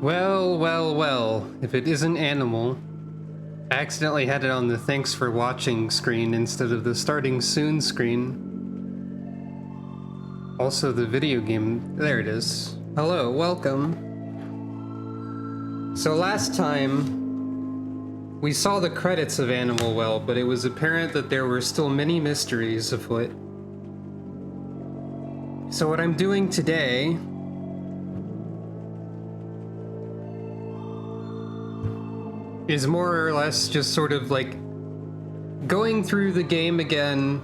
Well, well, well, if it isn't Animal. I accidentally had it on the thanks for watching screen instead of the starting soon screen. Also the video game, there it is. Hello, welcome. So last time, we saw the credits of Animal Well, but it was apparent that there were still many mysteries afoot. So what I'm doing today is more or less just sort of like going through the game again,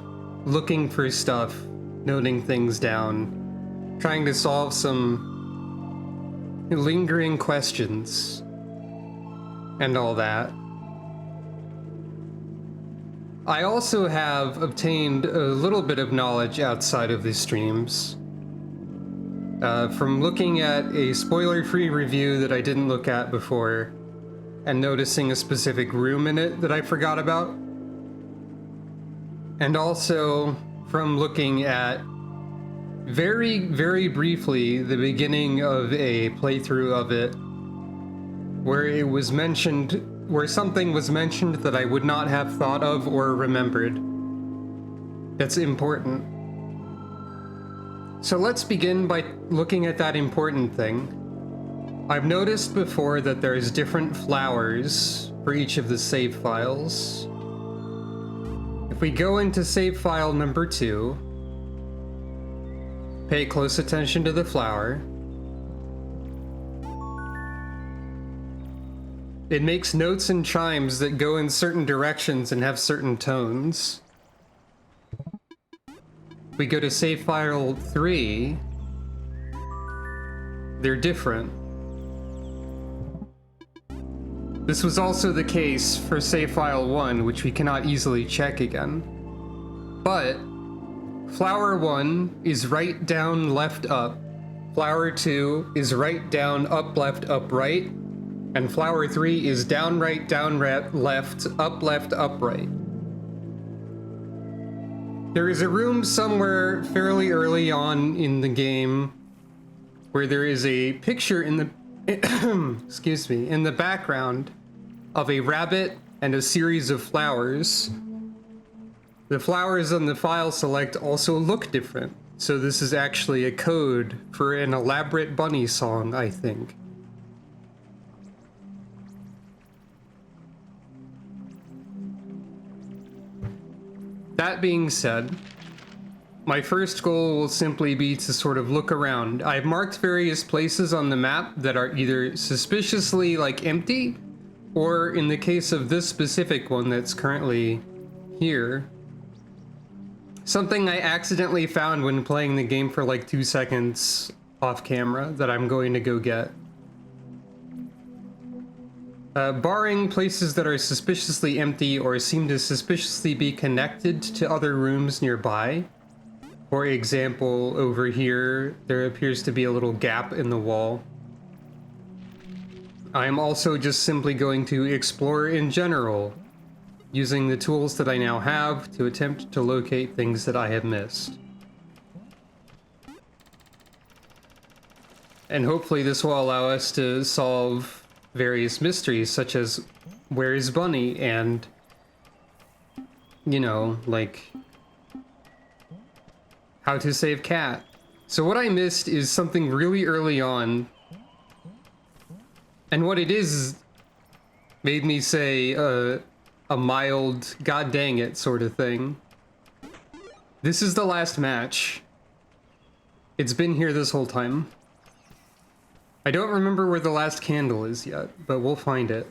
looking for stuff, noting things down, trying to solve some lingering questions and all that. I also have obtained a little bit of knowledge outside of the streams from looking at a spoiler-free review that I didn't look at before and noticing a specific room in it that I forgot about. And also from looking at very, very briefly the beginning of a playthrough of it where it was mentioned, where something was mentioned that I would not have thought of or remembered. That's important. So let's begin by looking at that important thing. I've noticed before that there's different flowers for each of the save files. If we go into save file number 2, pay close attention to the flower. It makes notes and chimes that go in certain directions and have certain tones. We go to save file 3, they're different. This was also the case for save file 1, which we cannot easily check again. But flower 1 is right, down, left, up. Flower 2 is right, down, up, left, up, right. And flower 3 is down, right, left, up, right. There is a room somewhere fairly early on in the game where there is a picture in the excuse me, in the background of a rabbit and a series of flowers. The flowers on the file select also look different, so this is actually a code for an elaborate bunny song, I think. That being said, my first goal will simply be to sort of look around. I've marked various places on the map that are either suspiciously like empty, or in the case of this specific one that's currently here, something I accidentally found when playing the game for like 2 seconds off camera that I'm going to go get. Barring places that are suspiciously empty or seem to suspiciously be connected to other rooms nearby. For example, over here, there appears to be a little gap in the wall. I'm also just simply going to explore in general, using the tools that I now have to attempt to locate things that I have missed. And hopefully this will allow us to solve various mysteries, such as where is Bunny, and, you know, like, how to save Cat. So what I missed is something really early on, and what it is made me say a mild god dang it sort of thing. This is the last match. It's been here this whole time. I don't remember where the last candle is yet, but we'll find it.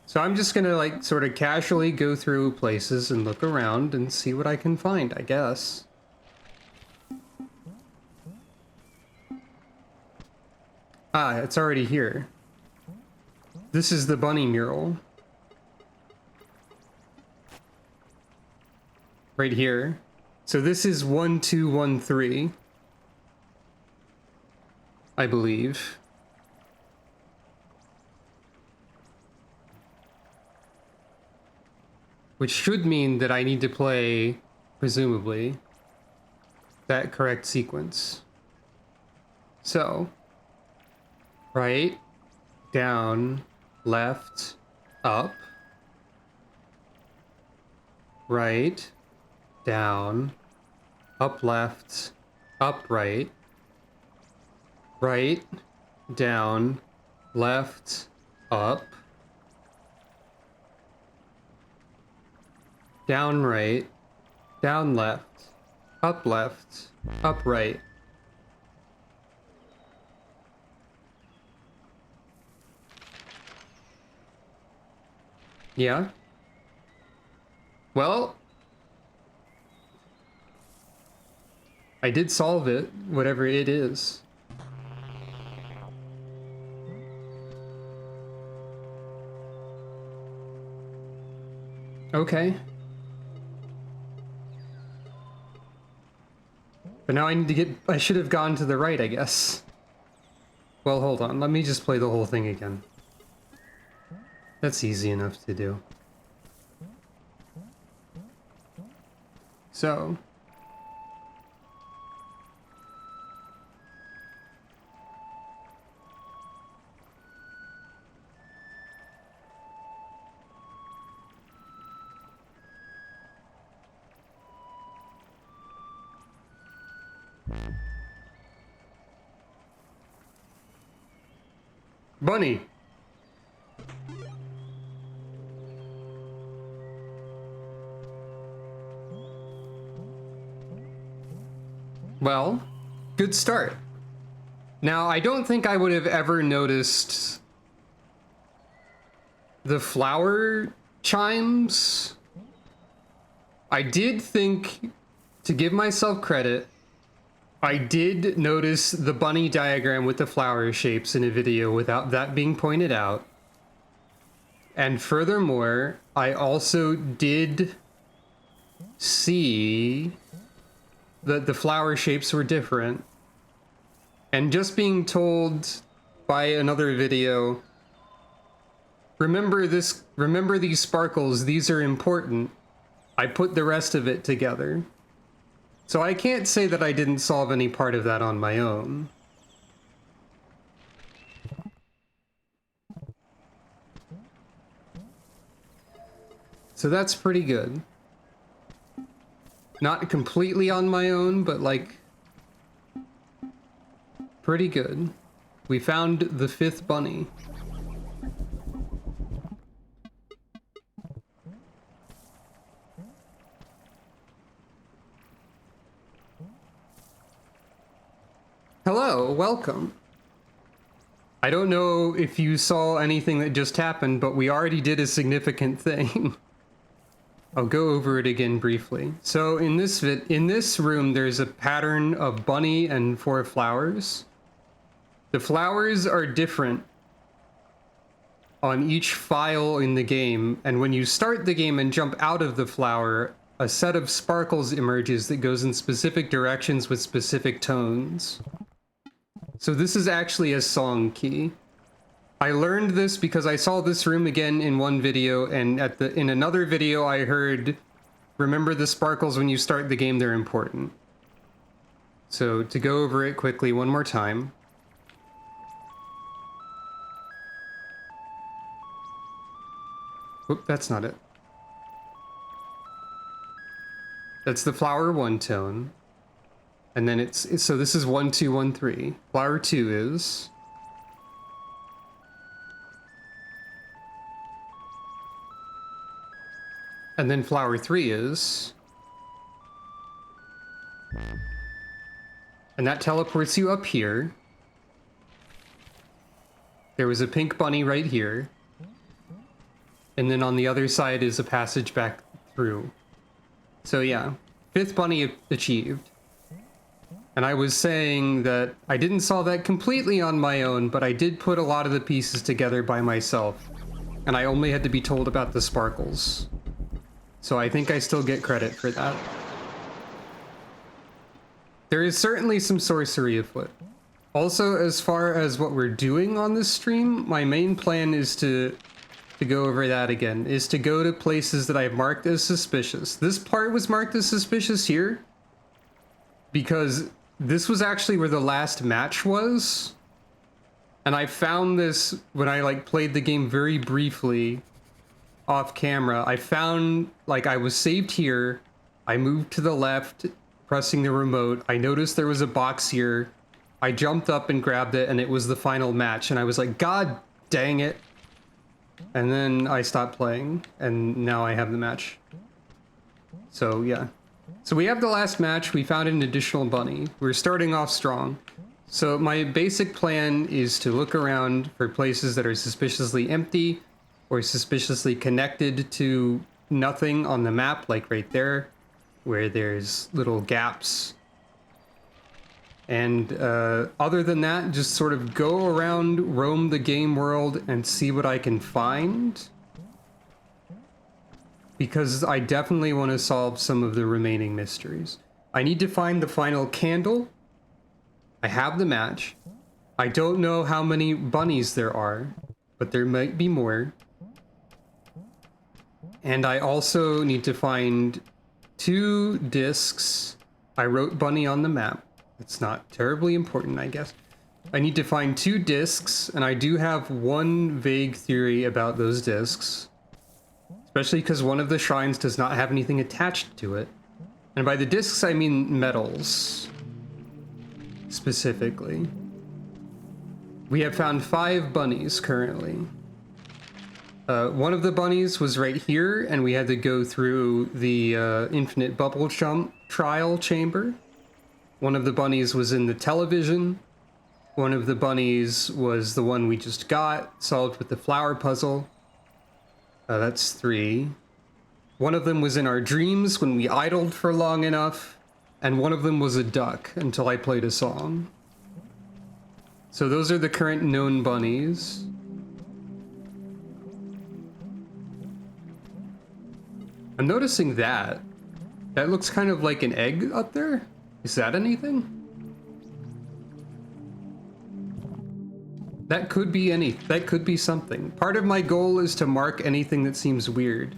So I'm just gonna like sort of casually go through places and look around and see what I can find, I guess. Ah, it's already here. This is the bunny mural. Right here. So this is 1213, I believe. Which should mean that I need to play, presumably, that correct sequence. So, right, down, left, up, right, down, up left, up right, right, down, left, up, down right, down left, up right. Yeah? Well, I did solve it, whatever it is. Okay. But now I need to get... I should have gone to the right, I guess. Well, hold on. Let me just play the whole thing again. That's easy enough to do. So... Bunny! Well, good start. Now, I don't think I would have ever noticed the flower chimes. I did think, to give myself credit, I did notice the bunny diagram with the flower shapes in a video without that being pointed out. And furthermore, I also did see that the flower shapes were different. And just being told by another video, remember these sparkles, these are important. I put the rest of it together. So I can't say that I didn't solve any part of that on my own. So that's pretty good. Not completely on my own, but like... pretty good. We found the 5th bunny. Hello, welcome. I don't know if you saw anything that just happened, but we already did a significant thing. I'll go over it again briefly. So in this room, there's a pattern of bunny and 4 flowers. The flowers are different on each file in the game, and when you start the game and jump out of the flower, a set of sparkles emerges that goes in specific directions with specific tones. So this is actually a song key. I learned this because I saw this room again in one video, and in another video I heard, remember the sparkles when you start the game, they're important. So to go over it quickly one more time. Whoop, that's not it. That's the flower 1 tone. And then so this is 1, 2, 1, 3. Flower 2 is... and then flower 3 is... and that teleports you up here. There was a pink bunny right here. And then on the other side is a passage back through. So yeah, 5th bunny achieved. And I was saying that I didn't solve that completely on my own, but I did put a lot of the pieces together by myself. And I only had to be told about the sparkles. So I think I still get credit for that. There is certainly some sorcery afoot. Also, as far as what we're doing on this stream, my main plan is to go over that again, is to go to places that I've marked as suspicious. This part was marked as suspicious here, because this was actually where the last match was. And I found this when I like played the game very briefly off camera. I found like I was saved here. I moved to the left, pressing the remote. I noticed there was a box here. I jumped up and grabbed it, and it was the final match. And I was like, God dang it. And then I stopped playing, and now I have the match. So yeah. So we have the last match. We found an additional bunny. We're starting off strong. So my basic plan is to look around for places that are suspiciously empty or suspiciously connected to nothing on the map, like right there, where there's little gaps. And other than that, just sort of go around, roam the game world, and see what I can find. Because I definitely want to solve some of the remaining mysteries. I need to find the final candle. I have the match. I don't know how many bunnies there are, but there might be more. And I also need to find 2 discs. I wrote bunny on the map. It's not terribly important, I guess. I need to find 2 discs, and I do have one vague theory about those discs. Especially because one of the shrines does not have anything attached to it. And by the discs, I mean metals. Specifically. We have found 5 bunnies currently. One of the bunnies was right here, and we had to go through the infinite bubble jump trial chamber. One of the bunnies was in the television. One of the bunnies was the one we just got, solved with the flower puzzle. That's 3. One of them was in our dreams when we idled for long enough, and one of them was a duck until I played a song. So those are the current known bunnies. I'm noticing that. That looks kind of like an egg up there. Is that anything? That could be that could be something. Part of my goal is to mark anything that seems weird.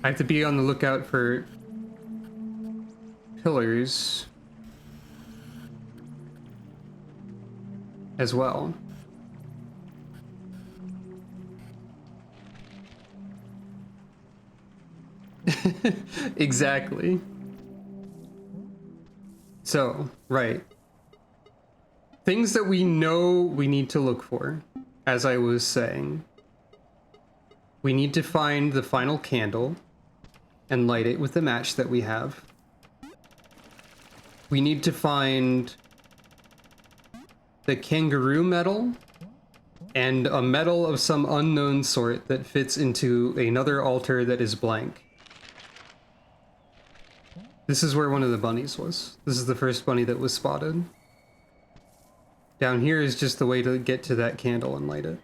I have to be on the lookout for pillars as well. Exactly. So, right. Things that we know we need to look for, as I was saying. We need to find the final candle and light it with the match that we have. We need to find the kangaroo medal and a medal of some unknown sort that fits into another altar that is blank. This is where one of the bunnies was. This is the first bunny that was spotted. Down here is just the way to get to that candle and light it.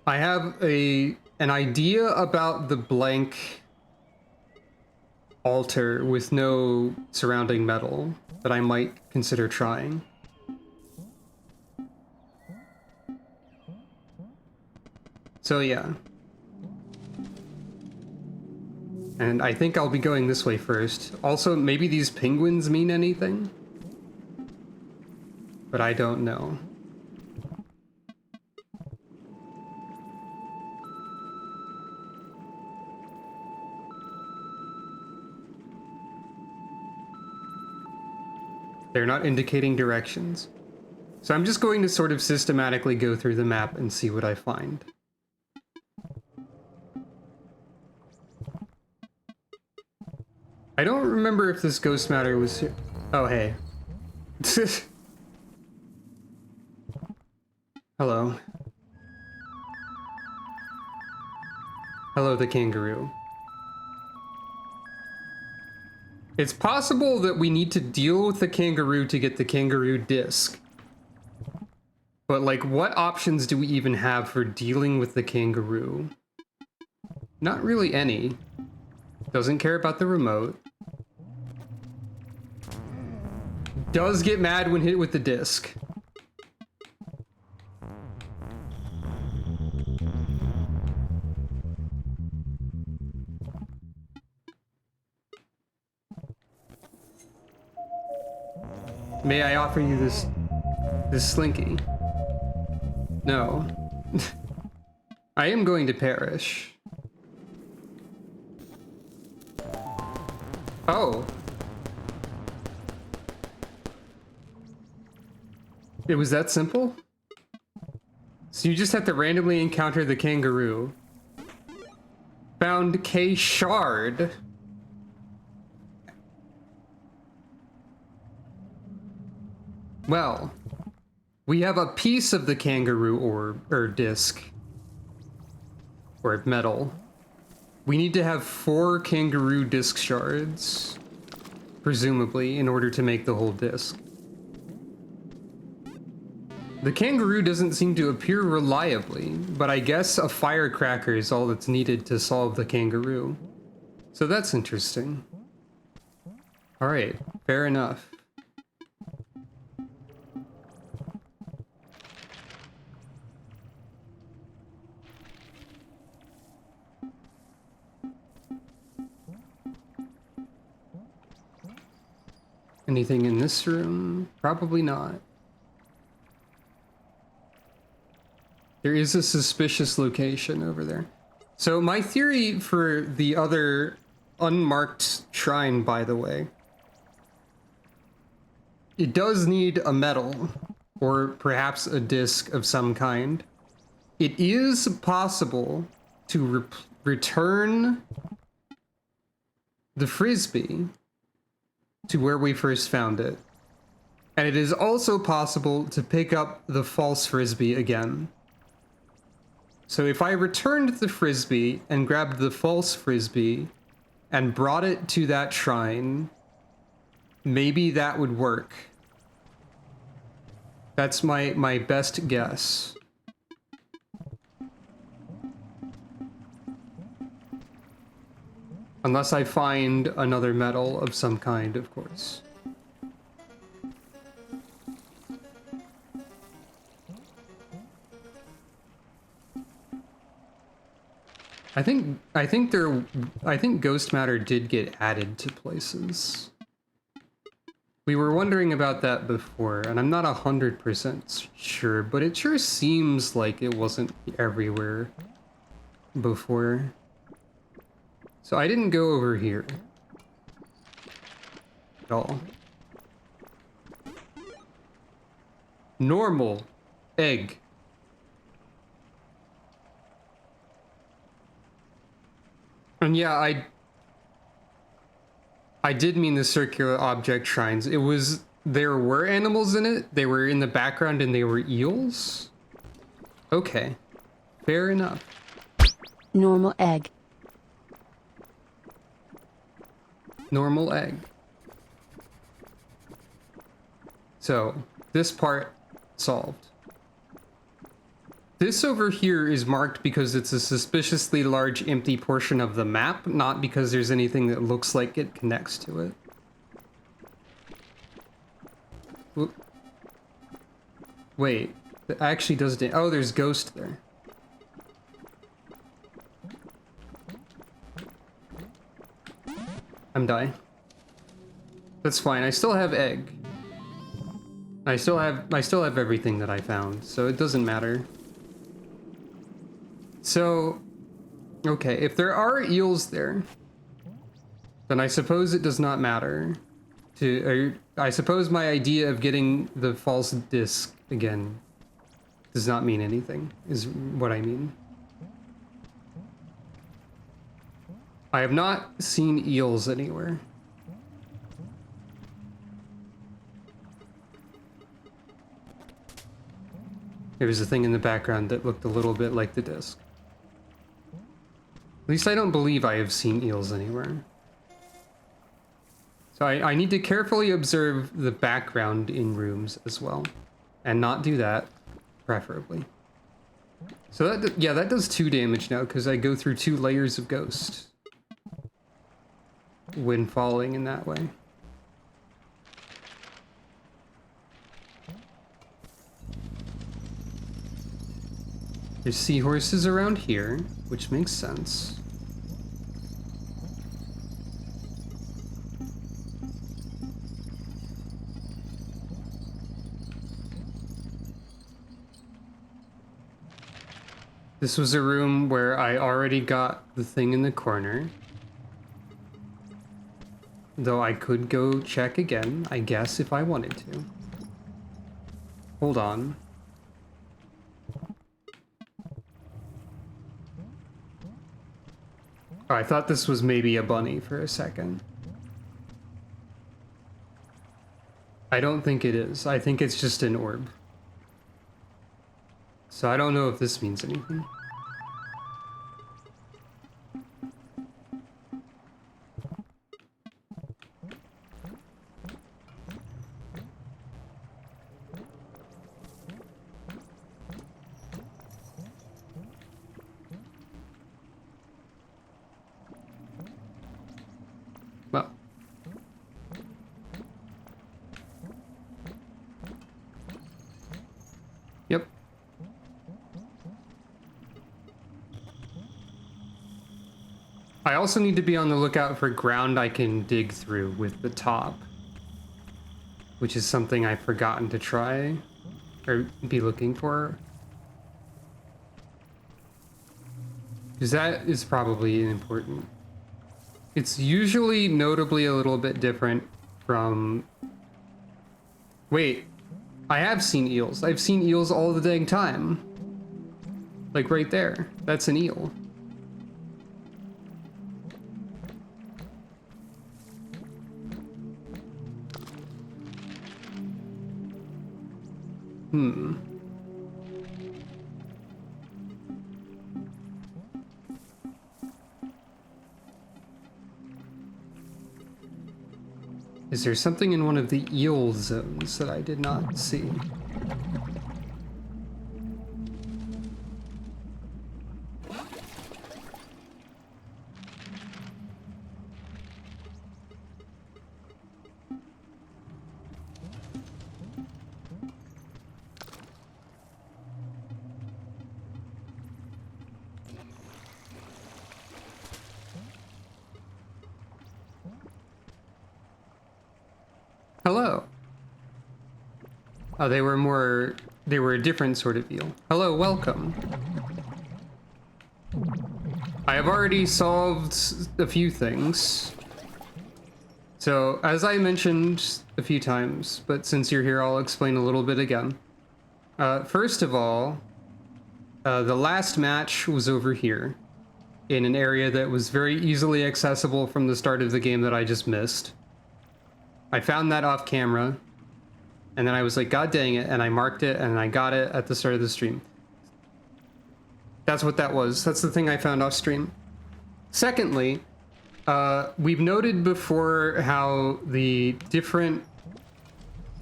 I have an idea about the blank altar with no surrounding metal that I might consider trying. So yeah. And I think I'll be going this way first. Also, maybe these penguins mean anything? But I don't know. They're not indicating directions. So I'm just going to sort of systematically go through the map and see what I find. I don't remember if this ghost matter was here. Oh, hey. Hello. Hello, the kangaroo. It's possible that we need to deal with the kangaroo to get the kangaroo disc. But, like, what options do we even have for dealing with the kangaroo? Not really any. Doesn't care about the remote. Does get mad when hit with the disc. May I offer you this slinky? No. I am going to perish. Oh. It was that simple? So you just have to randomly encounter the kangaroo. Found K shard. Well, we have a piece of the kangaroo or disc. Or metal. We need to have 4 kangaroo disc shards, presumably, in order to make the whole disc. The kangaroo doesn't seem to appear reliably, but I guess a firecracker is all that's needed to solve the kangaroo. So that's interesting. Alright, fair enough. Anything in this room? Probably not. There is a suspicious location over there. So my theory for the other unmarked shrine, by the way, it does need a medal, or perhaps a disc of some kind. It is possible to return the frisbee to where we first found it. And it is also possible to pick up the false frisbee again. So if I returned the frisbee and grabbed the false frisbee and brought it to that shrine, maybe that would work. That's my best guess. Unless I find another medal of some kind, of course. I think ghost matter did get added to places. We were wondering about that before, and I'm not 100% sure, but it sure seems like it wasn't everywhere before. So I didn't go over here at all. Normal egg. And yeah, I did mean the circular object shrines. There were animals in it. They were in the background and they were eels. Okay, fair enough. Normal egg. Normal egg. So, this part solved. This over here is marked because it's a suspiciously large empty portion of the map, not because there's anything that looks like it connects to it. Oop. Wait, it actually does. Oh, there's ghost there. I'm dying. That's fine. I still have egg. I still have everything that I found, so it doesn't matter. So, okay, if there are eels there, then I suppose it does not matter. I suppose my idea of getting the false disc again does not mean anything, is what I mean. I have not seen eels anywhere. There was a thing in the background that looked a little bit like the disc. At least I don't believe I have seen eels anywhere. So I need to carefully observe the background in rooms as well. And not do that, preferably. So that does 2 damage now, because I go through 2 layers of ghost when falling in that way. There's seahorses around here, which makes sense. This was a room where I already got the thing in the corner. Though I could go check again, I guess, if I wanted to. Hold on. Oh, I thought this was maybe a bunny for a second. I don't think it is. I think it's just an orb. So I don't know if this means anything. Well. Yep. I also need to be on the lookout for ground I can dig through with the top, which is something I've forgotten to try or be looking for. Because that is probably important. It's usually notably a little bit different from... Wait, I have seen eels. I've seen eels all the dang time. Like right there. That's an eel. Is there something in one of the eel zones that I did not see? Hello. Oh, they were a different sort of eel. Hello, welcome. I have already solved a few things. So, as I mentioned a few times, but since you're here, I'll explain a little bit again. First of all, the last match was over here, in an area that was very easily accessible from the start of the game that I just missed. I found that off camera, and then I was like, God dang it, and I marked it, and I got it at the start of the stream. That's what that was. That's the thing I found off stream. Secondly, we've noted before how the different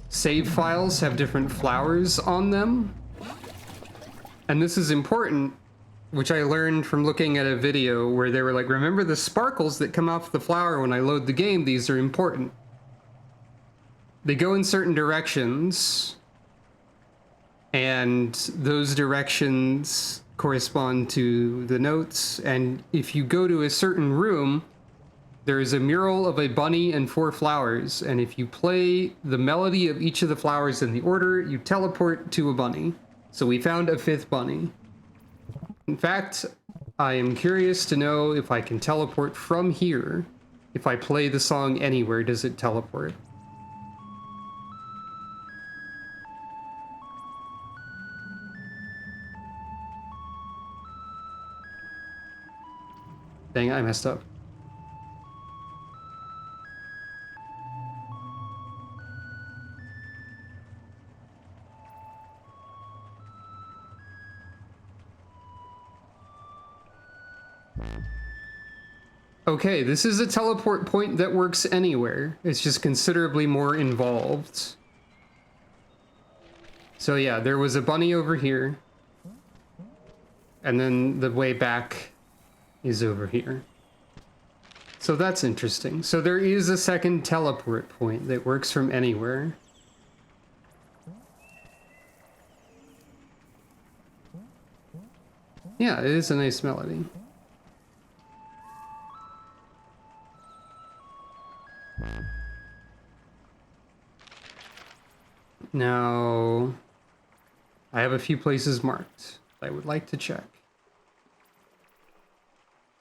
save files have different flowers on them. And this is important, which I learned from looking at a video where they were like, remember the sparkles that come off the flower when I load the game? These are important. They go in certain directions, and those directions correspond to the notes. And if you go to a certain room, there is a mural of a bunny and 4 flowers. And if you play the melody of each of the flowers in the order, you teleport to a bunny. So we found a 5th bunny. In fact, I am curious to know if I can teleport from here. If I play the song anywhere, does it teleport? Dang, I messed up. Okay, this is a teleport point that works anywhere. It's just considerably more involved. So yeah, there was a bunny over here. And then the way back is over here. So that's interesting. So there is a second teleport point that works from anywhere. Yeah, it is a nice melody. Now, I have a few places marked I would like to check.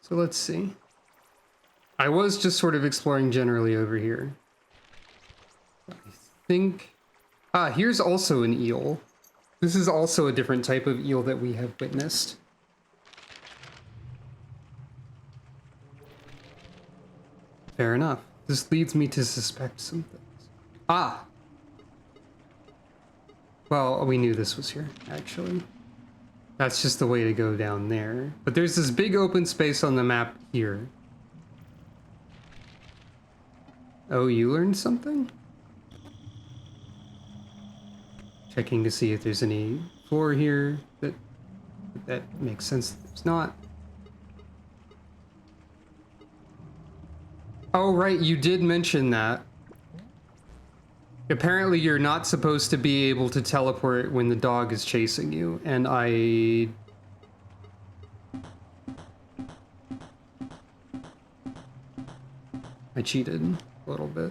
So let's see. I was just sort of exploring generally over here. I think... Ah, here's also an eel. This is also a different type of eel that we have witnessed. Fair enough. This leads me to suspect some things. Ah! Well, we knew this was here, actually. That's just the way to go down there. But there's this big open space on the map here. Oh, you learned something? Checking to see if there's any floor here. That makes sense. There's not. Oh, right, you did mention that. Apparently you're not supposed to be able to teleport when the dog is chasing you, and I cheated a little bit.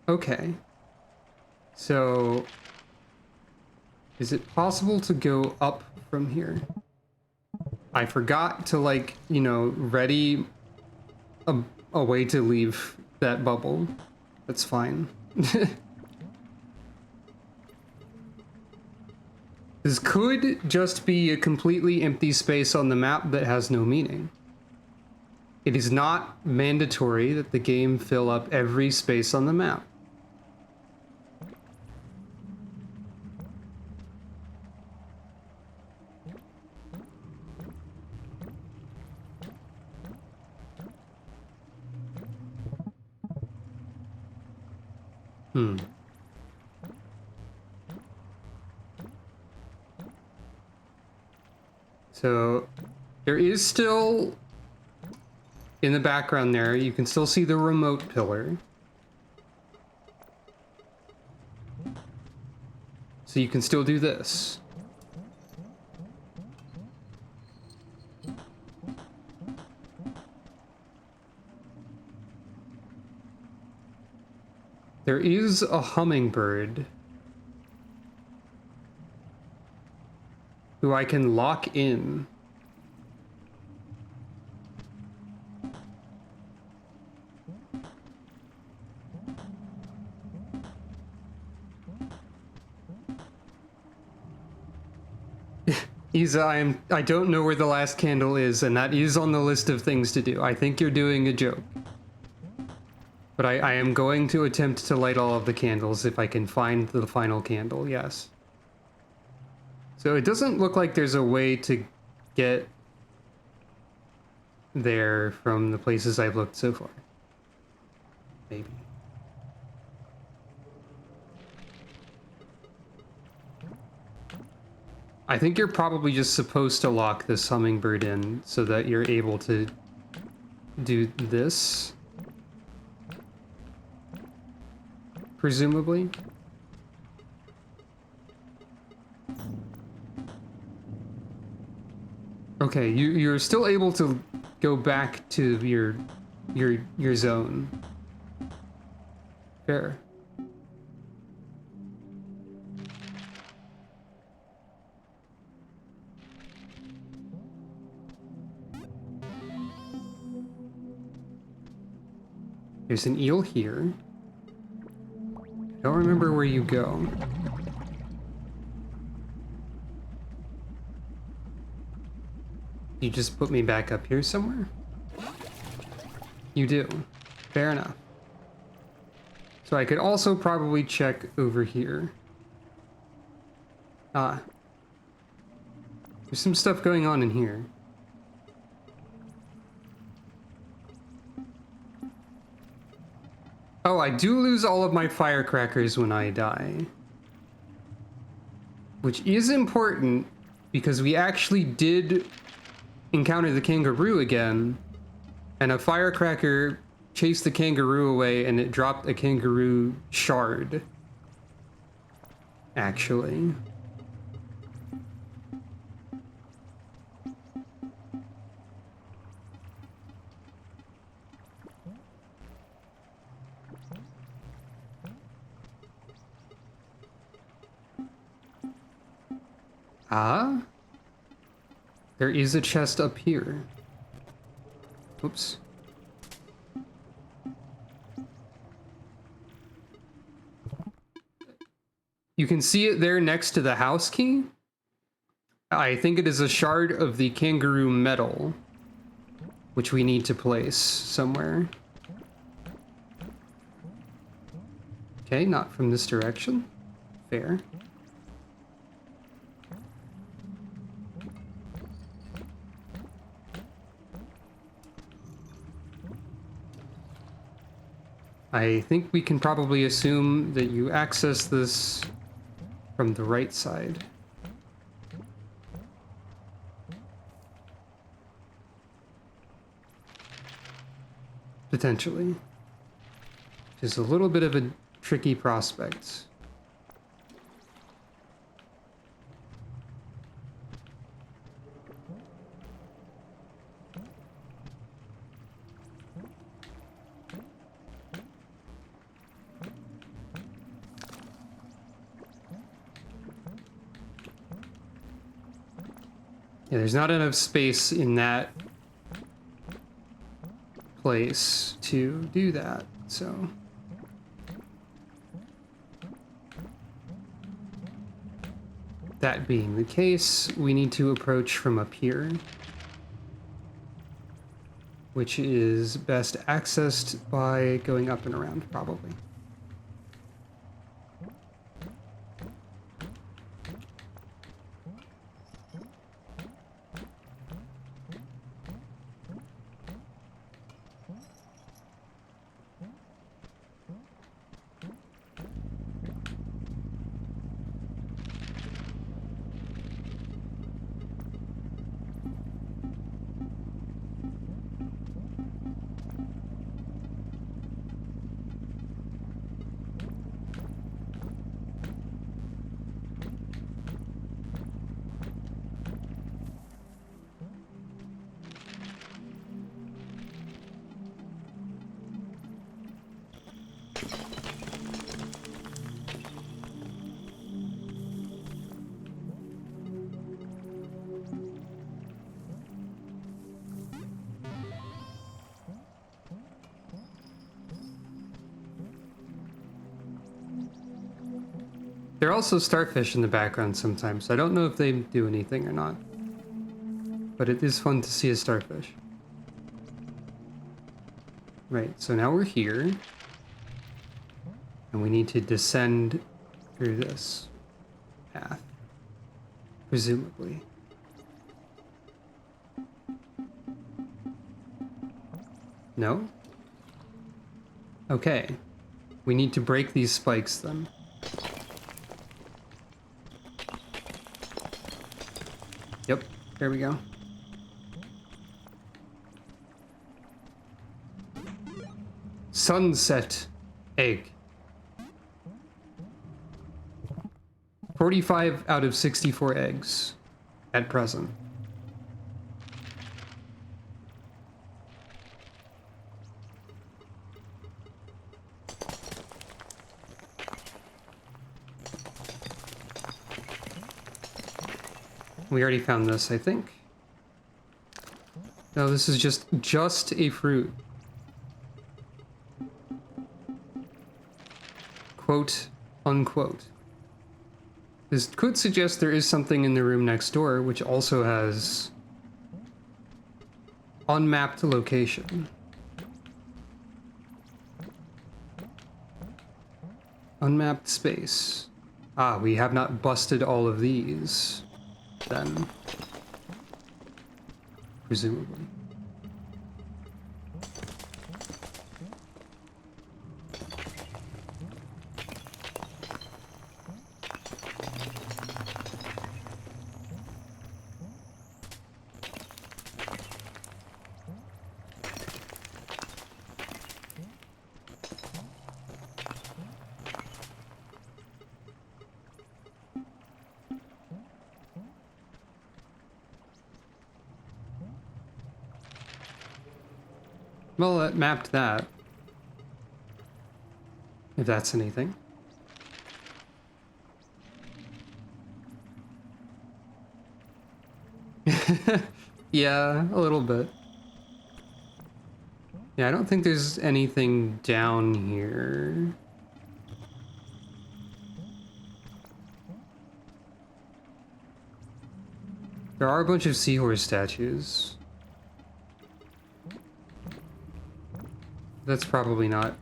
Okay. So, is it possible to go up from here? I forgot to, like, you know, ready a way to leave that bubble. That's fine. This could just be a completely empty space on the map that has no meaning. It is not mandatory that the game fill up every space on the map. So there is still, in the background there, you can still see the remote pillar. So you can still do this. There is a hummingbird who I can lock in. Isa, I don't know where the last candle is, and that is on the list of things to do. I think you're doing a joke. But I am going to attempt to light all of the candles if I can find the final candle, yes. So it doesn't look like there's a way to get there from the places I've looked so far. Maybe. I think you're probably just supposed to lock this hummingbird in so that you're able to do this. Presumably. Okay, you're still able to go back to your zone. Fair. There's an eel here. I don't remember where you go. You just put me back up here somewhere? You do. Fair enough. So I could also probably check over here. Ah. There's some stuff going on in here. Oh, I do lose all of my firecrackers when I die. Which is important, because we actually did encounter the kangaroo again, and a firecracker chased the kangaroo away and it dropped a kangaroo shard. Actually. Ah? There is a chest up here. Oops. You can see it there next to the house key. I think it is a shard of the kangaroo metal, which we need to place somewhere. Okay, not from this direction. Fair. I think we can probably assume that you access this from the right side. Potentially. Which is a little bit of a tricky prospect. Yeah, there's not enough space in that place to do that, so. That being the case, we need to approach from up here, which is best accessed by going up and around, probably. There are also starfish in the background sometimes. I don't know if they do anything or not, but it is fun to see a starfish. Right, so now we're here, and we need to descend through this path, presumably. No? Okay. We need to break these spikes then. Yep, there we go. Sunset egg. 45 out of 64 eggs at present. We already found this, I think. No, this is just a fruit. Quote, unquote. This could suggest there is something in the room next door, which also has unmapped location. Unmapped space. Ah, we have not busted all of these, then. Presumably. Well, it mapped that. If that's anything. Yeah, a little bit. Yeah, I don't think there's anything down here. There are a bunch of seahorse statues. That's probably not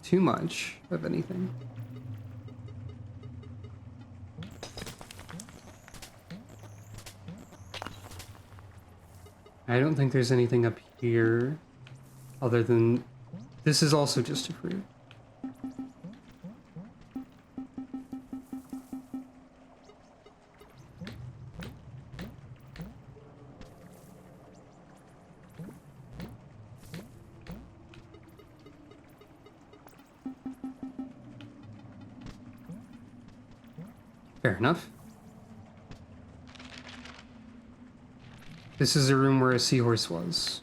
too much of anything. I don't think there's anything up here other than this is also just a fruit. Fair enough. This is a room where a seahorse was.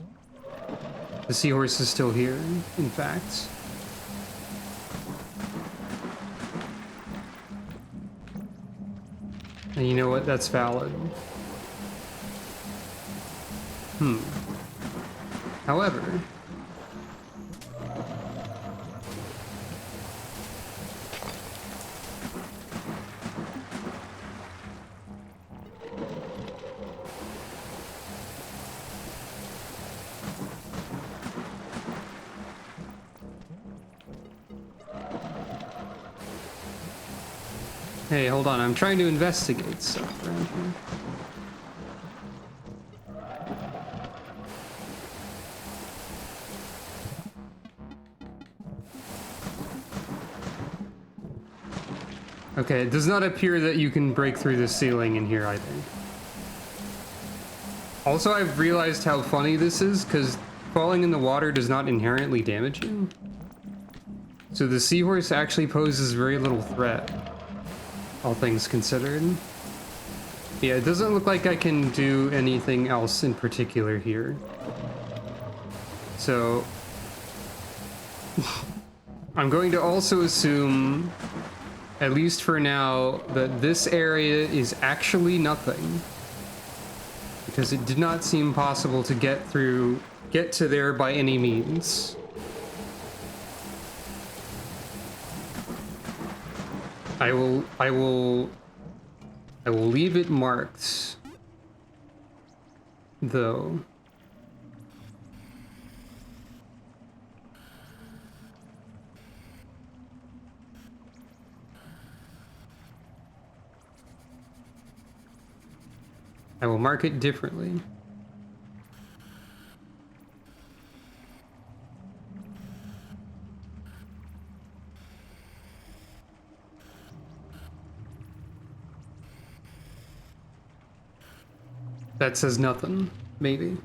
The seahorse is still here, in fact. And you know what? That's valid. However, hey, hold on. I'm trying to investigate stuff around here. Okay, it does not appear that you can break through the ceiling in here, I think. Also, I've realized how funny this is, because falling in the water does not inherently damage you. So the seahorse actually poses very little threat, all things considered. Yeah, it doesn't look like I can do anything else in particular here. So I'm going to also assume, at least for now, that this area is actually nothing. Because it did not seem possible to get to there by any means. I will leave it marked, though. I will mark it differently. That says nothing, maybe.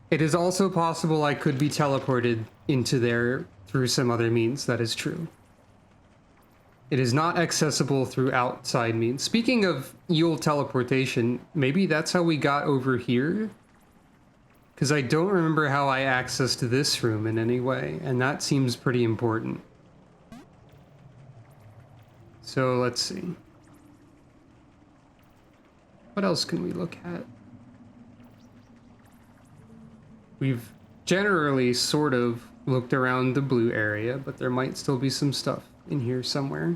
It is also possible I could be teleported into there through some other means, that is true. It is not accessible through outside means. Speaking of Yule teleportation, maybe that's how we got over here? Because I don't remember how I accessed this room in any way, and that seems pretty important. So let's see. What else can we look at? We've generally sort of looked around the blue area, but there might still be some stuff in here somewhere.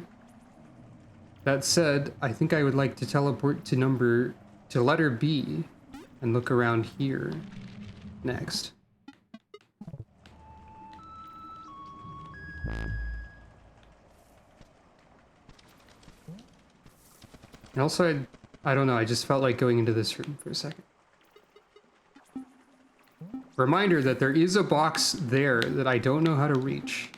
That said, I think I would like to teleport to letter B and look around here next. And also, I don't know, I just felt like going into this room for a second. Reminder that there is a box there that I don't know how to reach.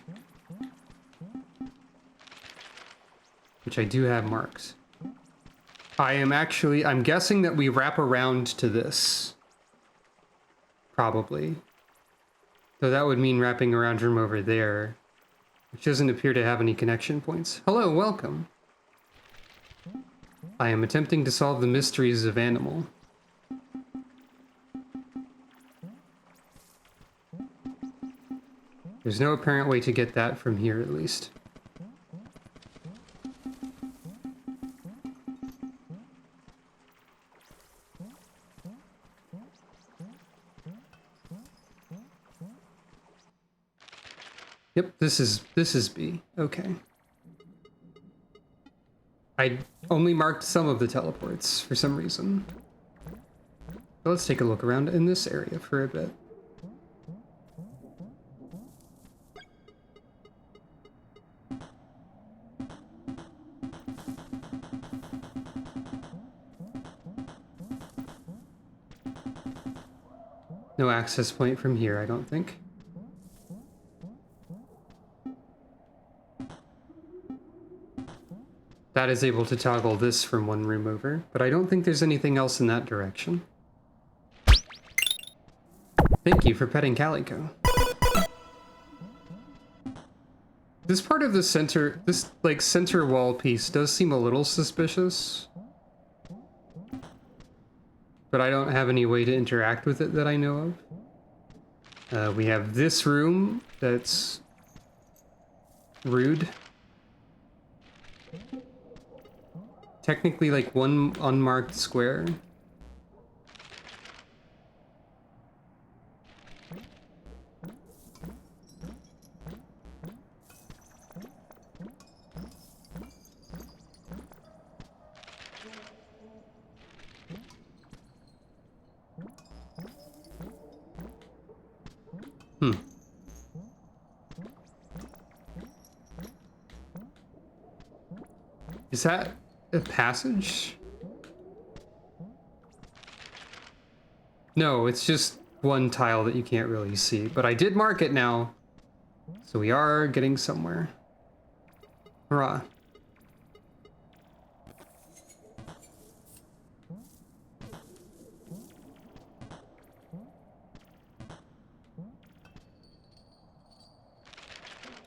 Which I do have marked. I'm guessing that we wrap around to this. Probably. So that would mean wrapping around from over there, which doesn't appear to have any connection points. Hello, welcome. I am attempting to solve the mysteries of animal. There's no apparent way to get that from here, at least. Yep, this is B. Okay. I only marked some of the teleports for some reason. So let's take a look around in this area for a bit. No access point from here, I don't think. That is able to toggle this from one room over, but I don't think there's anything else in that direction. Thank you for petting Calico. This part of the center, this like center wall piece does seem a little suspicious. But I don't have any way to interact with it that I know of. We have this room that's rude. Technically like one unmarked square. Is that a passage? No, it's just one tile that you can't really see, but I did mark it now, so we are getting somewhere. Hurrah.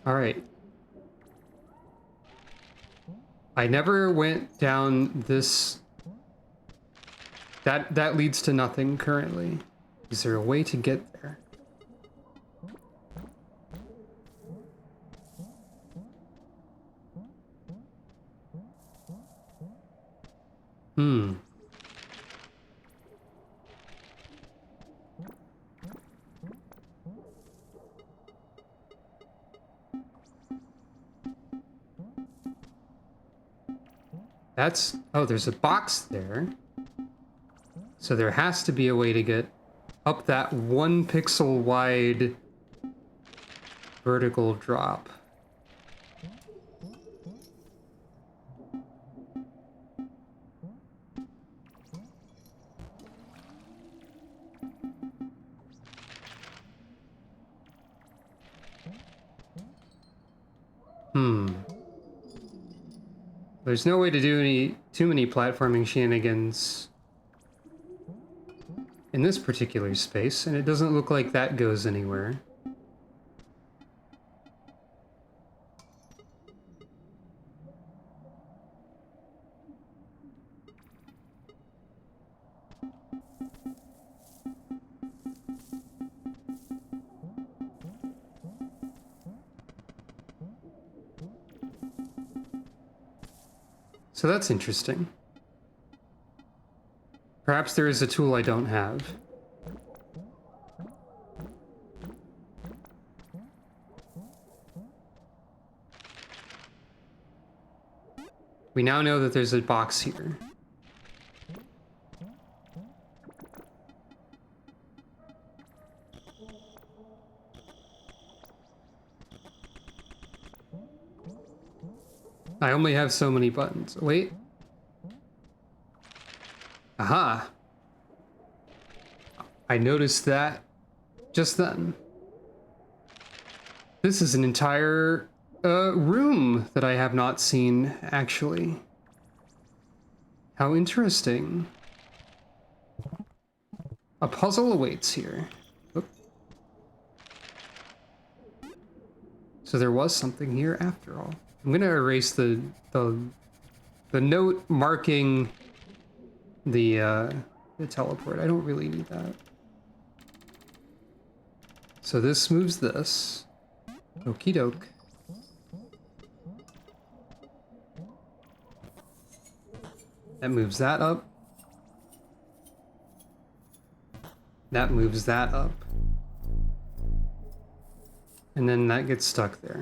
All right. I never went down this. That leads to nothing currently. Is there a way to get there? That's... oh, there's a box there. So there has to be a way to get up that 1 pixel wide vertical drop. There's no way to do too many platforming shenanigans in this particular space, and it doesn't look like that goes anywhere. So that's interesting. Perhaps there is a tool I don't have. We now know that there's a box here. I only have so many buttons. Wait. Aha. I noticed that just then. This is an entire room that I have not seen, actually. How interesting. A puzzle awaits here. Oop. So there was something here after all. I'm gonna erase the note marking the teleport. I don't really need that. So this moves this. Okie doke. That moves that up. That moves that up. And then that gets stuck there.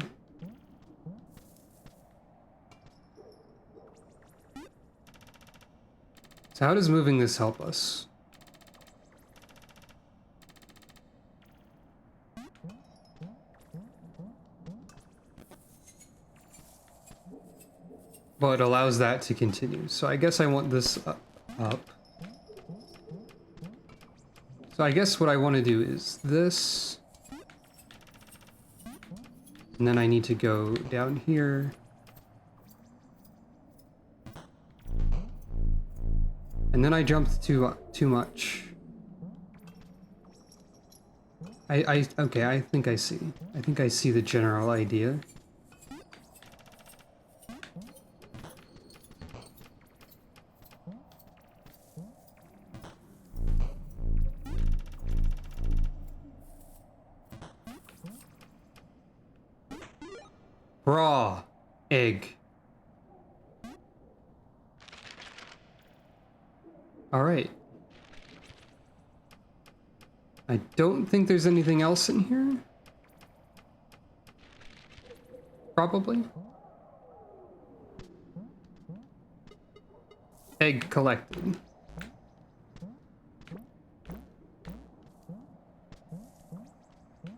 So how does moving this help us? Well, it allows that to continue. So I guess I want this up. So I guess what I want to do is this. And then I need to go down here. And then I jumped too much. Okay, I think I see. I think I see the general idea. Raw egg. All right. I don't think there's anything else in here. Probably. Egg collected.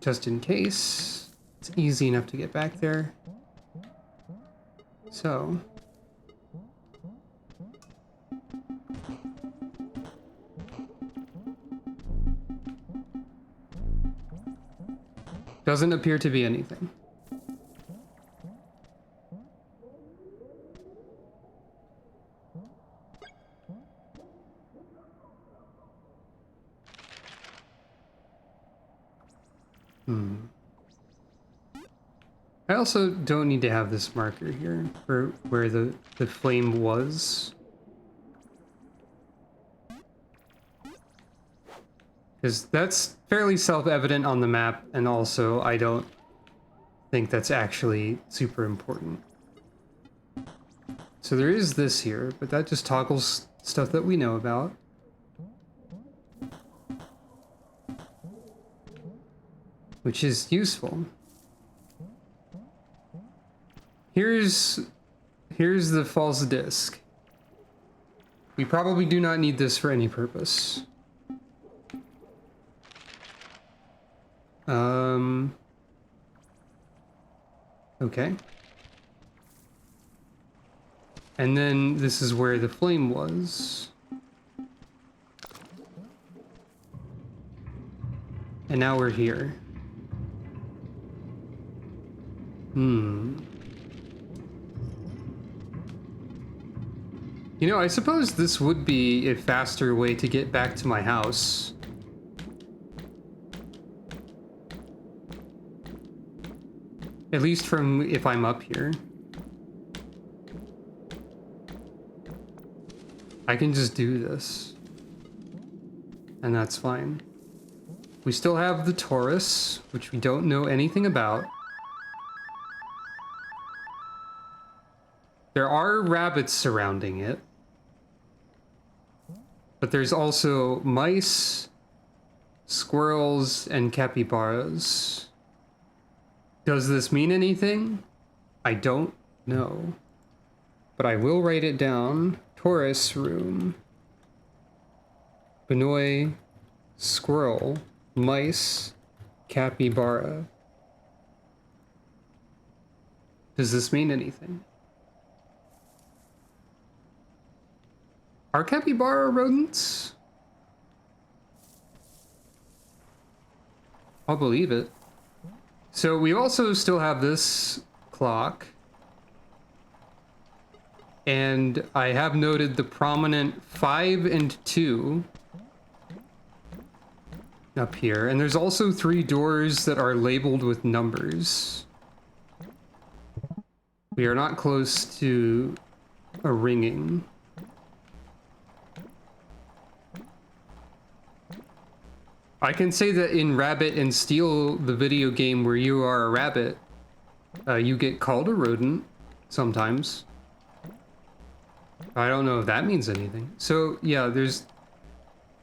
Just in case. It's easy enough to get back there. So. Doesn't appear to be anything. I also don't need to have this marker here for where the flame was. Because that's fairly self-evident on the map, and also I don't think that's actually super important. So there is this here, but that just toggles stuff that we know about. Which is useful. Here's the false disc. We probably do not need this for any purpose. Okay. And then this is where the flame was. And now we're here. You know, I suppose this would be a faster way to get back to my house. At least from if I'm up here. I can just do this. And that's fine. We still have the Taurus, which we don't know anything about. There are rabbits surrounding it. But there's also mice, squirrels, and capybaras. Does this mean anything? I don't know. But I will write it down. Taurus room. Benoi, squirrel, mice, capybara. Does this mean anything? Are capybara rodents? I'll believe it. So we also still have this clock. And I have noted the prominent 5 and 2 up here. And there's also 3 doors that are labeled with numbers. We are not close to a ringing. I can say that in Rabbit and Steel, the video game where you are a rabbit, you get called a rodent sometimes. I don't know if that means anything. So yeah,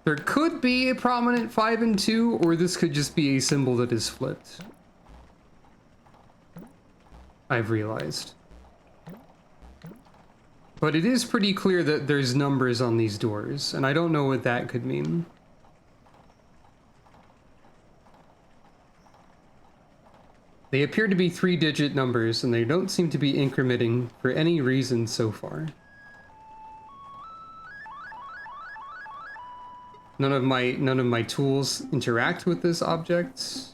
there could be a prominent 5 and 2, or this could just be a symbol that is flipped. I've realized. But it is pretty clear that there's numbers on these doors, and I don't know what that could mean. They appear to be 3-digit numbers, and they don't seem to be incrementing for any reason so far. None of my tools interact with this object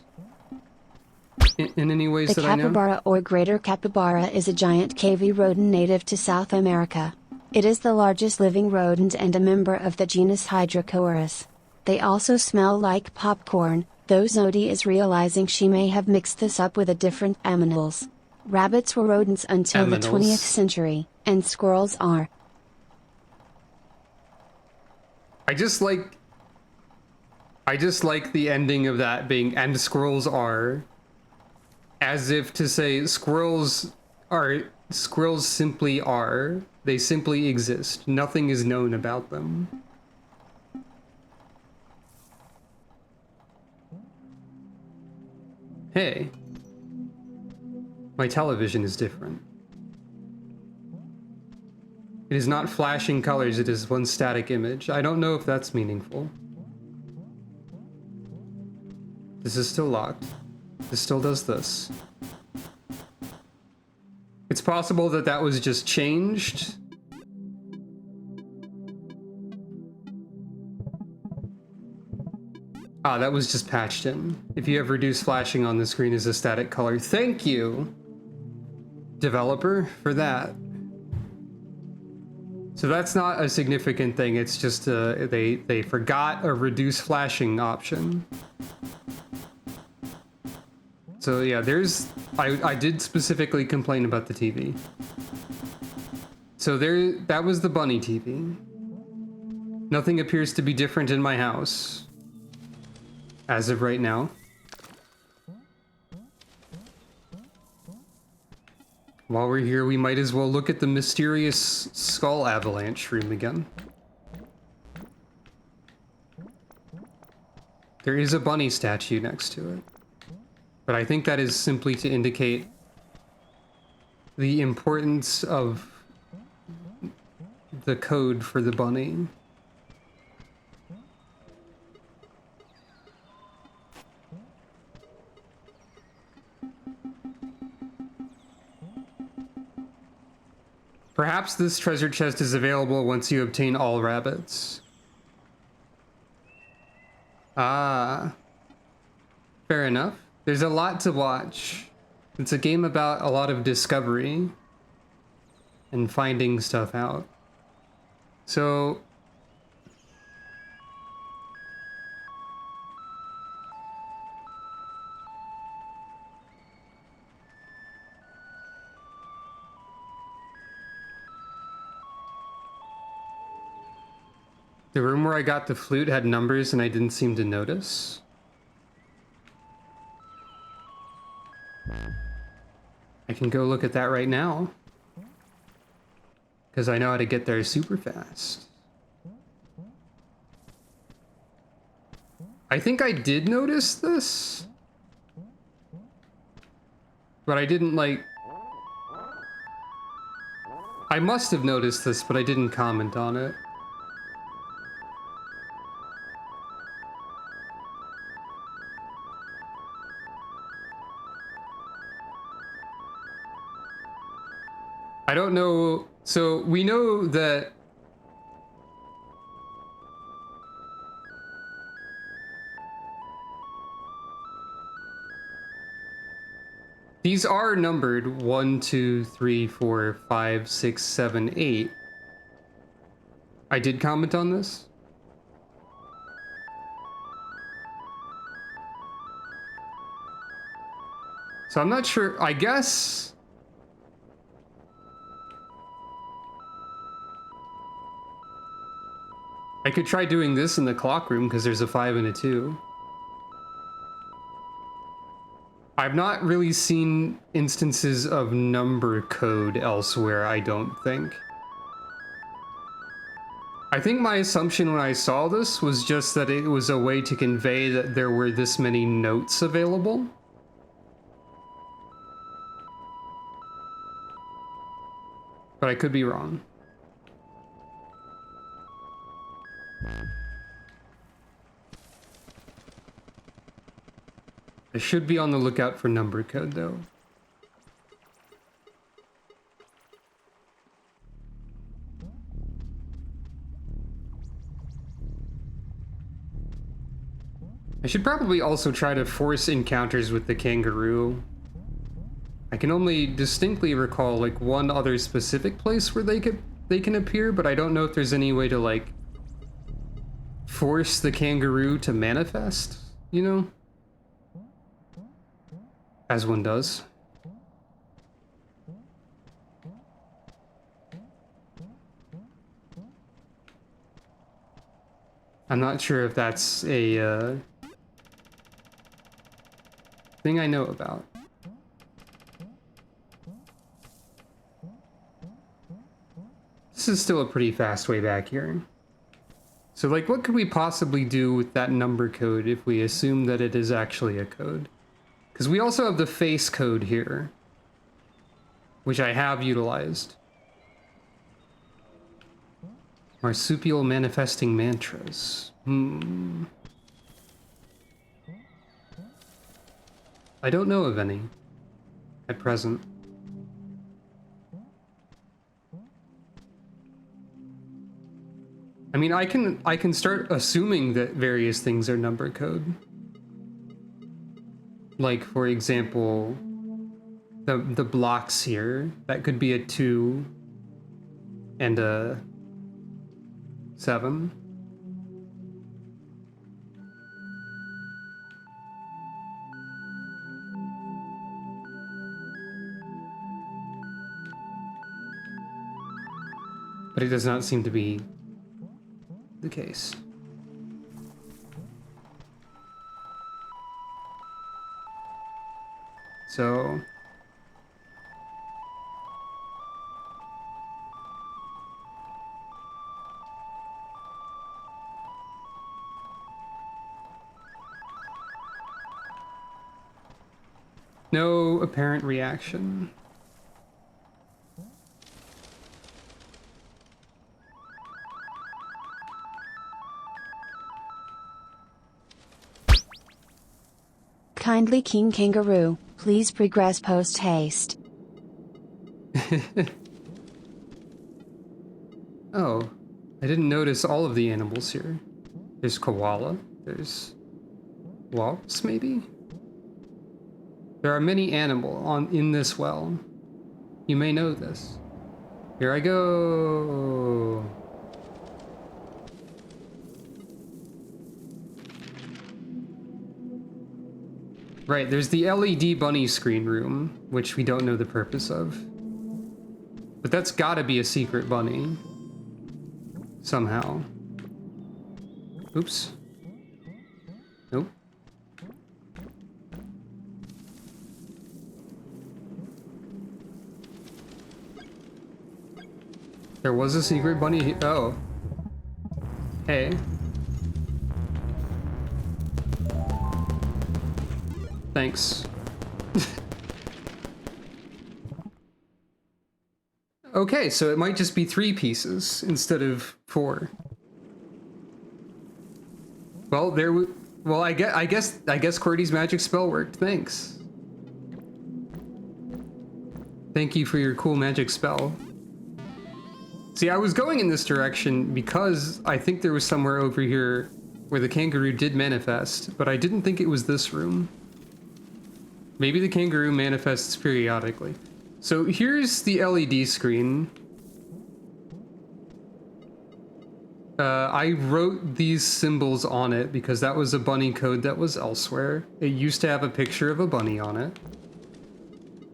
in any ways The that I know. capybara or greater capybara is a giant cavy rodent native to South America. It is the largest living rodent and a member of the genus Hydrochoerus. They also smell like popcorn, though Zodi is realizing she may have mixed this up with a different aminals. Rabbits were rodents until the 20th century, and squirrels are. I just like the ending of that being, and squirrels are, as if to say squirrels simply are. They simply exist. Nothing is known about them. Hey. My television is different. It is not flashing colors, it is one static image. I don't know if that's meaningful. This is still locked. This still does this. It's possible that that was just changed. Ah, that was just patched in. If you have reduced flashing on the screen as a static color. Thank you, developer, for that. So that's not a significant thing. It's just they forgot a reduce flashing option. So yeah, I did specifically complain about the TV. So that was the bunny TV. Nothing appears to be different in my house as of right now. While we're here, we might as well look at the mysterious skull avalanche room again. There is a bunny statue next to it. But I think that is simply to indicate the importance of the code for the bunny. Perhaps this treasure chest is available once you obtain all rabbits. Ah. Fair enough. There's a lot to watch. It's a game about a lot of discovery and finding stuff out. So the room where I got the flute had numbers and I didn't seem to notice. I can go look at that right now, because I know how to get there super fast. I think I did notice this, but I didn't I must have noticed this, but I didn't comment on it. I don't know. So we know that these are numbered 1, 2, 3, 4, 5, 6, 7, 8. I did comment on this. So I'm not sure. I guess I could try doing this in the clock room because there's a 5 and a 2. I've not really seen instances of number code elsewhere, I don't think. I think my assumption when I saw this was just that it was a way to convey that there were this many notes available. I could be wrong. I should be on the lookout for number code, though. I should probably also try to force encounters with the kangaroo. I can only distinctly recall like one other specific place where they can appear, but I don't know if there's any way to like force the kangaroo to manifest, you know? As one does. I'm not sure if that's a thing I know about. This is still a pretty fast way back here. So like, what could we possibly do with that number code if we assume that it is actually a code? Because we also have the face code here, which I have utilized. Marsupial manifesting mantras. I don't know of any at present. I mean, I can start assuming that various things are number code. Like, for example, the blocks here, that could be a 2 and a 7. But it does not seem to be the case. So no apparent reaction. Kindly King Kangaroo, please progress post haste. Oh, I didn't notice all of the animals here. There's koala, there's walrus maybe? There are many animals in this well. You may know this. Here I go. Right, there's the LED bunny screen room, which we don't know the purpose of. But that's gotta be a secret bunny. Somehow. Oops. Nope. There was a secret bunny. Oh. Hey. Thanks. Okay, so it might just be 3 pieces instead of 4. Well, well, I guess QWERTY's magic spell worked. Thanks. Thank you for your cool magic spell. See, I was going in this direction because I think there was somewhere over here where the kangaroo did manifest, but I didn't think it was this room. Maybe the kangaroo manifests periodically. So here's the LED screen. I wrote these symbols on it because that was a bunny code that was elsewhere. It used to have a picture of a bunny on it.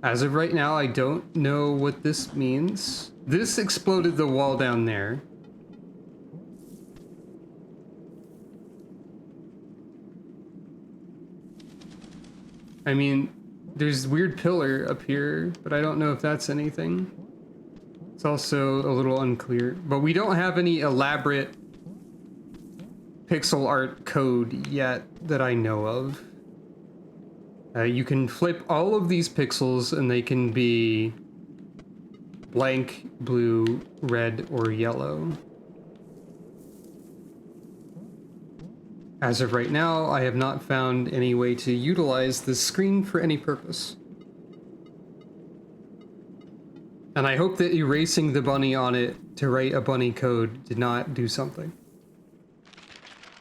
As of right now, I don't know what this means. This exploded the wall down there. I mean, there's weird pillar up here, but I don't know if that's anything. It's also a little unclear, but we don't have any elaborate pixel art code yet that I know of. You can flip all of these pixels and they can be blank, blue, red, or yellow. As of right now, I have not found any way to utilize this screen for any purpose. And I hope that erasing the bunny on it to write a bunny code did not do something.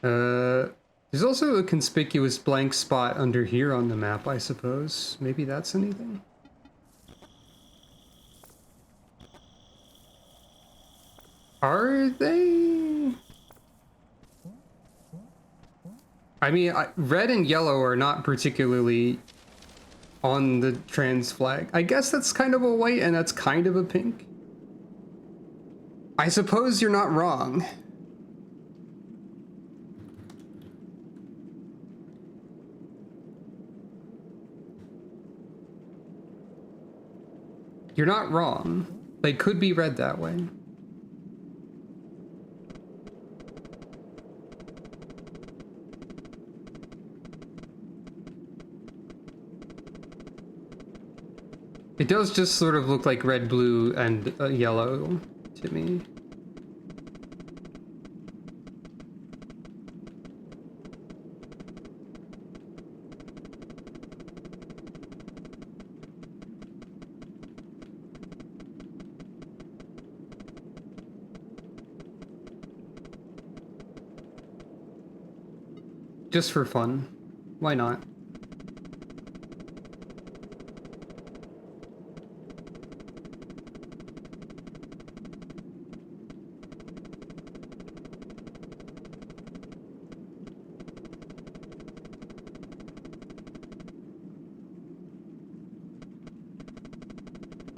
There's also a conspicuous blank spot under here on the map, I suppose. Maybe that's anything? Are they? I mean, red and yellow are not particularly on the trans flag. I guess that's kind of a white and that's kind of a pink. I suppose you're not wrong. You're not wrong. They could be read that way. It does just sort of look like red, blue, and yellow to me. Just for fun. Why not?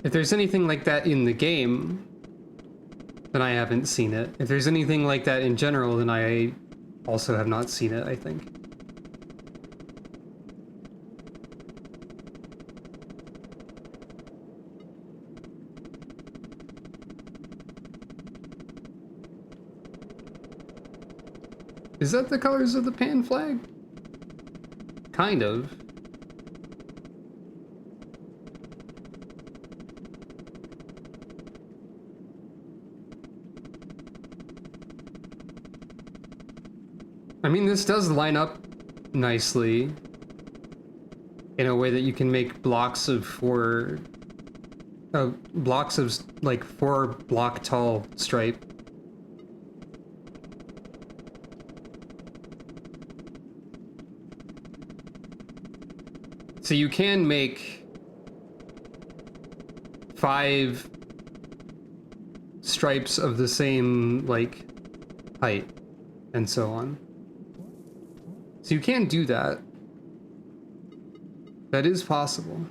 If there's anything like that in the game, then I haven't seen it. If there's anything like that in general, then I also have not seen it, I think. Is that the colors of the pan flag? Kind of. I mean, this does line up nicely in a way that you can make blocks of four, blocks of like 4 block tall stripe. So you can make 5 stripes of the same like height and so on. So you can do that. That is possible.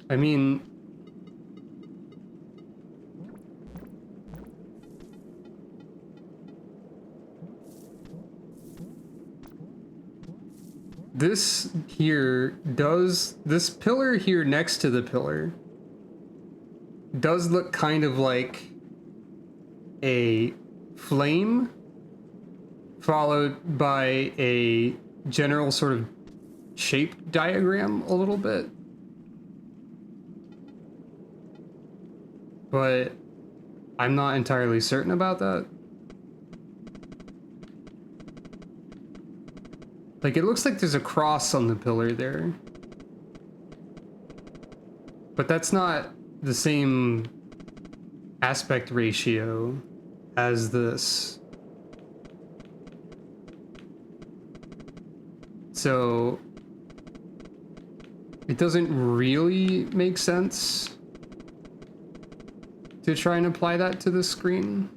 I mean, this pillar here next to the pillar does look kind of like a flame followed by a general sort of shape diagram a little bit. But I'm not entirely certain about that. Like, it looks like there's a cross on the pillar there. But that's not the same aspect ratio as this. So it doesn't really make sense to try and apply that to the screen.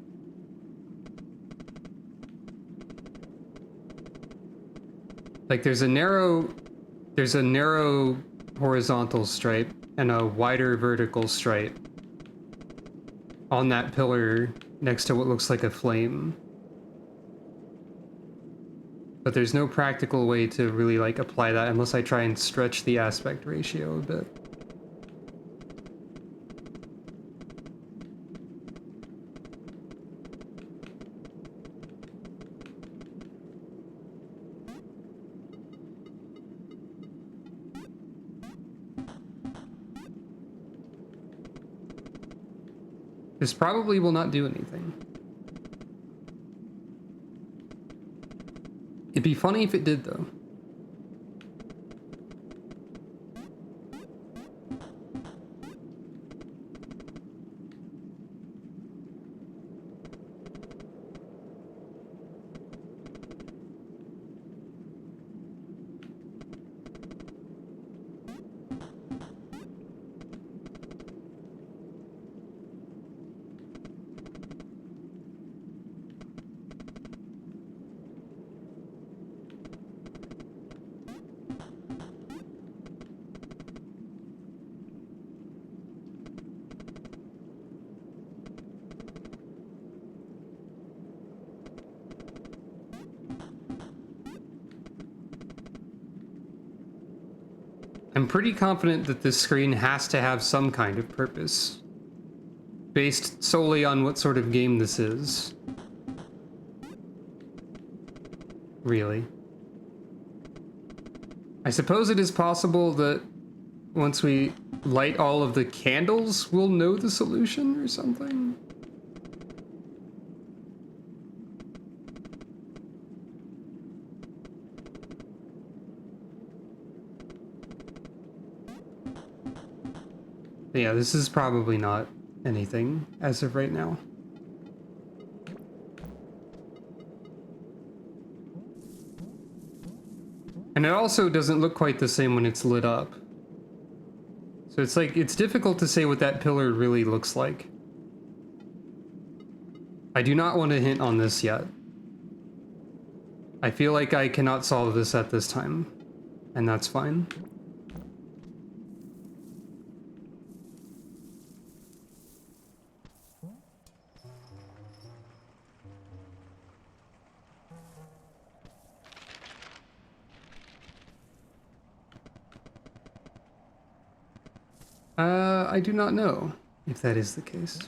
Like there's a narrow horizontal stripe and a wider vertical stripe on that pillar next to what looks like a flame. But there's no practical way to really like apply that unless I try and stretch the aspect ratio a bit. This probably will not do anything. It'd be funny if it did, though. I'm pretty confident that this screen has to have some kind of purpose, based solely on what sort of game this is. Really. I suppose it is possible that once we light all of the candles, we'll know the solution or something. Yeah, this is probably not anything as of right now. And it also doesn't look quite the same when it's lit up. So it's like, it's difficult to say what that pillar really looks like. I do not want to hint on this yet. I feel like I cannot solve this at this time, and that's fine. I do not know if that is the case.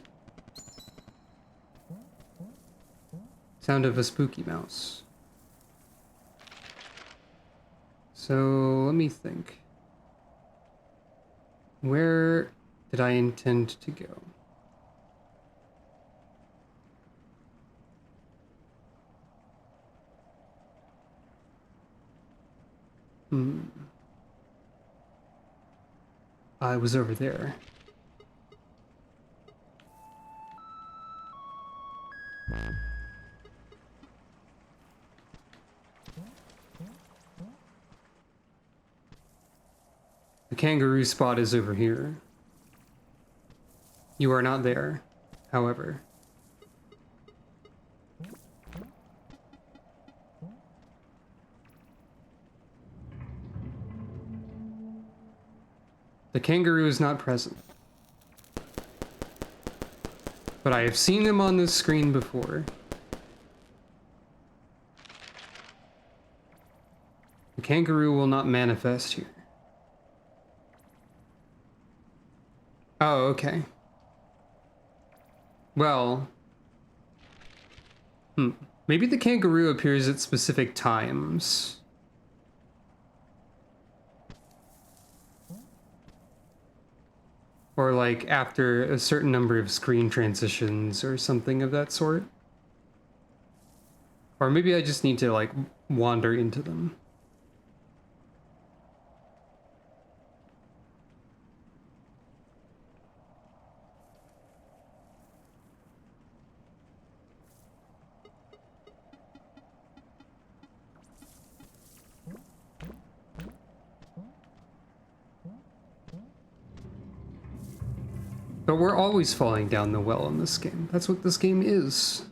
Sound of a spooky mouse. So let me think. Where did I intend to go? I was over there. The kangaroo spot is over here. You are not there, however. The kangaroo is not present. But I have seen him on this screen before. The kangaroo will not manifest here. Oh, okay. Well... Maybe the kangaroo appears at specific times. Or like after a certain number of screen transitions or something of that sort. Or maybe I just need to like wander into them. But we're always falling down the well in this game. That's what this game is.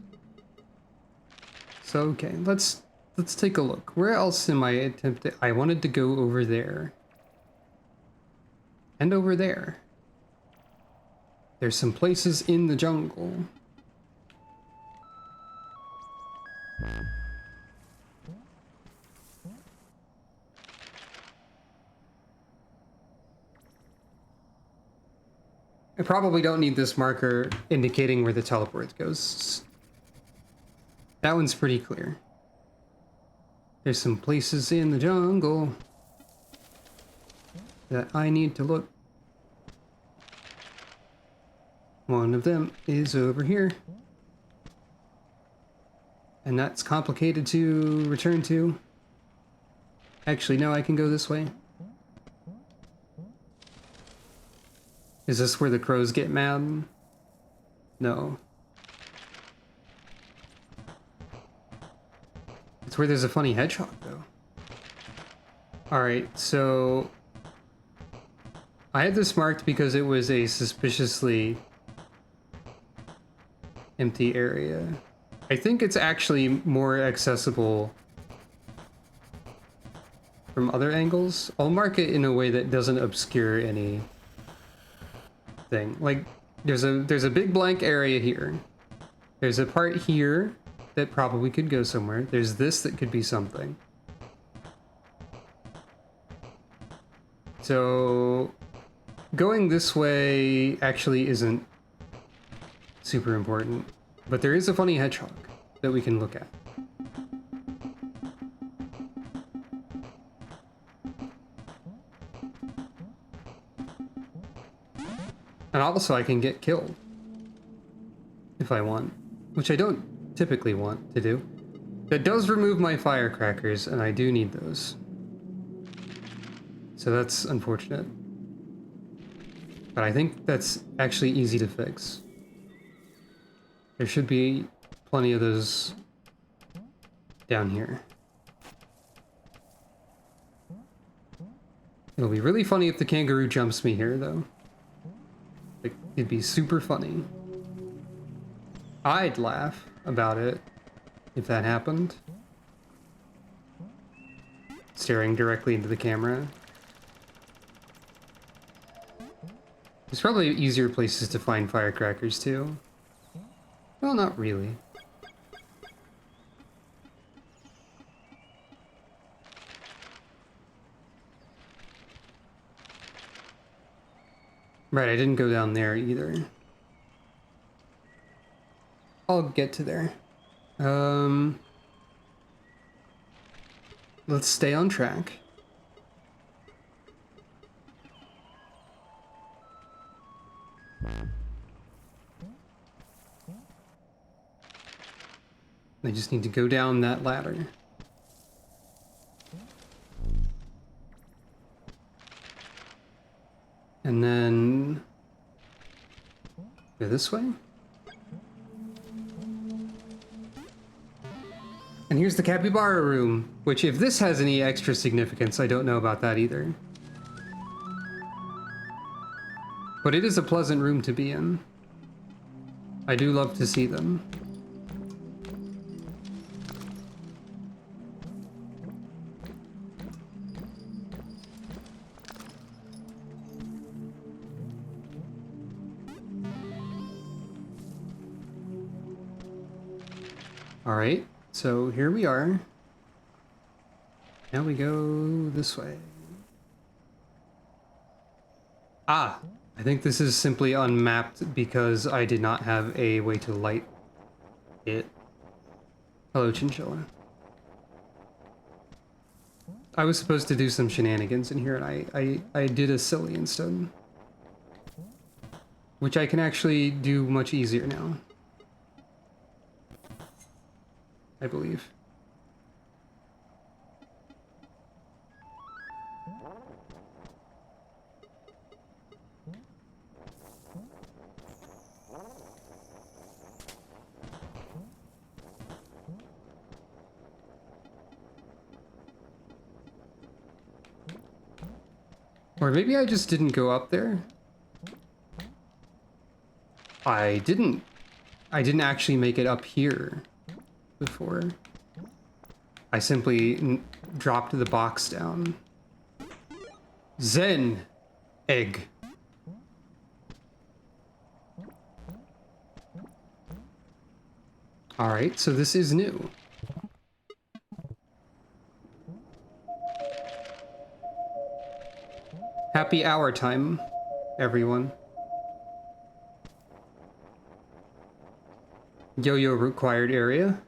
So okay, let's take a look. Where else am I attempting? I wanted to go over there. And over there. There's some places in the jungle. I probably don't need this marker indicating where the teleport goes. That one's pretty clear. There's some places in the jungle that I need to look. One of them is over here. And that's complicated to return to. Actually, no, I can go this way. Is this where the crows get mad? No. It's where there's a funny hedgehog, though. Alright, so... I had this marked because it was a suspiciously empty area. I think it's actually more accessible from other angles. I'll mark it in a way that doesn't obscure any thing. Like, there's a big blank area here. There's a part here that probably could go somewhere. There's this that could be something. So going this way actually isn't super important, but there is a funny hedgehog that we can look at. And also I can get killed if I want, which I don't typically want to do. That does remove my firecrackers, and I do need those. So that's unfortunate. But I think that's actually easy to fix. There should be plenty of those down here. It'll be really funny if the kangaroo jumps me here, though. Like, it'd be super funny. I'd laugh about it if that happened. Staring directly into the camera. There's probably easier places to find firecrackers, too. Well, not really. Right, I didn't go down there either. I'll get to there. Let's stay on track. I just need to go down that ladder. And then go this way. And here's the capybara room, which if this has any extra significance, I don't know about that either. But it is a pleasant room to be in. I do love to see them. All right, so here we are. Now we go this way. Ah, I think this is simply unmapped because I did not have a way to light it. Hello, chinchilla. I was supposed to do some shenanigans in here, and I did a silly instead. Which I can actually do much easier now. I believe. Or maybe I just didn't go up there. I didn't actually make it up here before. I simply dropped the box down. Zen egg. All right, so this is new. Happy hour time, everyone. Yo-yo required area.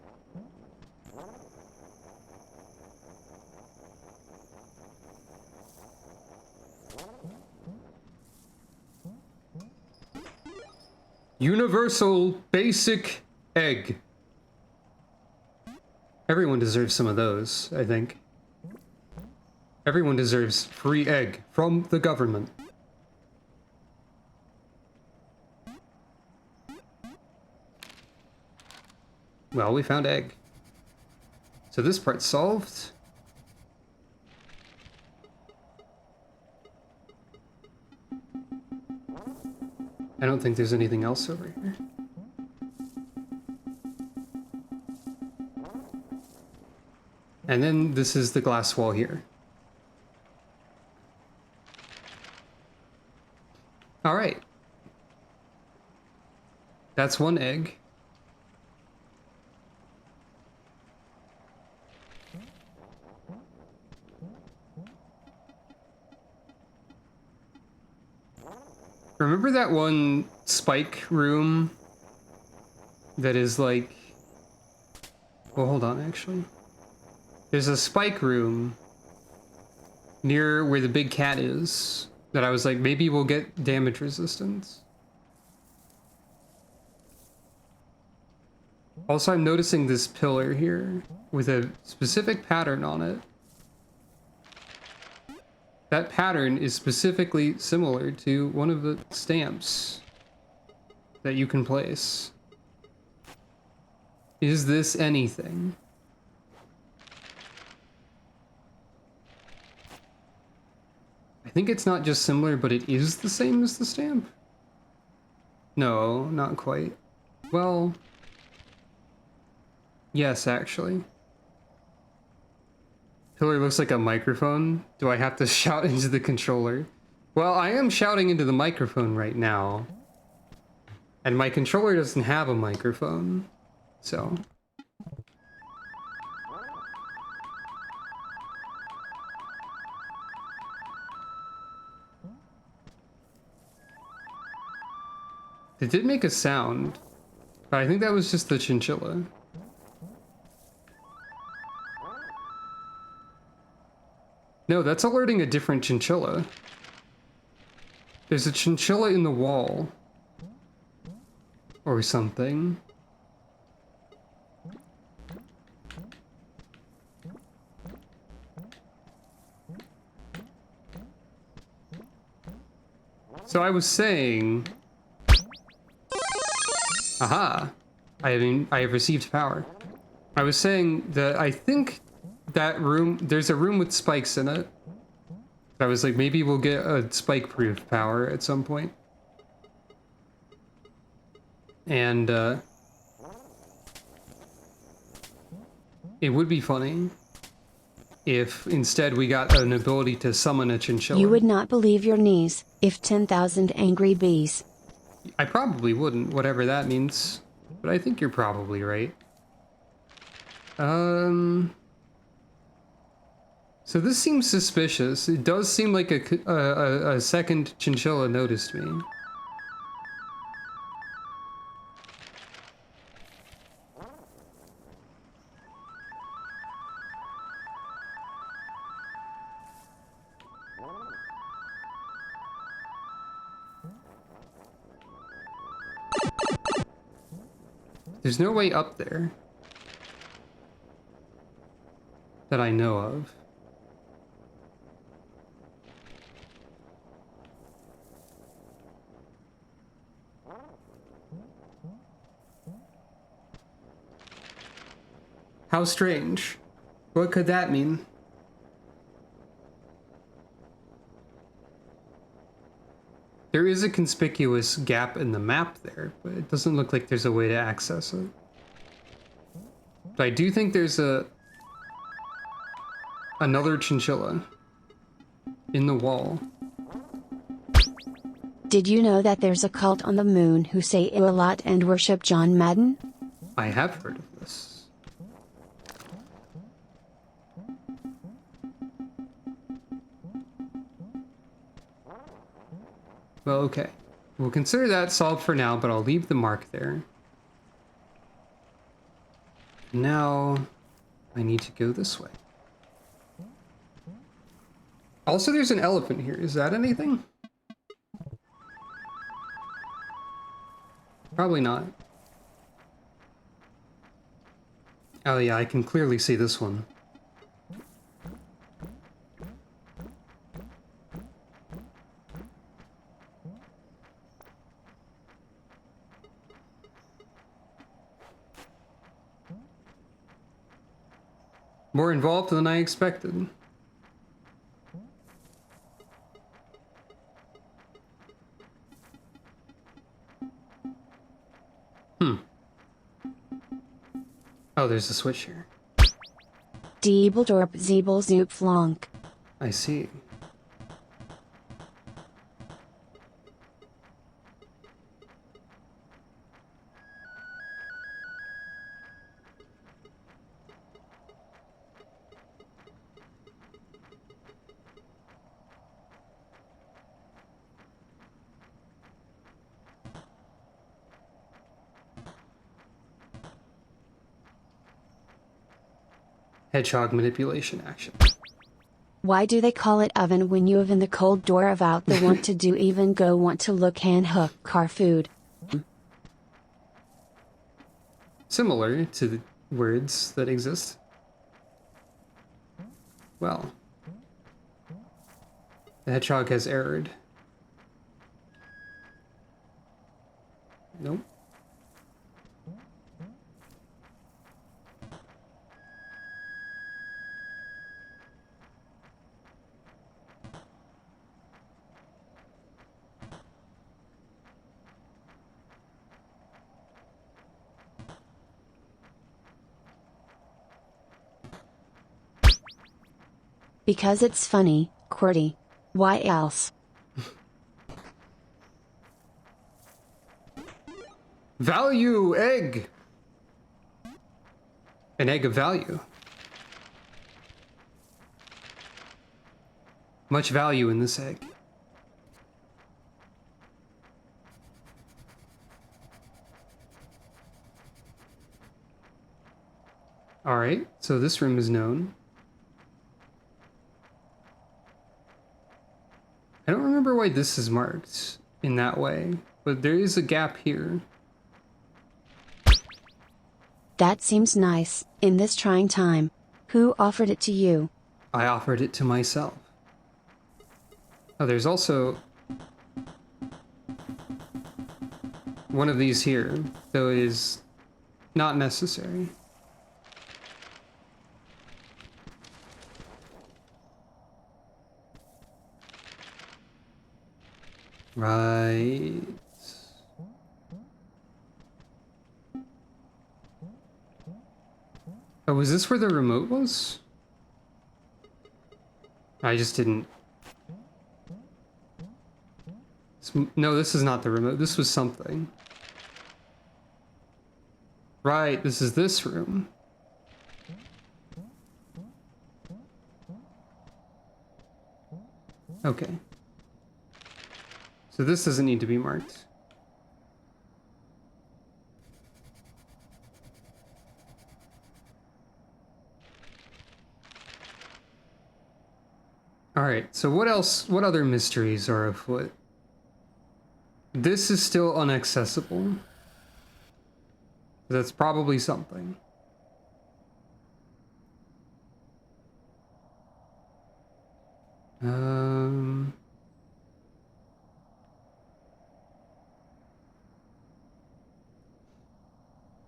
Universal basic egg. Everyone deserves some of those, I think. Everyone deserves free egg from the government. Well, we found egg. So this part's solved. I don't think there's anything else over here. And then this is the glass wall here. All right. That's one egg. Remember that one spike room that is like... Well, hold on, actually. There's a spike room near where the big cat is that I was like, maybe we'll get damage resistance. Also, I'm noticing this pillar here with a specific pattern on it. That pattern is specifically similar to one of the stamps that you can place. Is this anything? I think it's not just similar, but it is the same as the stamp. No, not quite. Well, yes, actually. Pillar looks like a microphone. Do I have to shout into the controller? Well, I am shouting into the microphone right now. And my controller doesn't have a microphone, so... It did make a sound, but I think that was just the chinchilla. No, that's alerting a different chinchilla. There's a chinchilla in the wall. Or something. So I was saying... Aha! I have received power. I was saying that I think that room, there's a room with spikes in it. I was like, maybe we'll get a spike-proof power at some point. And, it would be funny if instead we got an ability to summon a chinchilla. You would not believe your knees, if 10,000 angry bees. I probably wouldn't, whatever that means. But I think you're probably right. So this seems suspicious. It does seem like a second chinchilla noticed me. There's no way up there that I know of. How strange. What could that mean? There is a conspicuous gap in the map there, but it doesn't look like there's a way to access it. But I do think there's another chinchilla in the wall. Did you know that there's a cult on the moon who say ew a lot and worship John Madden? I have heard of this. Well, okay. We'll consider that solved for now, but I'll leave the mark there. Now, I need to go this way. Also, there's an elephant here. Is that anything? Probably not. Oh yeah, I can clearly see this one. More involved than I expected. Oh, there's a switch here. Diebeldorp Zeebel Zoop Flonk. I see. Hedgehog manipulation action. Why do they call it oven when you have in the cold door of out the want to do even go want to look hand hook car food? Similar to the words that exist. Well, the hedgehog has erred. Nope. Because it's funny, QWERTY. Why else? Value egg! An egg of value. Much value in this egg. Alright, so this room is known. I don't remember why this is marked in that way, but there is a gap here. That seems nice, in this trying time. Who offered it to you? I offered it to myself. Oh, there's also one of these here, though it is not necessary. Right. Oh, was this where the remote was? I just didn't. No, this is not the remote. This was something. Right, this is this room. Okay. So this doesn't need to be marked. Alright, so what else, what other mysteries are afoot? This is still inaccessible. That's probably something.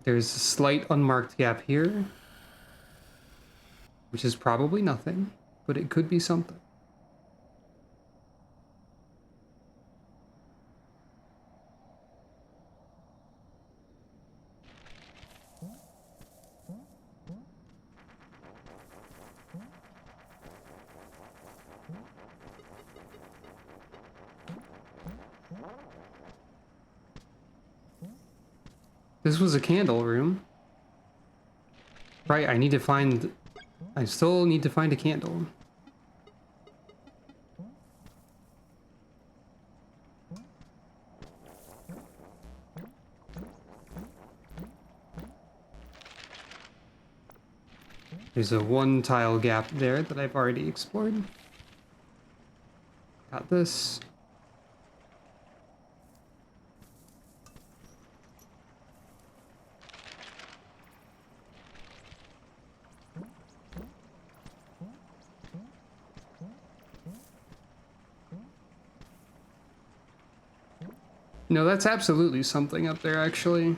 There's a slight unmarked gap here, which is probably nothing, but it could be something. This was a candle room. Right, I still need to find a candle. There's a one tile gap there that I've already explored. Got this. No, that's absolutely something up there, actually.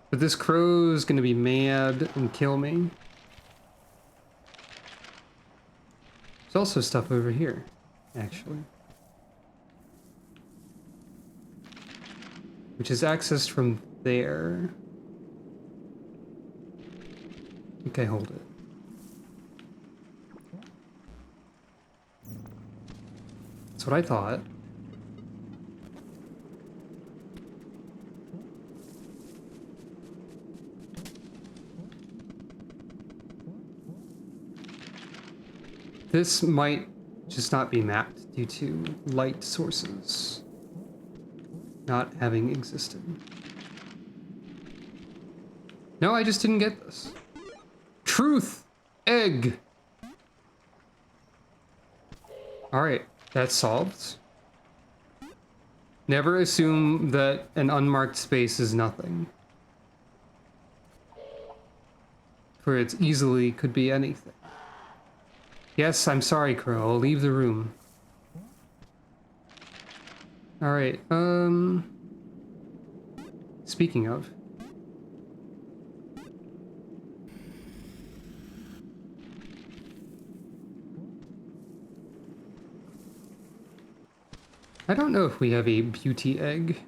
But this crow's gonna be mad and kill me. There's also stuff over here, actually. Which is accessed from there. Okay, hold it. That's what I thought. This might just not be mapped due to light sources not having existed. No, I just didn't get this. Truth! Egg! Alright, that's solved. Never assume that an unmarked space is nothing. For it easily could be anything. Yes, I'm sorry, Crow. I'll leave the room. Alright, speaking of. I don't know if we have a beauty egg.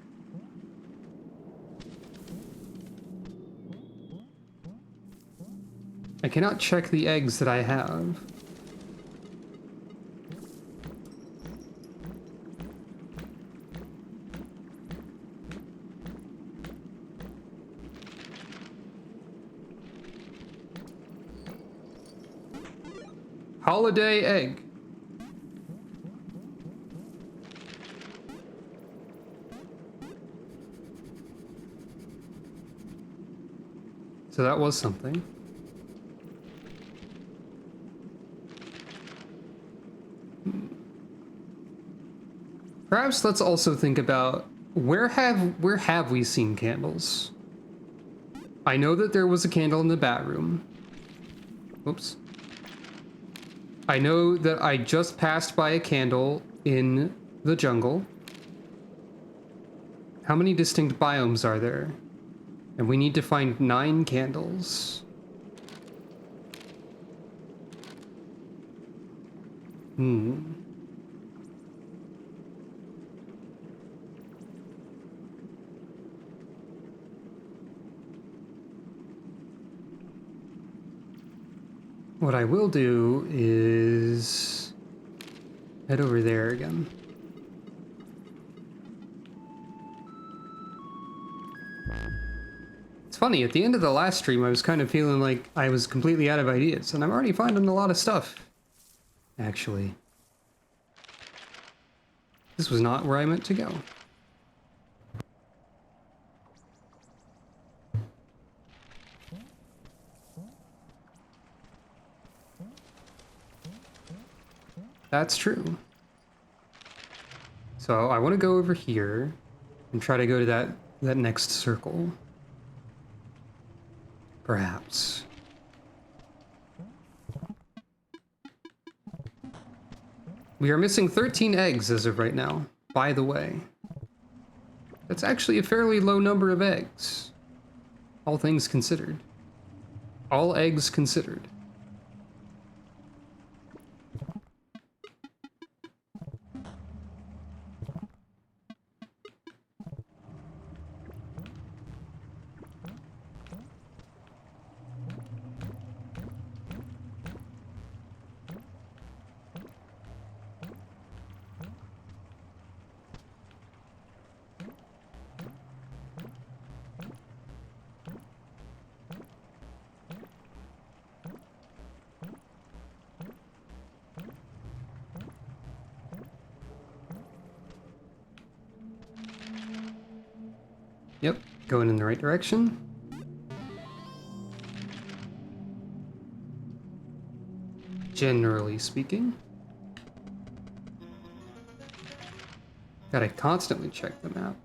I cannot check the eggs that I have. Holiday egg. So that was something. Perhaps let's also think about where have we seen candles? I know that there was a candle in the bat room. Oops. I know that I just passed by a candle in the jungle. How many distinct biomes are there? And we need to find 9 candles. What I will do is head over there again. It's funny, at the end of the last stream, I was kind of feeling like I was completely out of ideas, and I'm already finding a lot of stuff. Actually. This was not where I meant to go. That's true. So I want to go over here and try to go to that next circle. Perhaps. We are missing 13 eggs as of right now, by the way. That's actually a fairly low number of eggs. All things considered. All eggs considered. Yep, going in the right direction. Generally speaking. Gotta constantly check the map.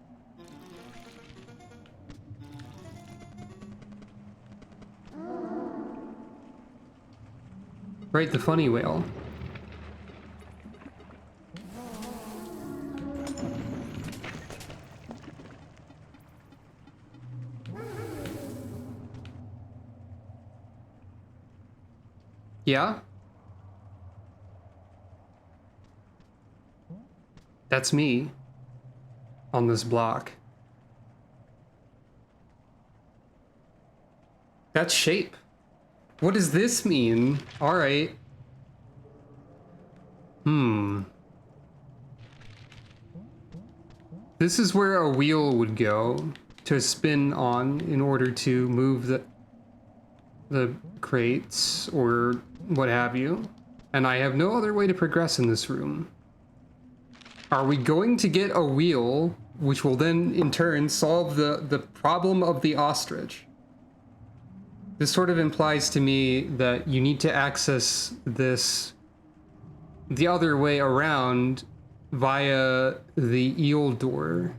Right, the funny whale. Yeah? That's me on this block. That's shape. What does this mean? All right. This is where a wheel would go to spin on in order to move the crates or what have you. And I have no other way to progress in this room. Are we going to get a wheel, which will then in turn solve the problem of the ostrich? This sort of implies to me that you need to access this the other way around via the eel door.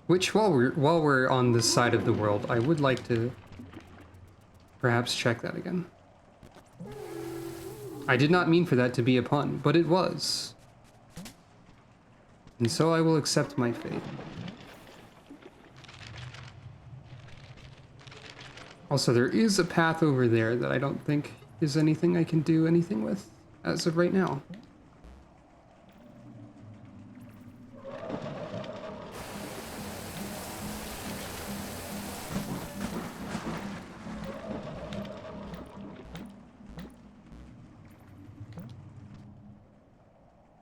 Which, while we're on this side of the world, I would like to perhaps check that again. I did not mean for that to be a pun, but it was. And so I will accept my fate. Also, there is a path over there that I don't think is anything I can do anything with as of right now.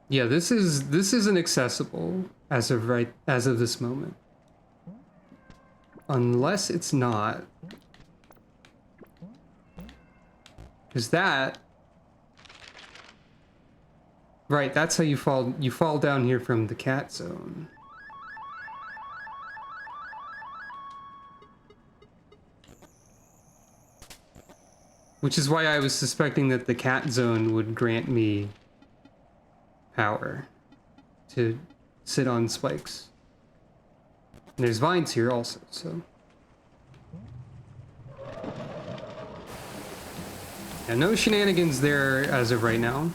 Yeah, this isn't accessible as of this moment. Unless it's not. Because that... Right, that's how you fall down here from the cat zone. Which is why I was suspecting that the cat zone would grant me power to sit on spikes. And there's vines here also, so... Yeah, no shenanigans there as of right now.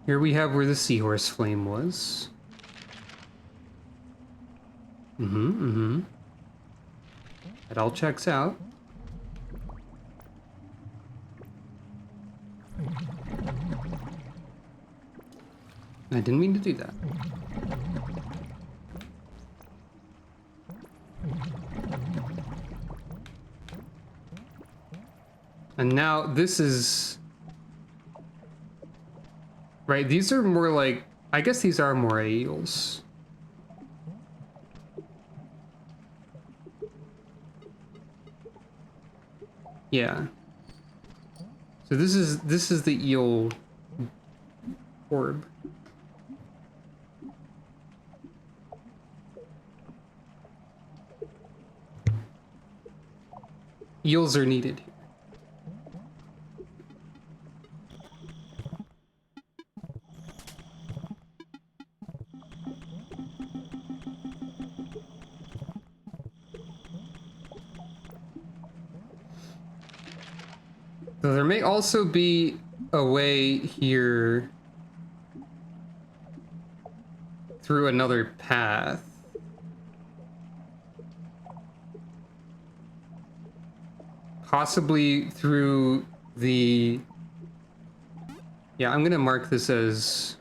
Here we have where the seahorse flame was. That all checks out. I didn't mean to do that. And now this is... Right, these are more like... I guess these are more eels. Yeah. So this is the eel orb. Eels are needed. So there may also be a way here through another path. Possibly through the... Yeah, I'm gonna mark this as...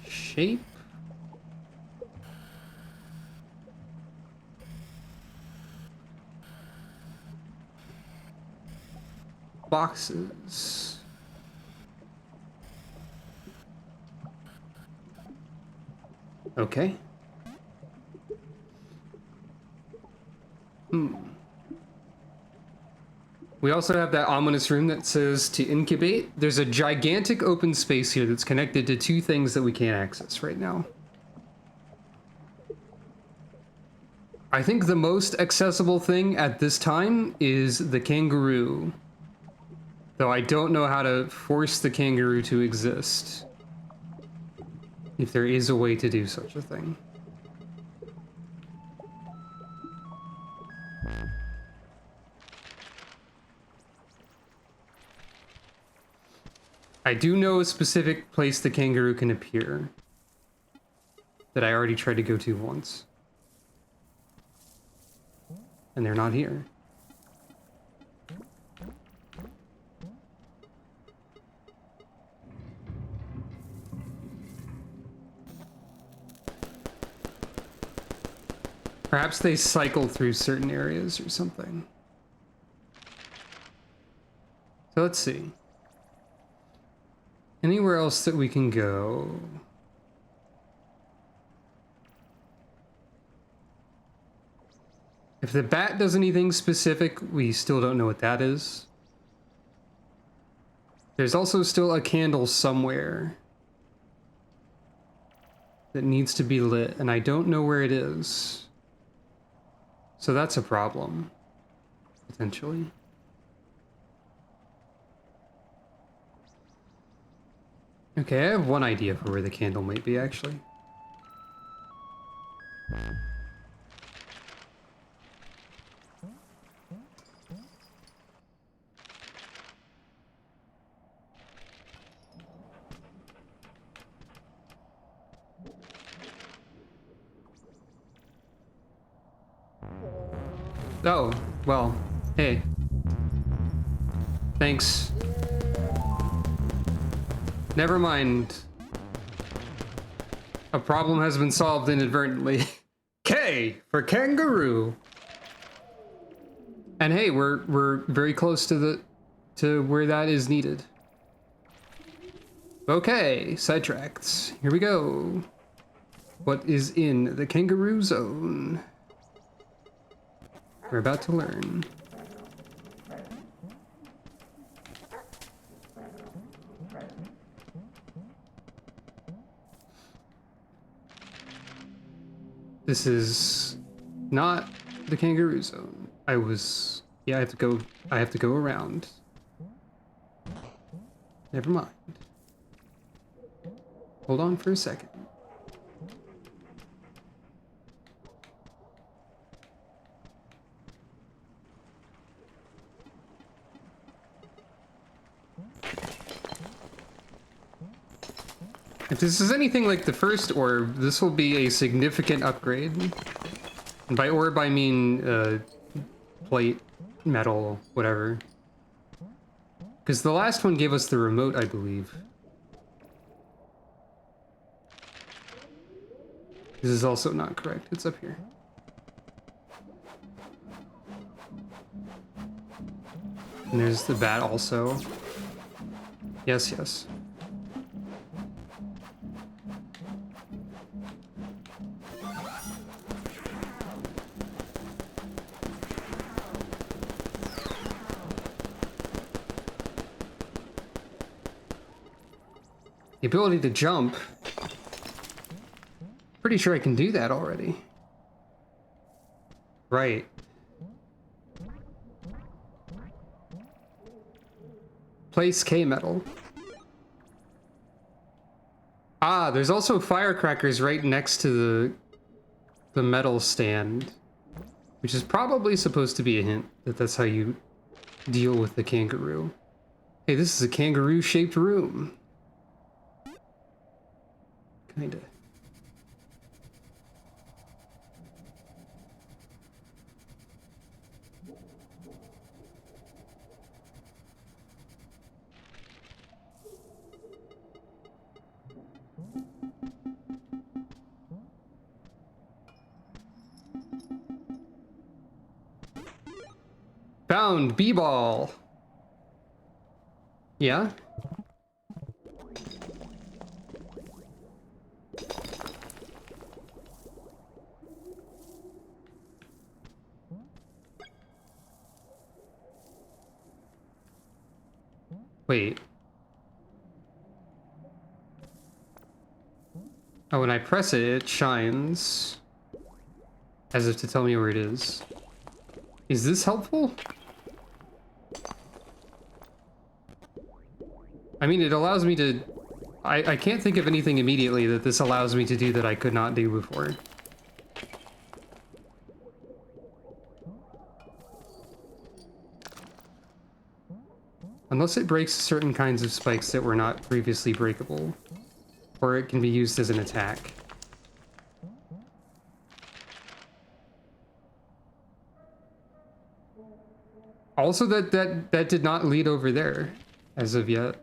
shape? Boxes. Okay. We also have that ominous room that says to incubate. There's a gigantic open space here that's connected to two things that we can't access right now. I think the most accessible thing at this time is the kangaroo. Though I don't know how to force the kangaroo to exist. If there is a way to do such a thing. I do know a specific place the kangaroo can appear that I already tried to go to once. And they're not here. Perhaps they cycle through certain areas or something. So let's see. Anywhere else that we can go? If the bat does anything specific, we still don't know what that is. There's also still a candle somewhere that needs to be lit, and I don't know where it is. So that's a problem, potentially. Okay, I have one idea for where the candle might be, actually. Oh, well, hey. Thanks. Never mind. A problem has been solved inadvertently. K for kangaroo. And hey, we're very close to where that is needed. Okay, sidetracked. Here we go. What is in the kangaroo zone? We're about to learn. This is not the kangaroo zone. Yeah, I have to go around. Never mind. Hold on for a second. If this is anything like the first orb, this will be a significant upgrade. And by orb, I mean plate, metal, whatever. Because the last one gave us the remote, I believe. This is also not correct. It's up here. And there's the bat also. Yes, yes. The ability to jump. Pretty sure I can do that already. Right. Place K metal. Ah, there's also firecrackers right next to the metal stand, which is probably supposed to be a hint that that's how you deal with the kangaroo. Hey, this is a kangaroo-shaped room. Kinda. Found B-ball. Yeah? Wait. Oh, when I press it, it shines. As if to tell me where it is. Is this helpful? I mean, it allows me to... I can't think of anything immediately that this allows me to do that I could not do before. Unless it breaks certain kinds of spikes that were not previously breakable. Or it can be used as an attack. Also, that did not lead over there as of yet.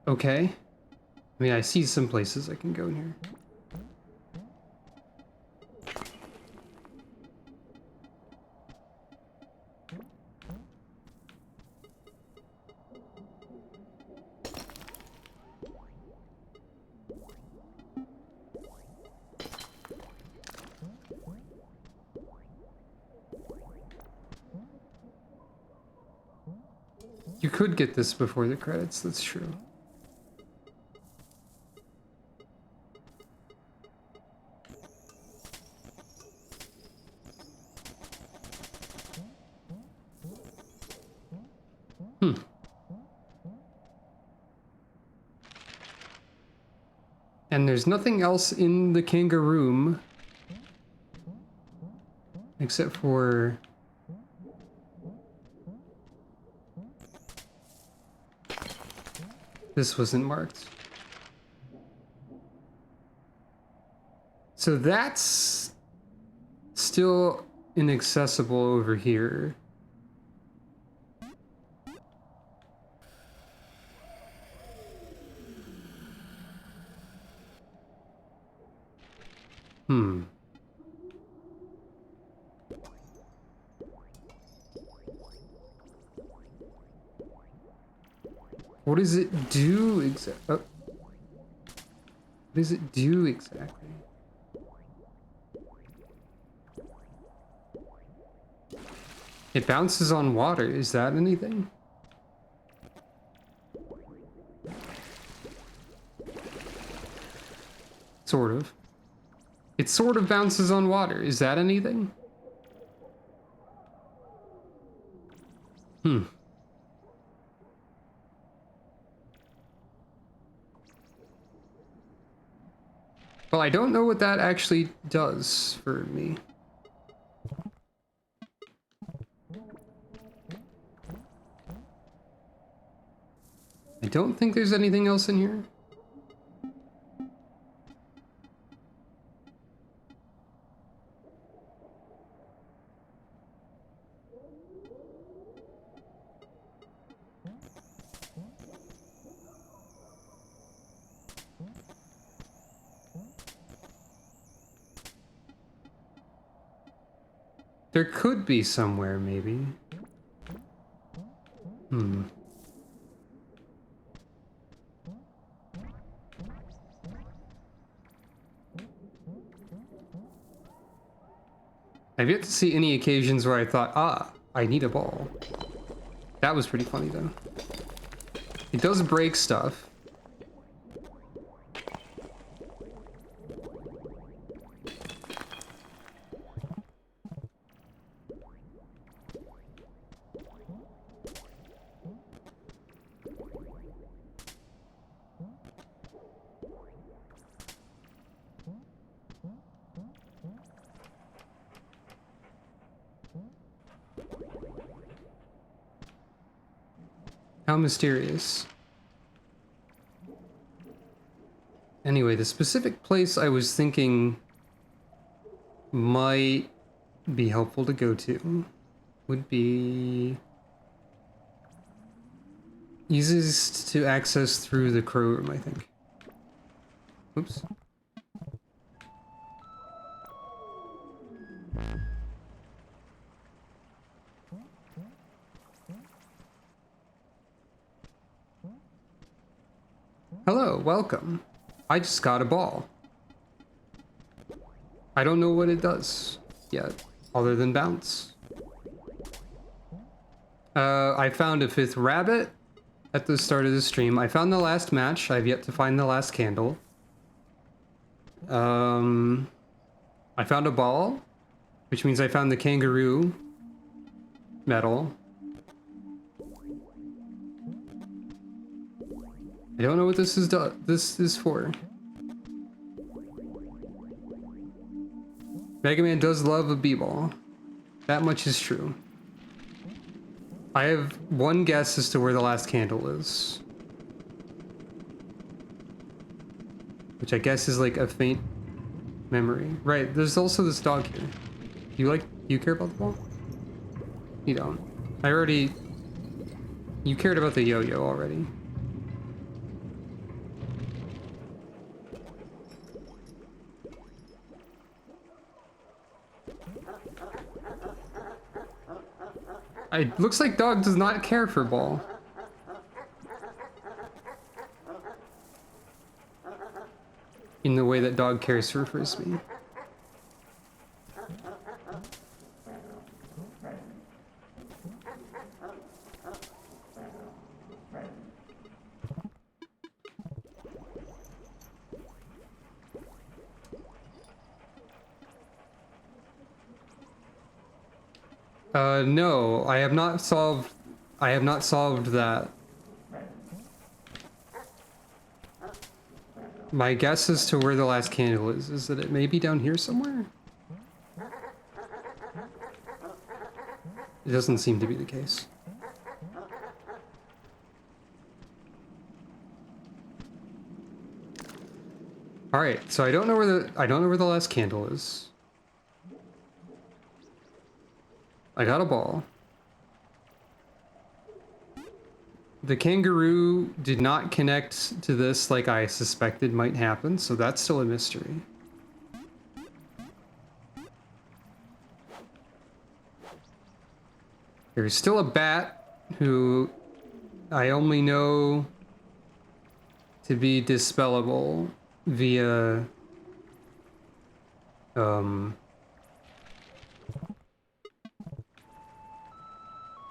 Okay. I mean, I see some places I can go in here. You could get this before the credits, that's true. And there's nothing else in the kangaroo except for this wasn't marked. So that's still inaccessible over here. What does it do exactly? Oh. What does it do exactly? It bounces on water. Is that anything? Sort of. It sort of bounces on water. Is that anything? Well, I don't know what that actually does for me. I don't think there's anything else in here. There could be somewhere, maybe. I've yet to see any occasions where I thought, ah, I need a ball. That was pretty funny, though. It does break stuff. How mysterious. Anyway, the specific place I was thinking might be helpful to go to would be easiest to access through the crow room, I think. Oops. Hello, welcome. I just got a ball. I don't know what it does yet, other than bounce. I found a 5th rabbit at the start of the stream. I found the last match. I've yet to find the last candle. I found a ball. Which means I found the kangaroo medal. I don't know what this is for. Mega Man does love a b-ball. That much is true. I have one guess as to where the last candle is. Which I guess is like a faint memory. Right, there's also this dog here. You care about the ball? You don't. You cared about the yo-yo already. It looks like dog does not care for ball. In the way that dog cares for frisbee. No, I have not solved that. My guess as to where the last candle is that it may be down here somewhere? It doesn't seem to be the case. All right, so I don't know where the last candle is. I got a ball. The kangaroo did not connect to this like I suspected might happen, so that's still a mystery. There's still a bat who I only know to be dispellable via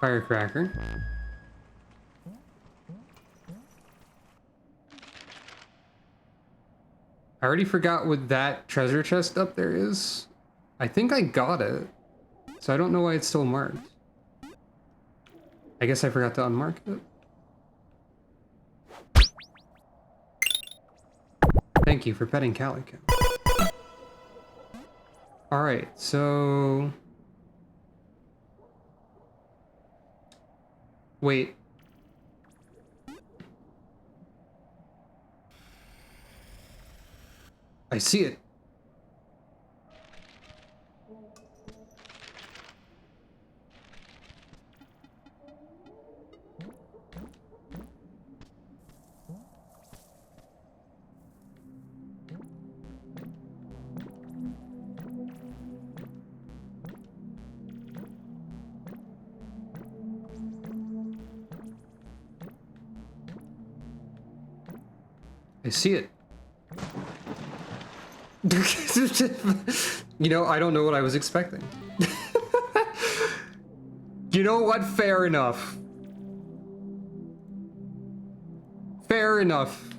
firecracker. I already forgot what that treasure chest up there is. I think I got it, so I don't know why it's still marked. I guess I forgot to unmark it. Thank you for petting Calico. Alright, so... Wait. I see it. I see it. You know, I don't know what I was expecting. You know what? Fair enough. Fair enough.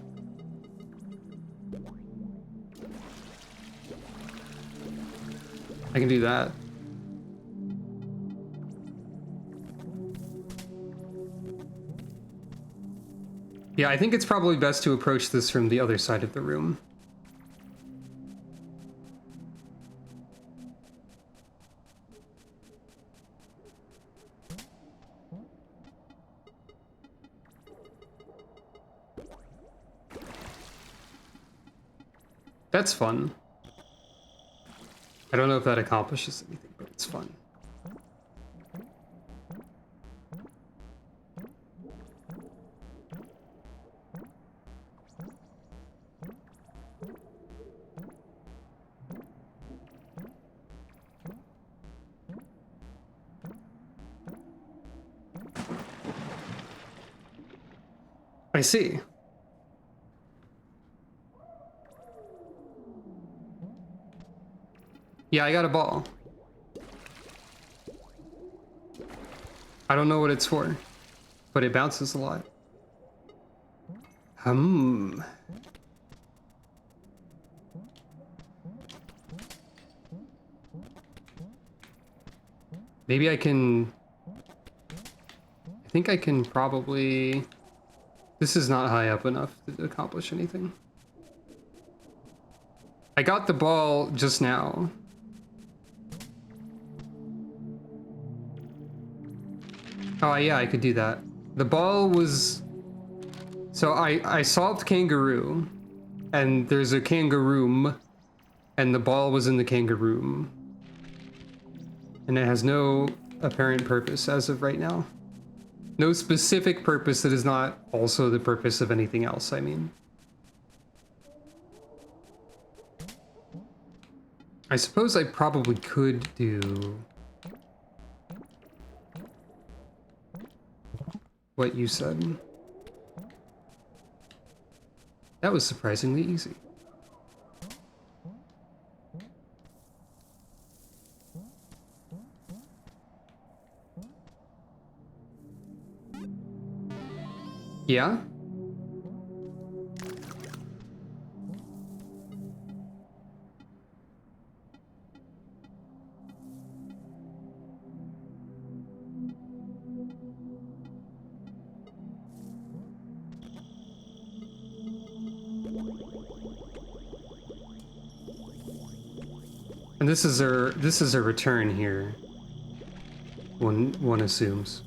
I can do that. Yeah, I think it's probably best to approach this from the other side of the room. That's fun. I don't know if that accomplishes anything, but it's fun. I see. Yeah, I got a ball. I don't know what it's for, but it bounces a lot. Maybe I can... I think I can probably... This is not high up enough to accomplish anything. I got the ball just now. Oh, yeah, I could do that. The ball was... So I solved kangaroo, and there's a kangaroo, and the ball was in the kangaroo. And it has no apparent purpose as of right now. No specific purpose that is not also the purpose of anything else, I mean. I suppose I probably could do what you said. That was surprisingly easy. Yeah? And this is a return here. One assumes.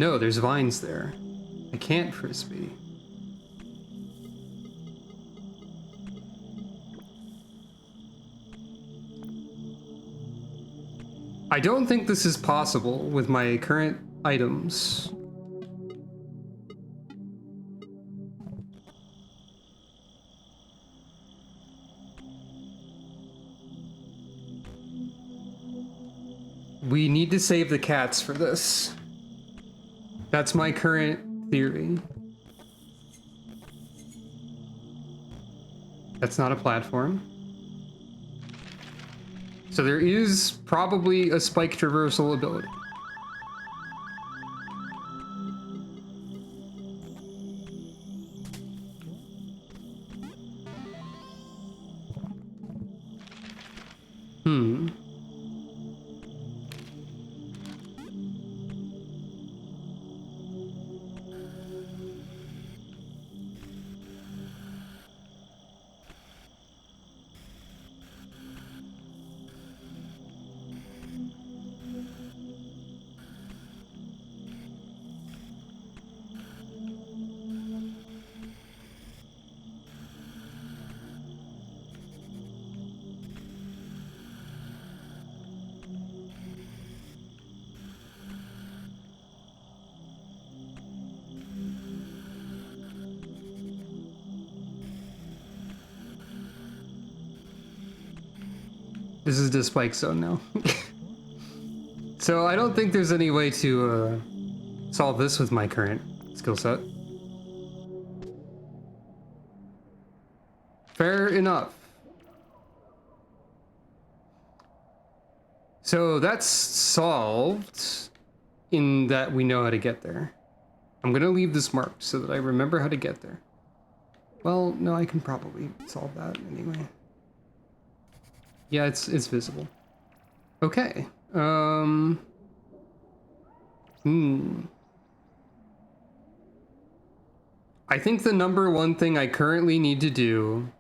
No, there's vines there. I can't frisbee. I don't think this is possible with my current items. We need to save the cats for this. That's my current theory. That's not a platform. So there is probably a spike traversal ability. This is the spike zone now. So I don't think there's any way to solve this with my current skill set. Fair enough. So that's solved in that we know how to get there. I'm gonna leave this marked so that I remember how to get there. Well, no, I can probably solve that anyway. Yeah, it's visible. Okay. I think the number one thing I currently need to do...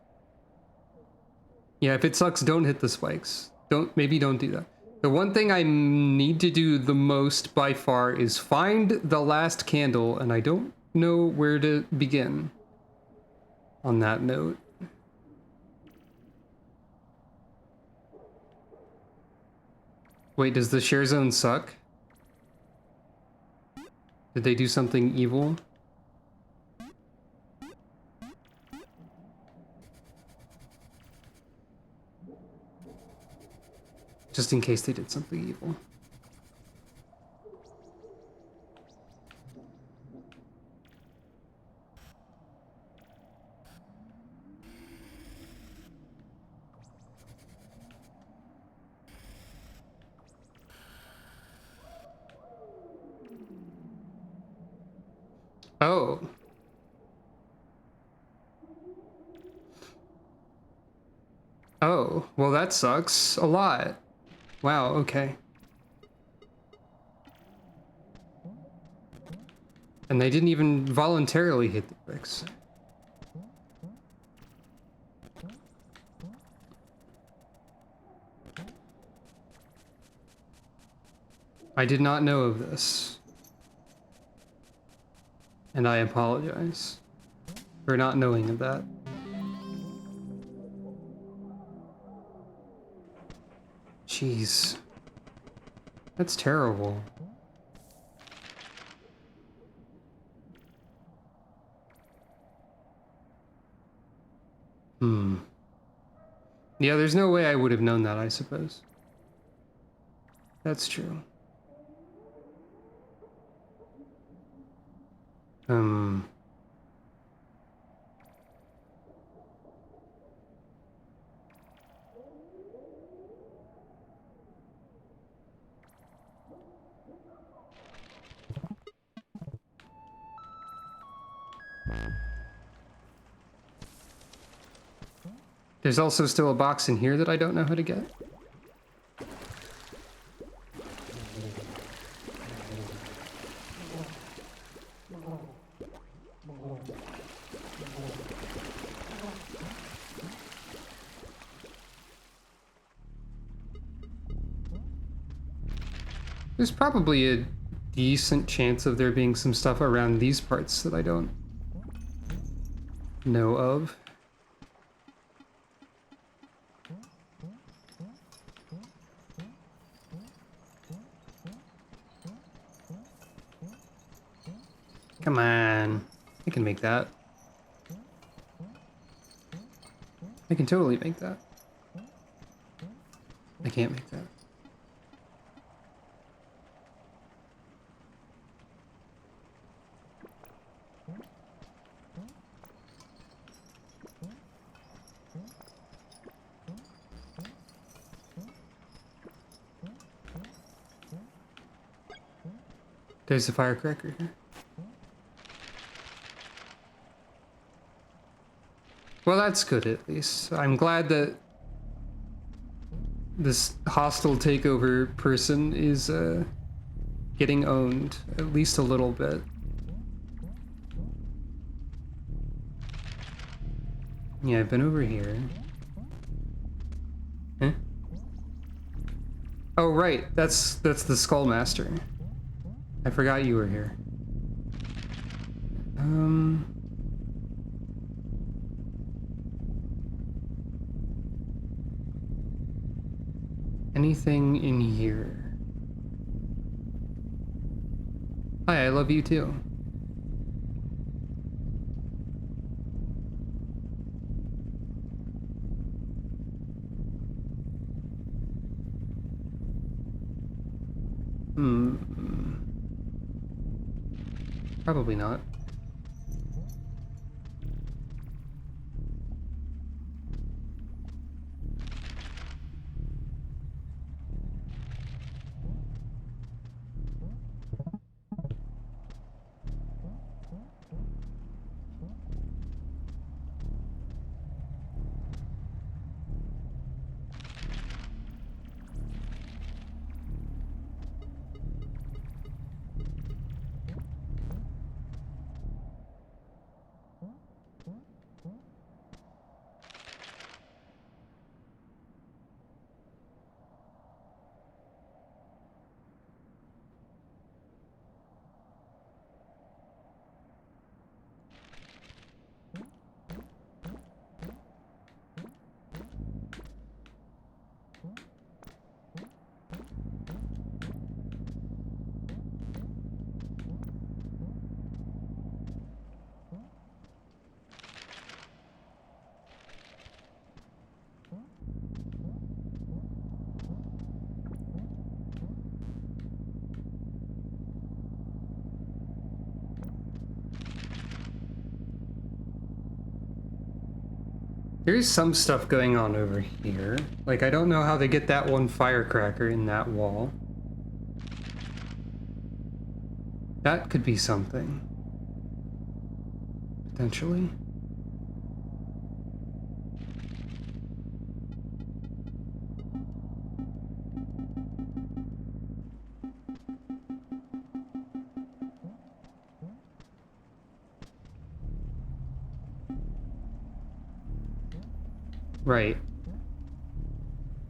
Yeah, if it sucks, don't hit the spikes. Maybe don't do that. The one thing I need to do the most by far is find the last candle, and I don't know where to begin on that note. Wait, does the share zone suck? Did they do something evil? Just in case they did something evil. Oh. Oh, well that sucks a lot. Wow, okay. And they didn't even voluntarily hit the bricks. I did not know of this. And I apologize for not knowing of that. Jeez. That's terrible. Yeah, there's no way I would have known that, I suppose. That's true. There's also still a box in here that I don't know how to get. There's probably a decent chance of there being some stuff around these parts that I don't know of. Come on. I can make that. I can totally make that. I can't make that. There's a firecracker here. Well, that's good at least. I'm glad that this hostile takeover person is getting owned, at least a little bit. Yeah, I've been over here. Huh? Oh, right. That's the Skullmaster. I forgot you were here. Anything in here? Hi, I love you too. Probably not. There's some stuff going on over here. Like, I don't know how they get that one firecracker in that wall. That could be something. Potentially. Right.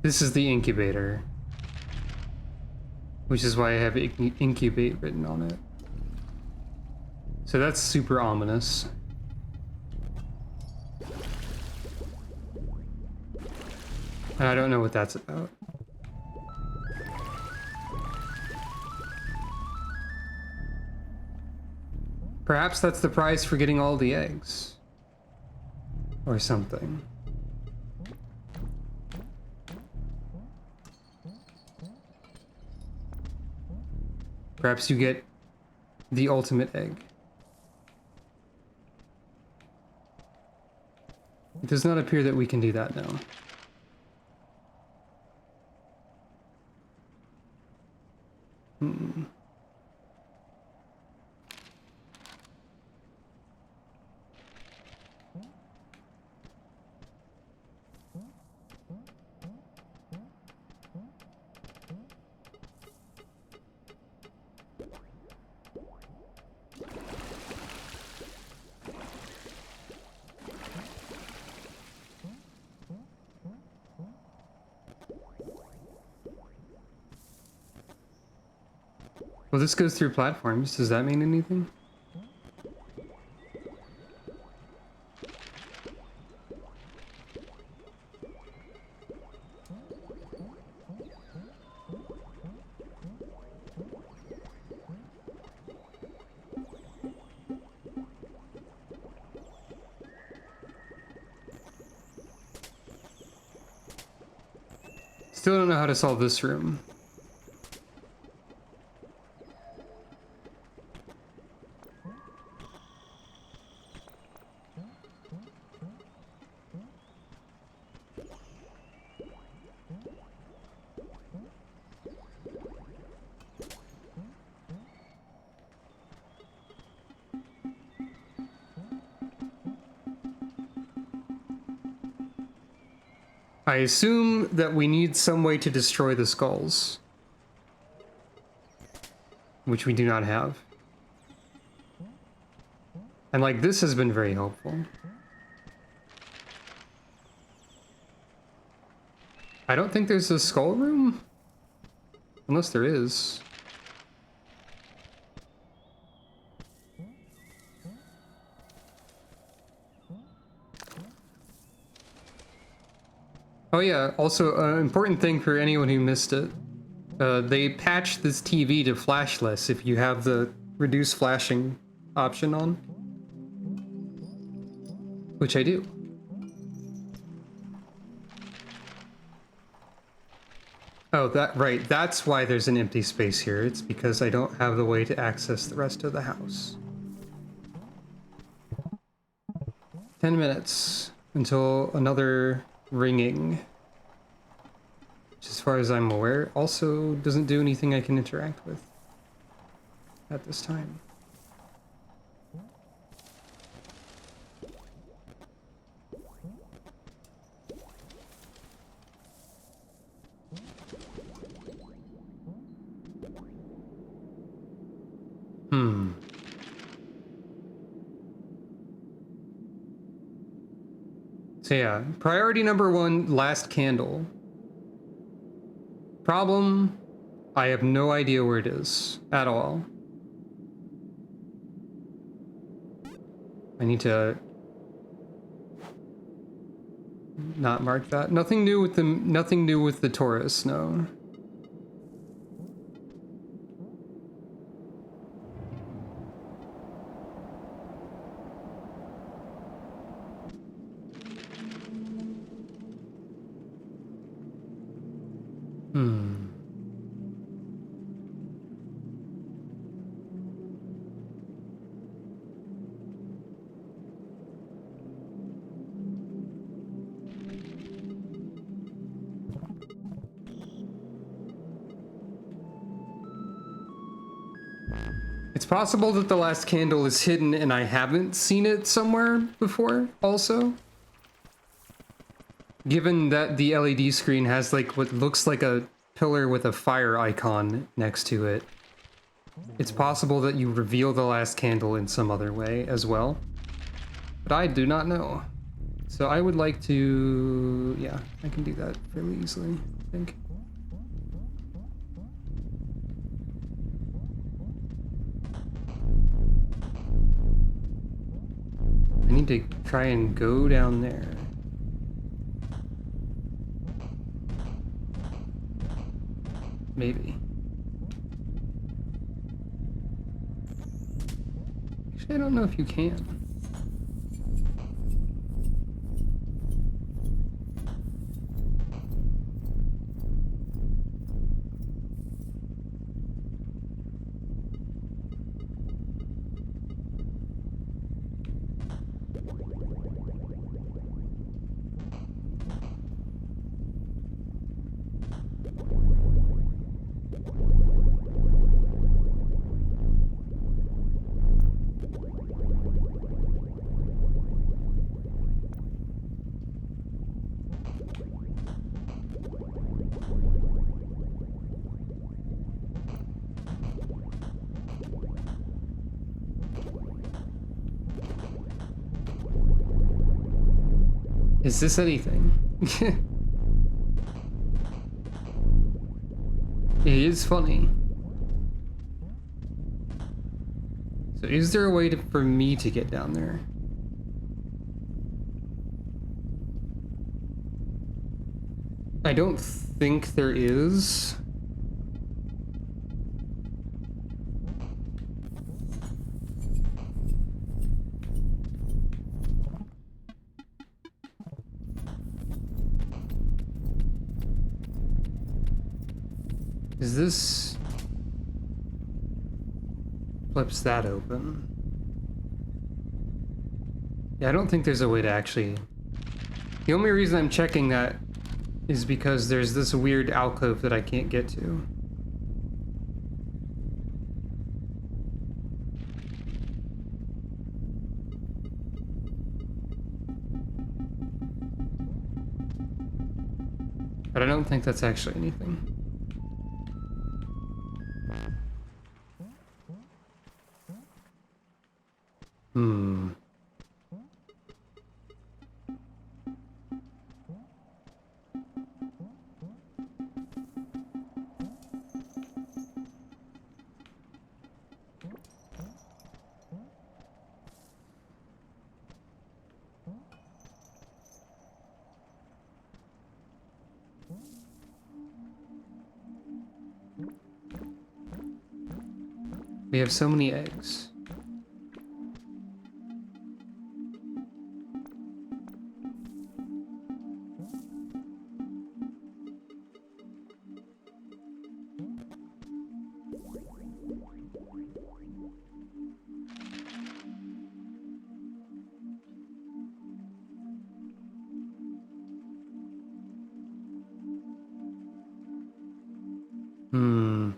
This is the incubator. Which is why I have incubate written on it. So that's super ominous. I don't know what that's about. Perhaps that's the prize for getting all the eggs. Or something. Perhaps you get the ultimate egg. It does not appear that we can do that now. Well, this goes through platforms. Does that mean anything? Still don't know how to solve this room. I assume that we need some way to destroy the skulls. Which we do not have. And like, this has been very helpful. I don't think there's a skull room. Unless there is. Oh yeah, also an important thing for anyone who missed it. They patched this TV to flashless if you have the reduce flashing option on. Which I do. Oh, right, that's why there's an empty space here. It's because I don't have the way to access the rest of the house. 10 minutes until another ringing. Which, as far as I'm aware, also doesn't do anything I can interact with at this time. So yeah, priority number 1, last candle. Problem, I have no idea where it is at all. I need to not mark that. Nothing new with the Taurus, no. It's possible that the last candle is hidden and I haven't seen it somewhere before, also. Given that the LED screen has like what looks like a pillar with a fire icon next to it, it's possible that you reveal the last candle in some other way as well. But I do not know. So I would like to, yeah, I can do that fairly easily, I think. I need to try and go down there. Maybe. Actually, I don't know if you can. Is this anything? It is funny. So is there a way for me to get down there? I don't think there is. Is this... flips that open? Yeah, I don't think there's a way to actually... The only reason I'm checking that is because there's this weird alcove that I can't get to. But I don't think that's actually anything. Hmm. We have so many eggs. Hmm.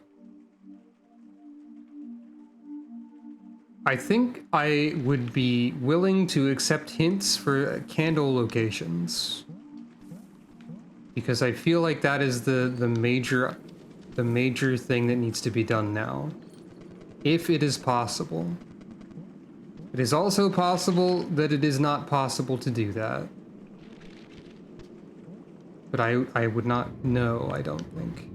I think I would be willing to accept hints for candle locations. Because I feel like that is the major thing that needs to be done now. If it is possible. It is also possible that it is not possible to do that. But I would not know, I don't think.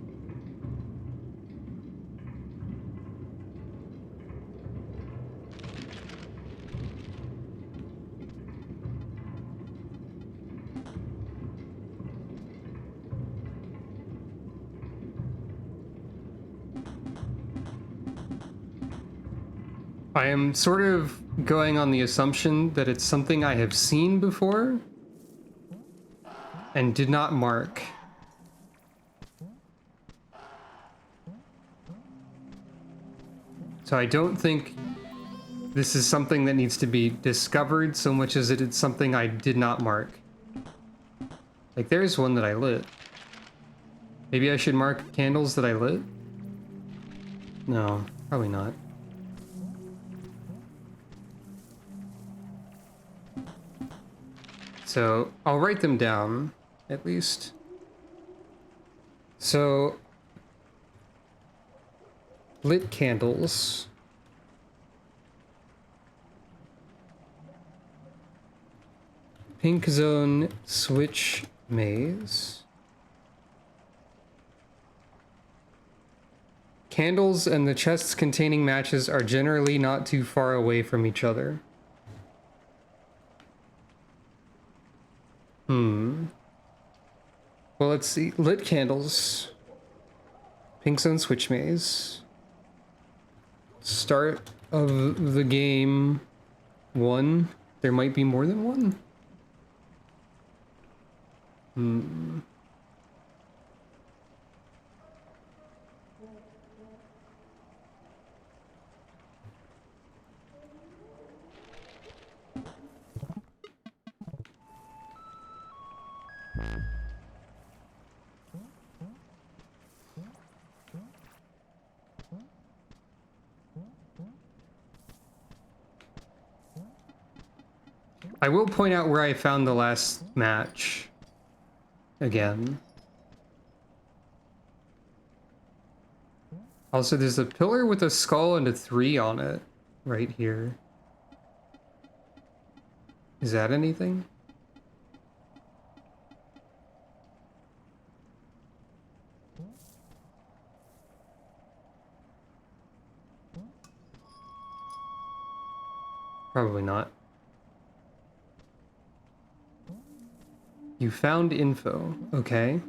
I am sort of going on the assumption that it's something I have seen before and did not mark. So I don't think this is something that needs to be discovered so much as it's something I did not mark. Like there's one that I lit. Maybe I should mark candles that I lit? No, probably not. So I'll write them down, at least. So, lit candles. Pink zone switch maze. Candles and the chests containing matches are generally not too far away from each other. Well, let's see. Lit candles. Pink zone switch maze. Start of the game 1. There might be more than one. I will point out where I found the last match again. Also, there's a pillar with a skull and a 3 on it right here. Is that anything? Probably not. You found info, okay.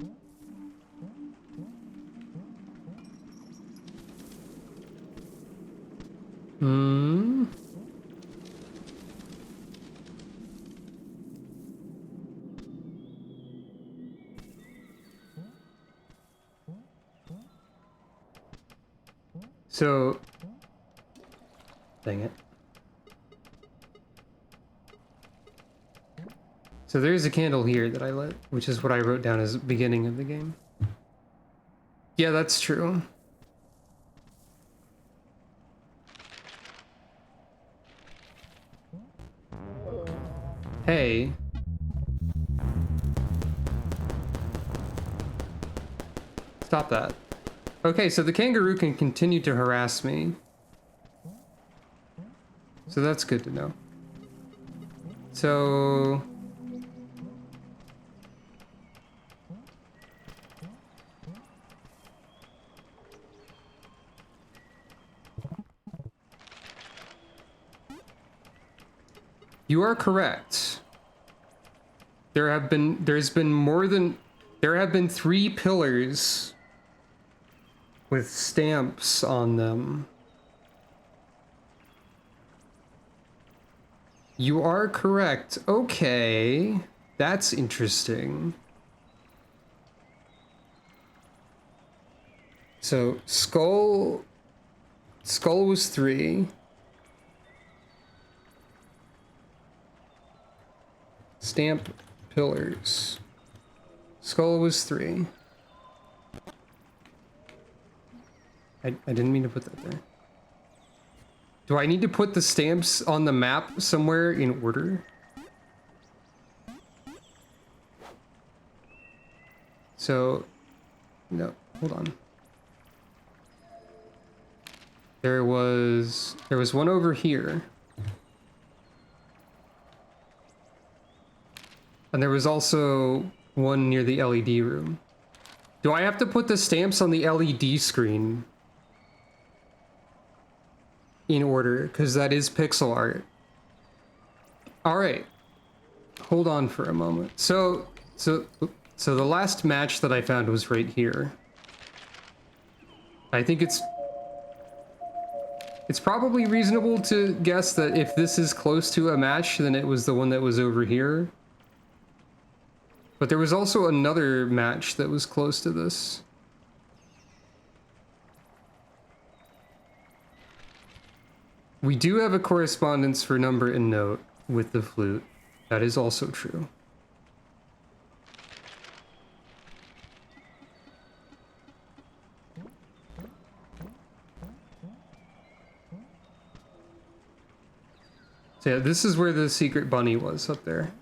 So, dang it. So there's a candle here that I lit, which is what I wrote down as the beginning of the game. Yeah, that's true. Hey. Stop that. Okay, so the kangaroo can continue to harass me. So that's good to know. So... You are correct. There have been 3 pillars with stamps on them. You are correct. Okay. That's interesting. So, skull was 3. Stamp pillars. Skull was 3. I didn't mean to put that there. Do I need to put the stamps on the map somewhere in order? So, no, hold on. There was one over here. And there was also one near the LED room. Do I have to put the stamps on the LED screen in order? Because that is pixel art. All right. Hold on for a moment. So the last match that I found was right here. I think it's probably reasonable to guess that if this is close to a match, then it was the one that was over here. But there was also another match that was close to this. We do have a correspondence for number and note with the flute. That is also true. So yeah, this is where the secret bunny was up there.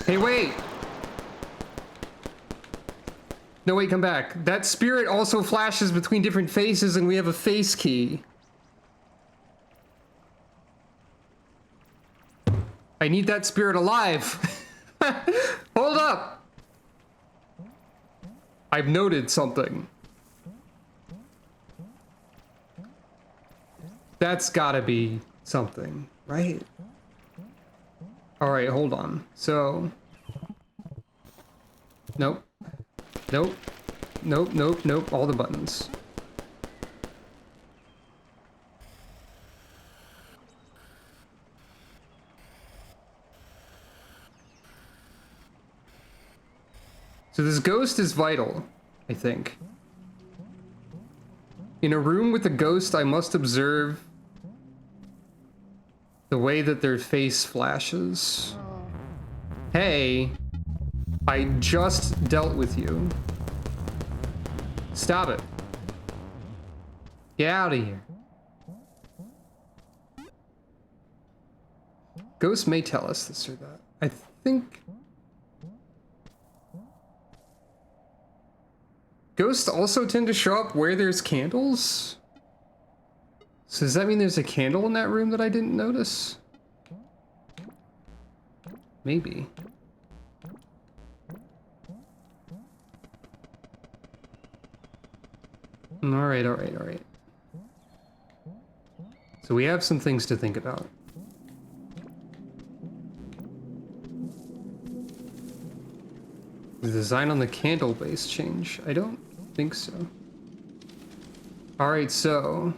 Hey, wait! No, wait, come back. That spirit also flashes between different faces, and we have a face key. I need that spirit alive. Hold up. I've noted something. That's gotta be something, right? All right, hold on. So, nope, nope, nope, nope, nope, all the buttons. So this ghost is vital, I think. In a room with a ghost, I must observe the way that their face flashes. Hey, I just dealt with you. Stop it. Get out of here. Ghosts may tell us this or that. I think... Ghosts also tend to show up where there's candles? So does that mean there's a candle in that room that I didn't notice? Maybe. Alright, alright, alright. So we have some things to think about. The design on the candle base change? I don't think so. Alright, so...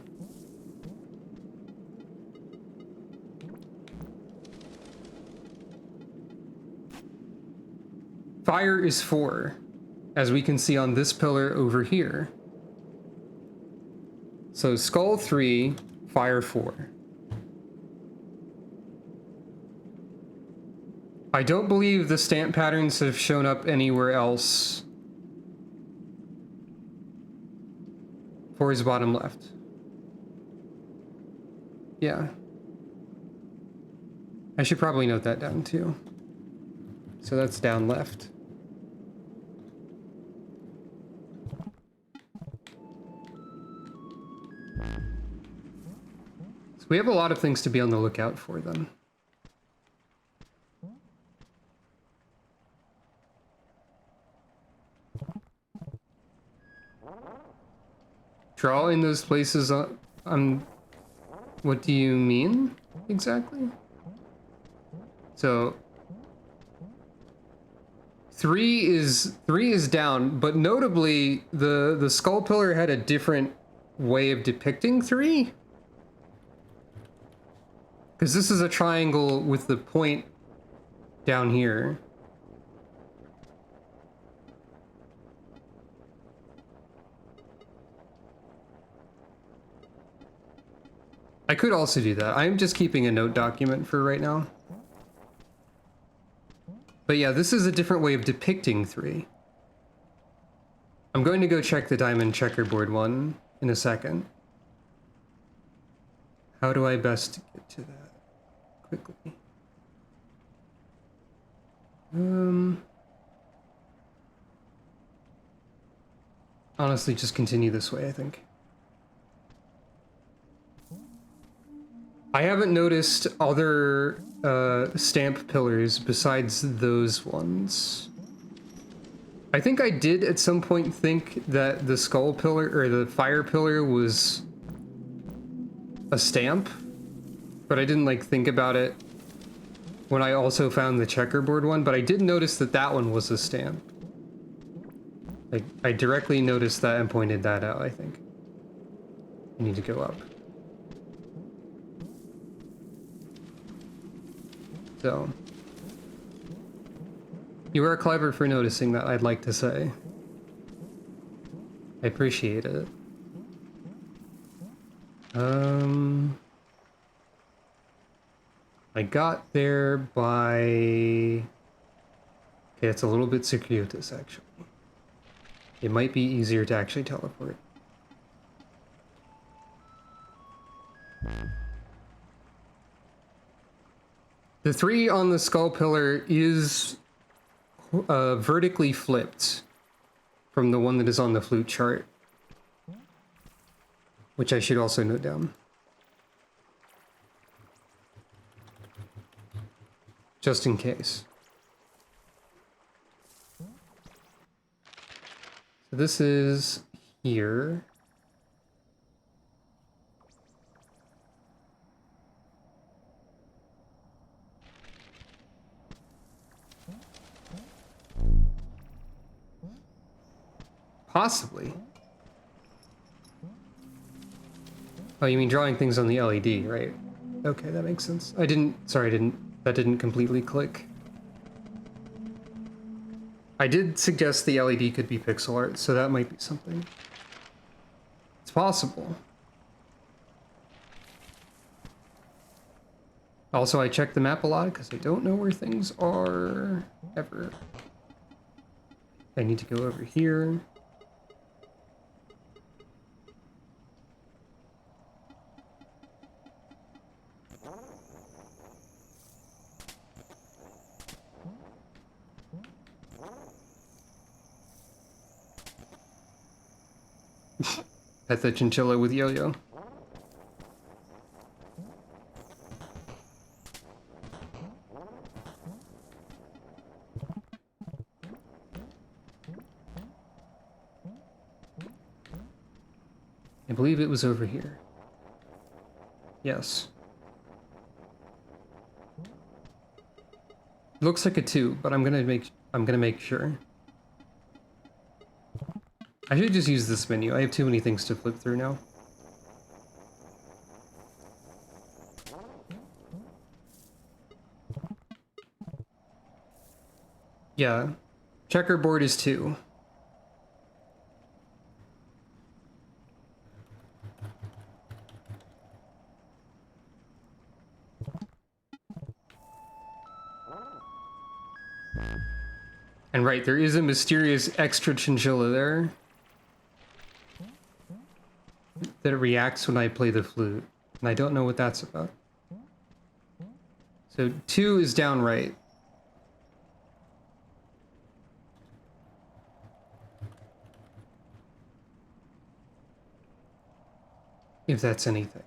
Fire is 4, as we can see on this pillar over here. So skull 3, fire 4. I don't believe the stamp patterns have shown up anywhere else. 4 is bottom left. Yeah. I should probably note that down too. So that's down left. So we have a lot of things to be on the lookout for then. Draw in those places on... What do you mean exactly? So... 3 is down, but notably the skull pillar had a different way of depicting 3. Because this is a triangle with the point down here. I could also do that. I'm just keeping a note document for right now. But yeah, this is a different way of depicting 3. I'm going to go check the diamond checkerboard one in a second. How do I best get to that quickly? Honestly, just continue this way, I think. I haven't noticed other stamp pillars besides those ones. I think I did at some point think that the skull pillar or the fire pillar was a stamp, but I didn't like think about it when I also found the checkerboard one, but I did notice that that one was a stamp. Like, I directly noticed that and pointed that out, I think. I need to go up. So, you are clever for noticing that, I'd like to say. I appreciate it. I got there by... Okay, it's a little bit circuitous, actually. It might be easier to actually teleport. The 3 on the skull pillar is vertically flipped from the one that is on the flute chart, which I should also note down. Just in case. So this is here. Possibly. Oh, you mean drawing things on the LED, right? Okay, that makes sense. That didn't completely click. I did suggest the LED could be pixel art, so that might be something. It's possible. Also, I check the map a lot because I don't know where things are ever. I need to go over here. Pet the chinchilla with Yo-Yo. I believe it was over here. Yes. Looks like a 2, but I'm gonna make sure. I should just use this menu. I have too many things to flip through now. Yeah. Checkerboard is 2. And right, there is a mysterious extra chinchilla there that reacts when I play the flute, and I don't know what that's about. So 2 is down right. If that's anything.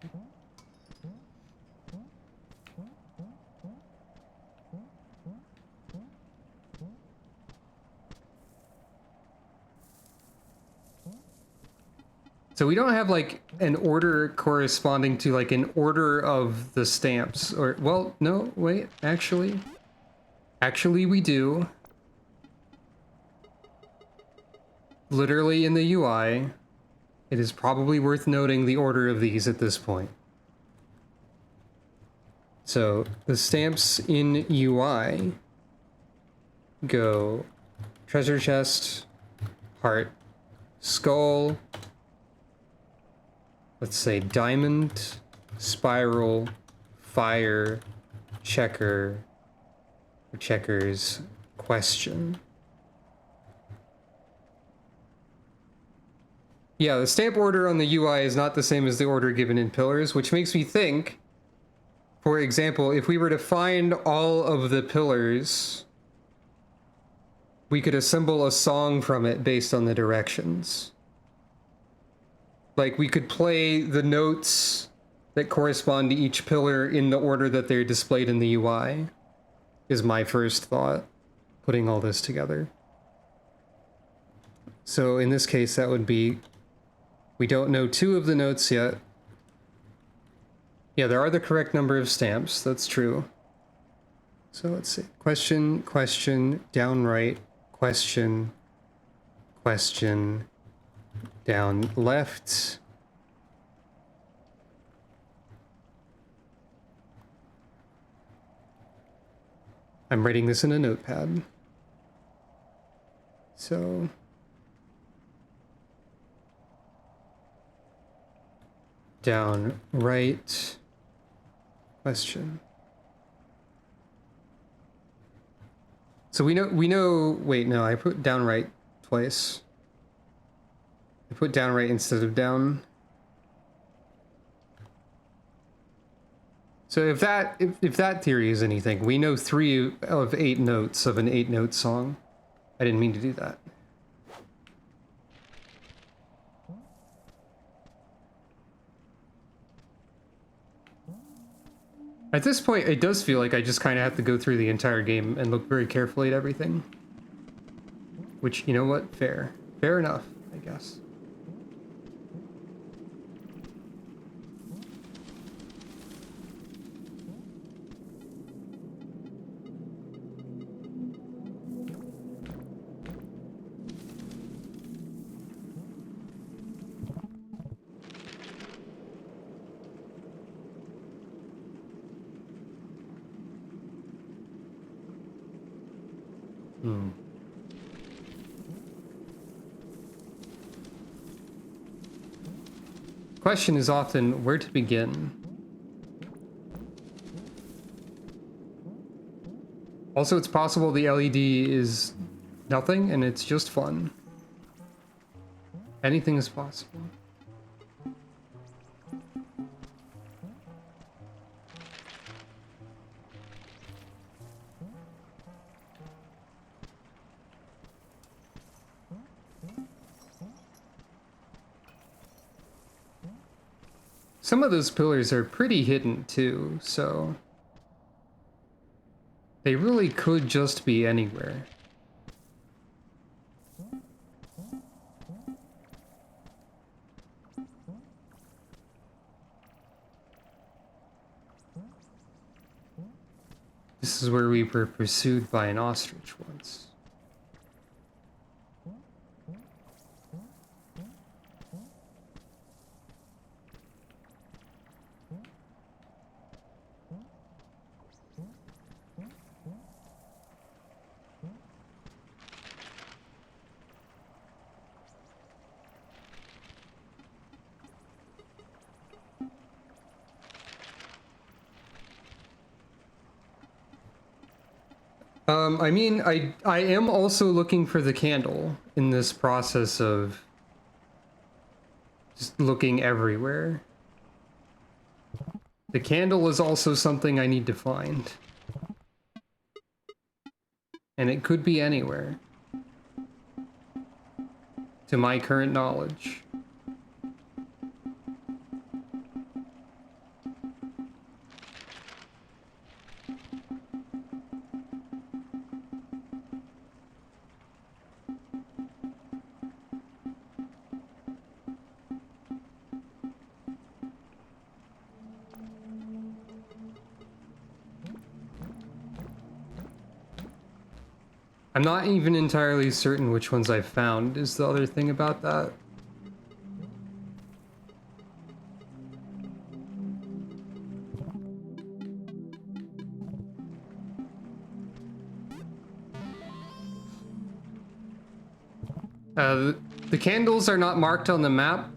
So we don't have like an order corresponding to like an order of the stamps, or well, no, wait, actually we do. Literally in the UI, it is probably worth noting the order of these at this point. So the stamps in UI go treasure chest, heart, skull, let's say diamond, spiral, fire, checker, or checkers, question. Yeah, the stamp order on the UI is not the same as the order given in pillars, which makes me think, for example, if we were to find all of the pillars, we could assemble a song from it based on the directions. Like, we could play the notes that correspond to each pillar in the order that they're displayed in the UI, is my first thought, putting all this together. So in this case, that would be, we don't know 2 of the notes yet. Yeah, there are the correct number of stamps, that's true. So let's see, question, question, down right, question, question, down left. I'm writing this in a notepad. So down right, question. So we know, wait, no, I put down right twice. I put down right instead of down. So if that theory is anything, we know 3 of 8 notes of an 8-note song. I didn't mean to do that. At this point, it does feel like I just kind of have to go through the entire game and look very carefully at everything. Which, you know what? Fair. Fair enough, I guess. Question is often where to begin. Also, it's possible the LED is nothing and it's just fun. Anything is possible. Some of those pillars are pretty hidden too, so they really could just be anywhere. This is where we were pursued by an ostrich once. I mean, I am also looking for the candle in this process of just looking everywhere. The candle is also something I need to find. And it could be anywhere. To my current knowledge. I'm not even entirely certain which ones I've found, is the other thing about that. The candles are not marked on the map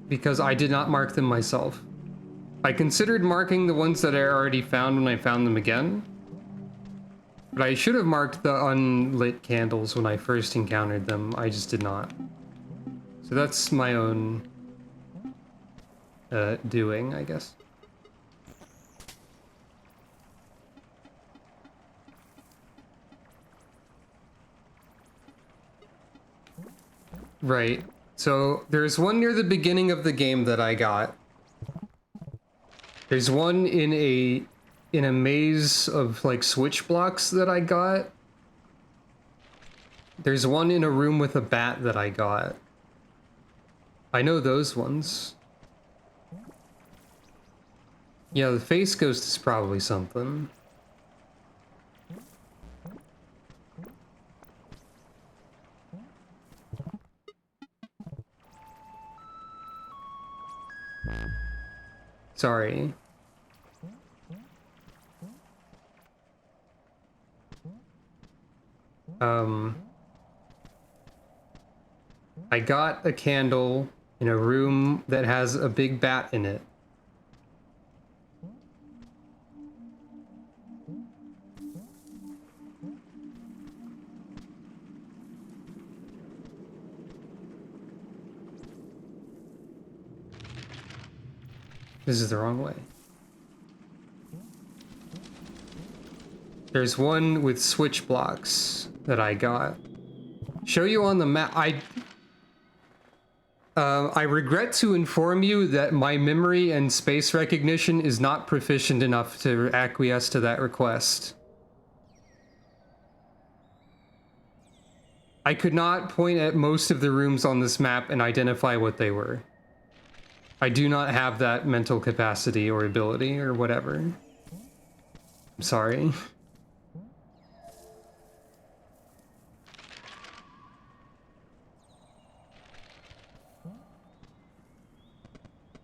because I did not mark them myself. I considered marking the ones that I already found when I found them again. But I should have marked the unlit candles when I first encountered them. I just did not. So that's my own doing, I guess. Right. So there's one near the beginning of the game that I got. There's one in a maze of like switch blocks that I got. There's one in a room with a bat that I got. I know those ones. Yeah, the face ghost is probably something. Sorry. I got a candle in a room that has a big bat in it. This is the wrong way. There's one with switch blocks that I got. Show you on the map. I regret to inform you that my memory and space recognition is not proficient enough to acquiesce to that request. I could not point at most of the rooms on this map and identify what they were. I do not have that mental capacity or ability or whatever. I'm sorry.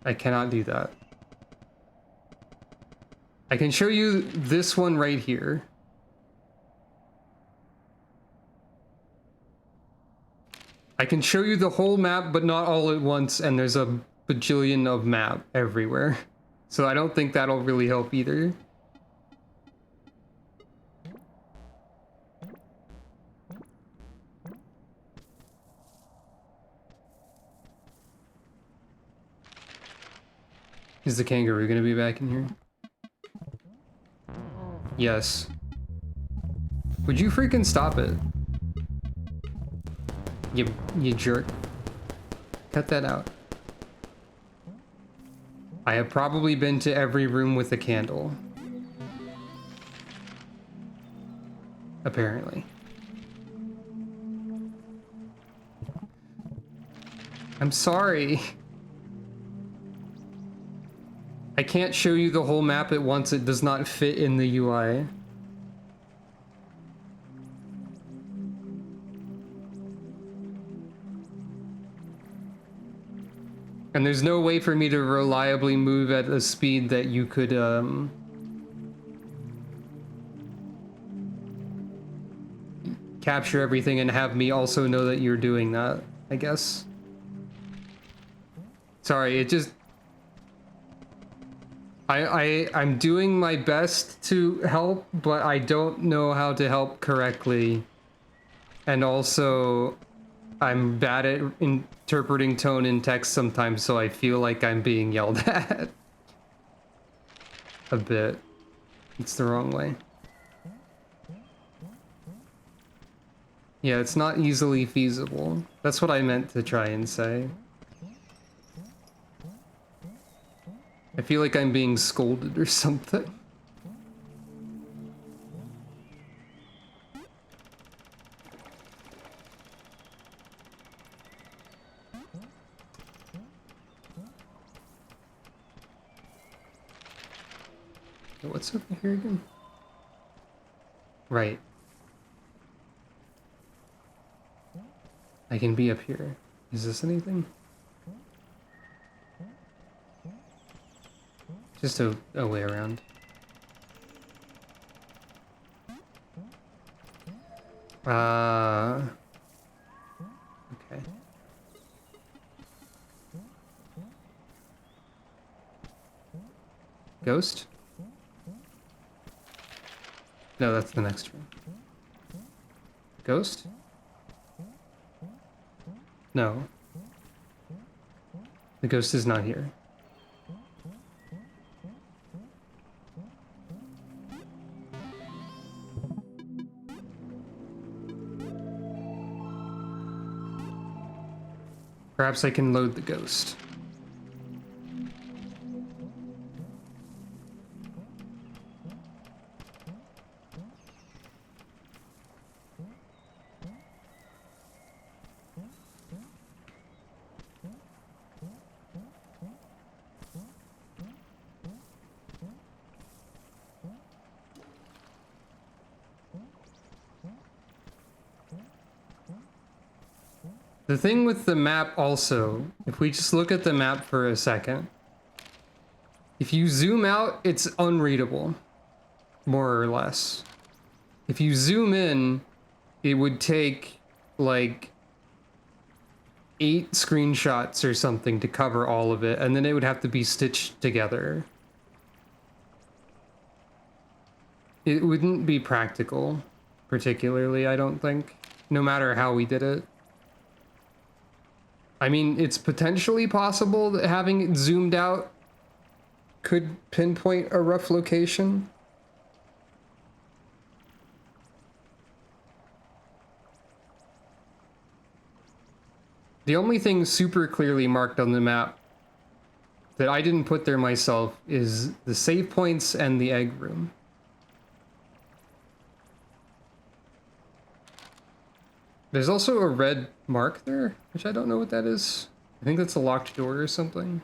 I cannot do that. I can show you this one right here. I can show you the whole map, but not all at once, and there's a bajillion of map everywhere. So I don't think that'll really help either. Is the kangaroo gonna be back in here? Yes. Would you freaking stop it? You jerk. Cut that out. I have probably been to every room with a candle. Apparently. I'm sorry. I can't show you the whole map at once. It does not fit in the UI. And there's no way for me to reliably move at a speed that you could, capture everything and have me also know that you're doing that, I guess. Sorry, it just... I'm doing my best to help, but I don't know how to help correctly. And also, I'm bad at interpreting tone in text sometimes, so I feel like I'm being yelled at. A bit. It's the wrong way. Yeah, it's not easily feasible. That's what I meant to try and say. I feel like I'm being scolded or something. What's over here again? Right. I can be up here. Is this anything? Just a way around. Okay. Ghost? No, that's the next room. Ghost? No. The ghost is not here. Perhaps I can load the ghost. The thing with the map also, if we just look at the map for a second, if you zoom out, it's unreadable, more or less. If you zoom in, it would take like 8 screenshots or something to cover all of it, and then it would have to be stitched together. It wouldn't be practical, particularly, I don't think, no matter how we did it. I mean, it's potentially possible that having it zoomed out could pinpoint a rough location. The only thing super clearly marked on the map that I didn't put there myself is the save points and the egg room. There's also a red mark there, which I don't know what that is. I think that's a locked door or something.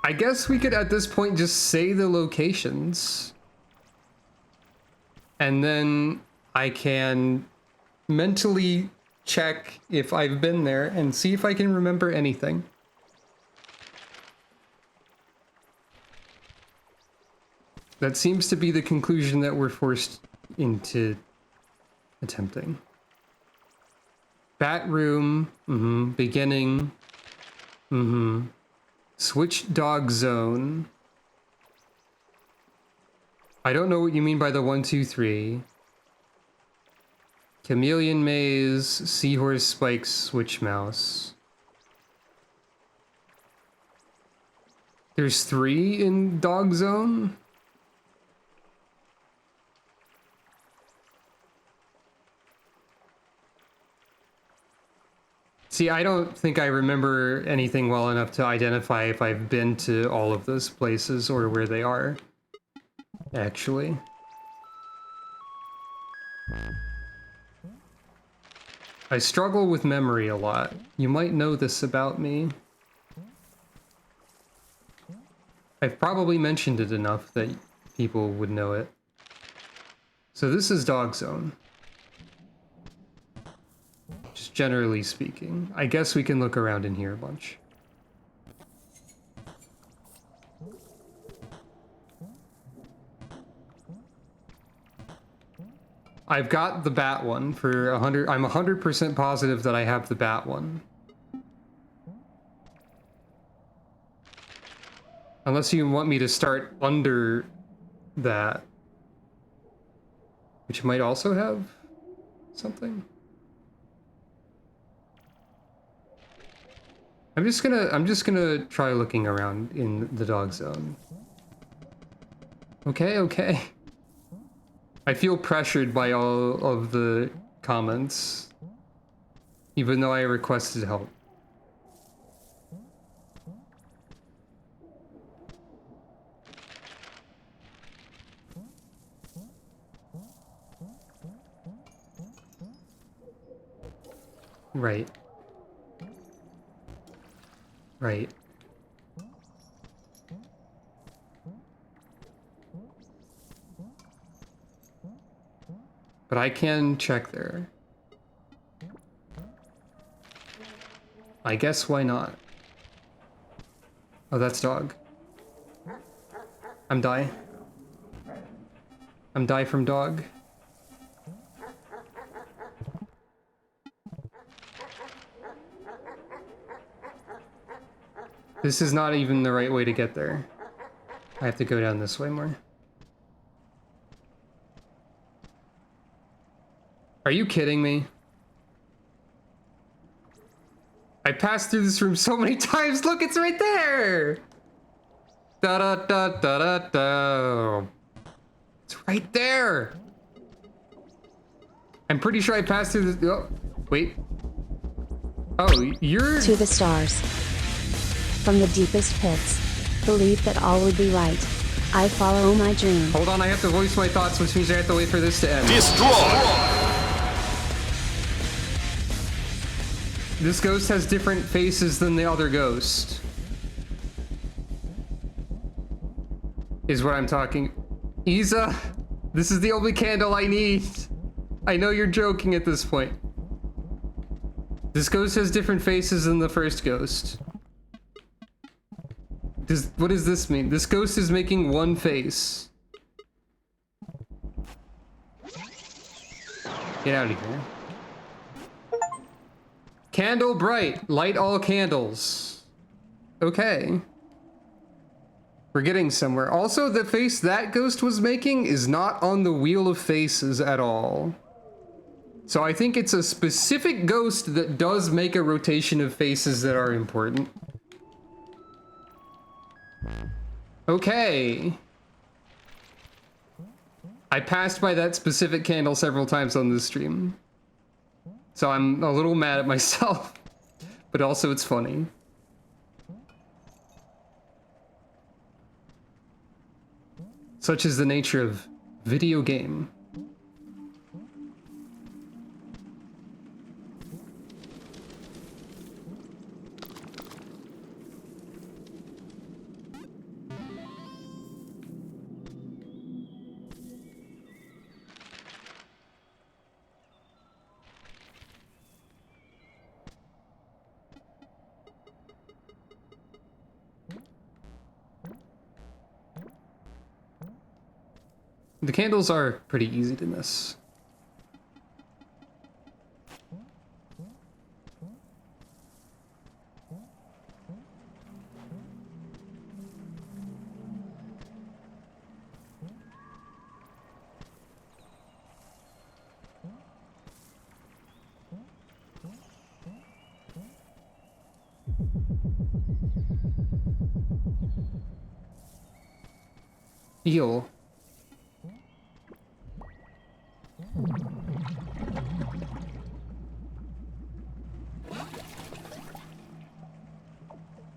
I guess we could at this point just say the locations. And then I can mentally check if I've been there and see if I can remember anything. That seems to be the conclusion that we're forced into attempting. Bat room, beginning, switch dog zone. I don't know what you mean by the 1, 2, 3. Chameleon maze, seahorse spikes, switch mouse. There's 3 in dog zone? See, I don't think I remember anything well enough to identify if I've been to all of those places or where they are, actually. I struggle with memory a lot. You might know this about me. I've probably mentioned it enough that people would know it. So this is dog zone. Just generally speaking. I guess we can look around in here a bunch. I've got the bat one for 100. I'm 100% positive that I have the bat one. Unless you want me to start under that. Which might also have something. I'm just gonna try looking around in the dog zone. Okay. I feel pressured by all of the comments, even though I requested help. Right. But I can check there. I guess why not? Oh, that's dog. I'm die. I'm die from dog. This is not even the right way to get there. I have to go down this way more. Are you kidding me? I passed through this room so many times. Look, it's right there. Da da da da da da. It's right there. I'm pretty sure I passed through this. Oh, wait. Oh, you're To the stars. From the deepest pits. Believe that all would be right. I follow my dream. Hold on, I have to voice my thoughts, which means I have to wait for this to end. Destroy! This ghost has different faces than the other ghost. Is what I'm talking. Isa, this is the only candle I need. I know you're joking at this point. This ghost has different faces than the first ghost. What does this mean? This ghost is making one face. Get out of here. Candle bright. Light all candles. Okay. We're getting somewhere. Also, the face that ghost was making is not on the Wheel of Faces at all. So I think it's a specific ghost that does make a rotation of faces that are important. Okay. I passed by that specific candle several times on this stream. So I'm a little mad at myself, but also it's funny. Such is the nature of video game. The candles are pretty easy to miss. Eel.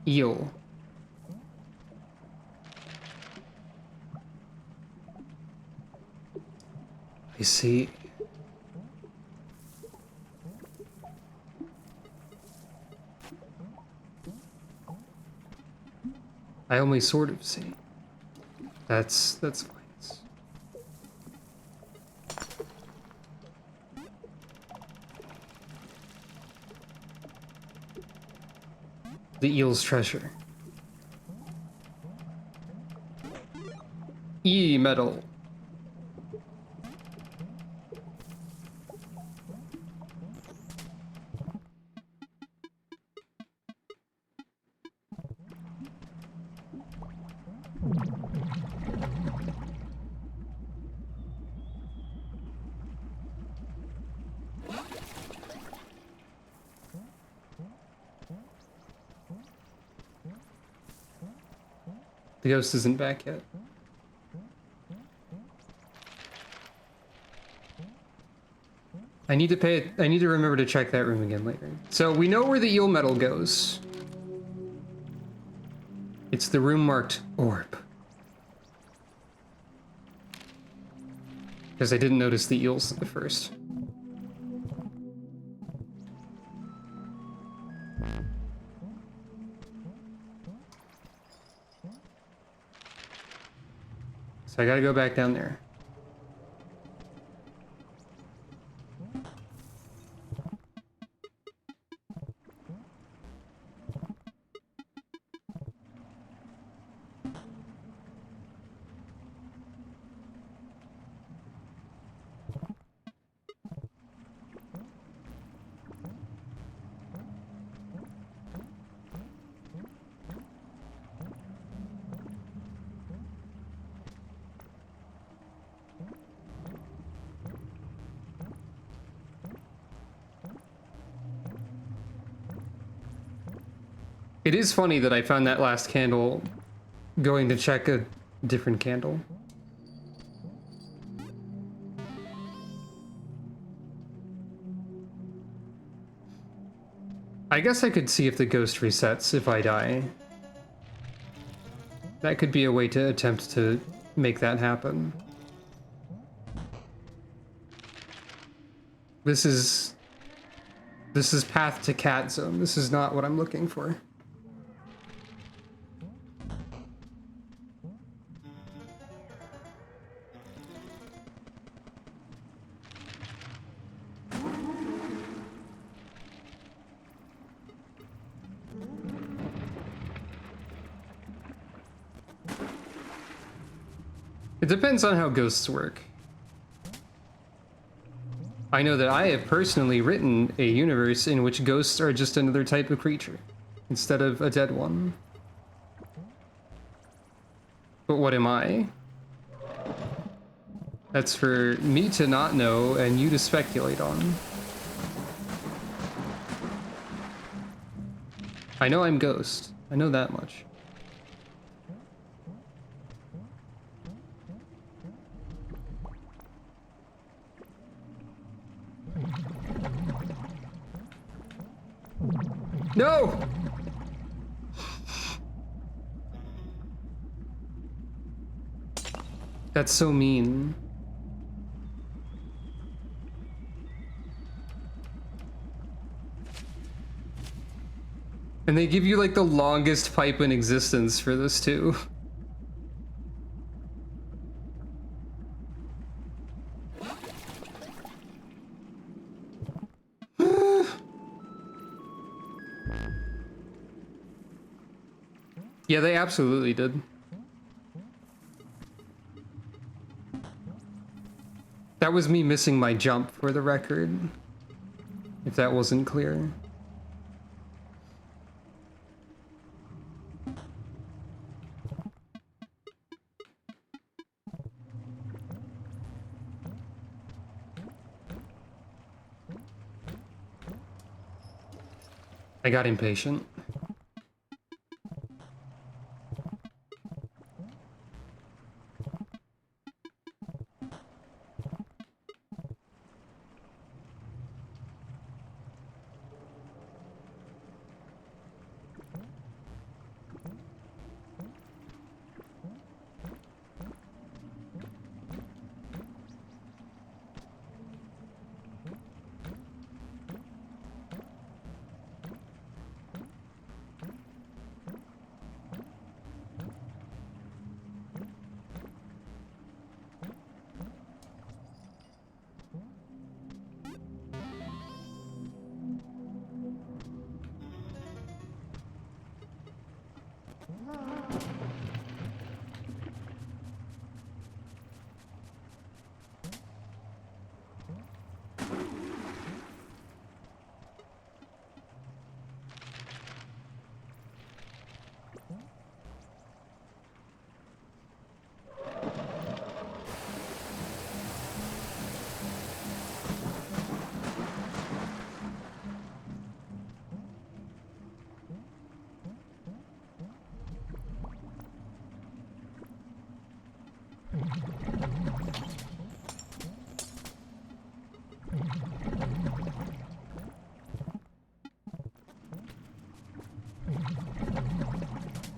Eel. I see. I only sort of see. That's fine. The eel's treasure. E-metal. The ghost isn't back yet. I need to remember to check that room again later. So we know where the eel metal goes. It's the room marked orb. Because I didn't notice the eels at first. So I gotta go back down there. It is funny that I found that last candle going to check a different candle. I guess I could see if the ghost resets if I die. That could be a way to attempt to make that happen. This is path to cat zone. This is not what I'm looking for. It depends on how ghosts work. I know that I have personally written a universe in which ghosts are just another type of creature, instead of a dead one. But what am I? That's for me to not know and you to speculate on. I know I'm Ghost. I know that much. No! That's so mean. And they give you like the longest pipe in existence for this too. Yeah, they absolutely did. That was me missing my jump for the record, if that wasn't clear. I got impatient.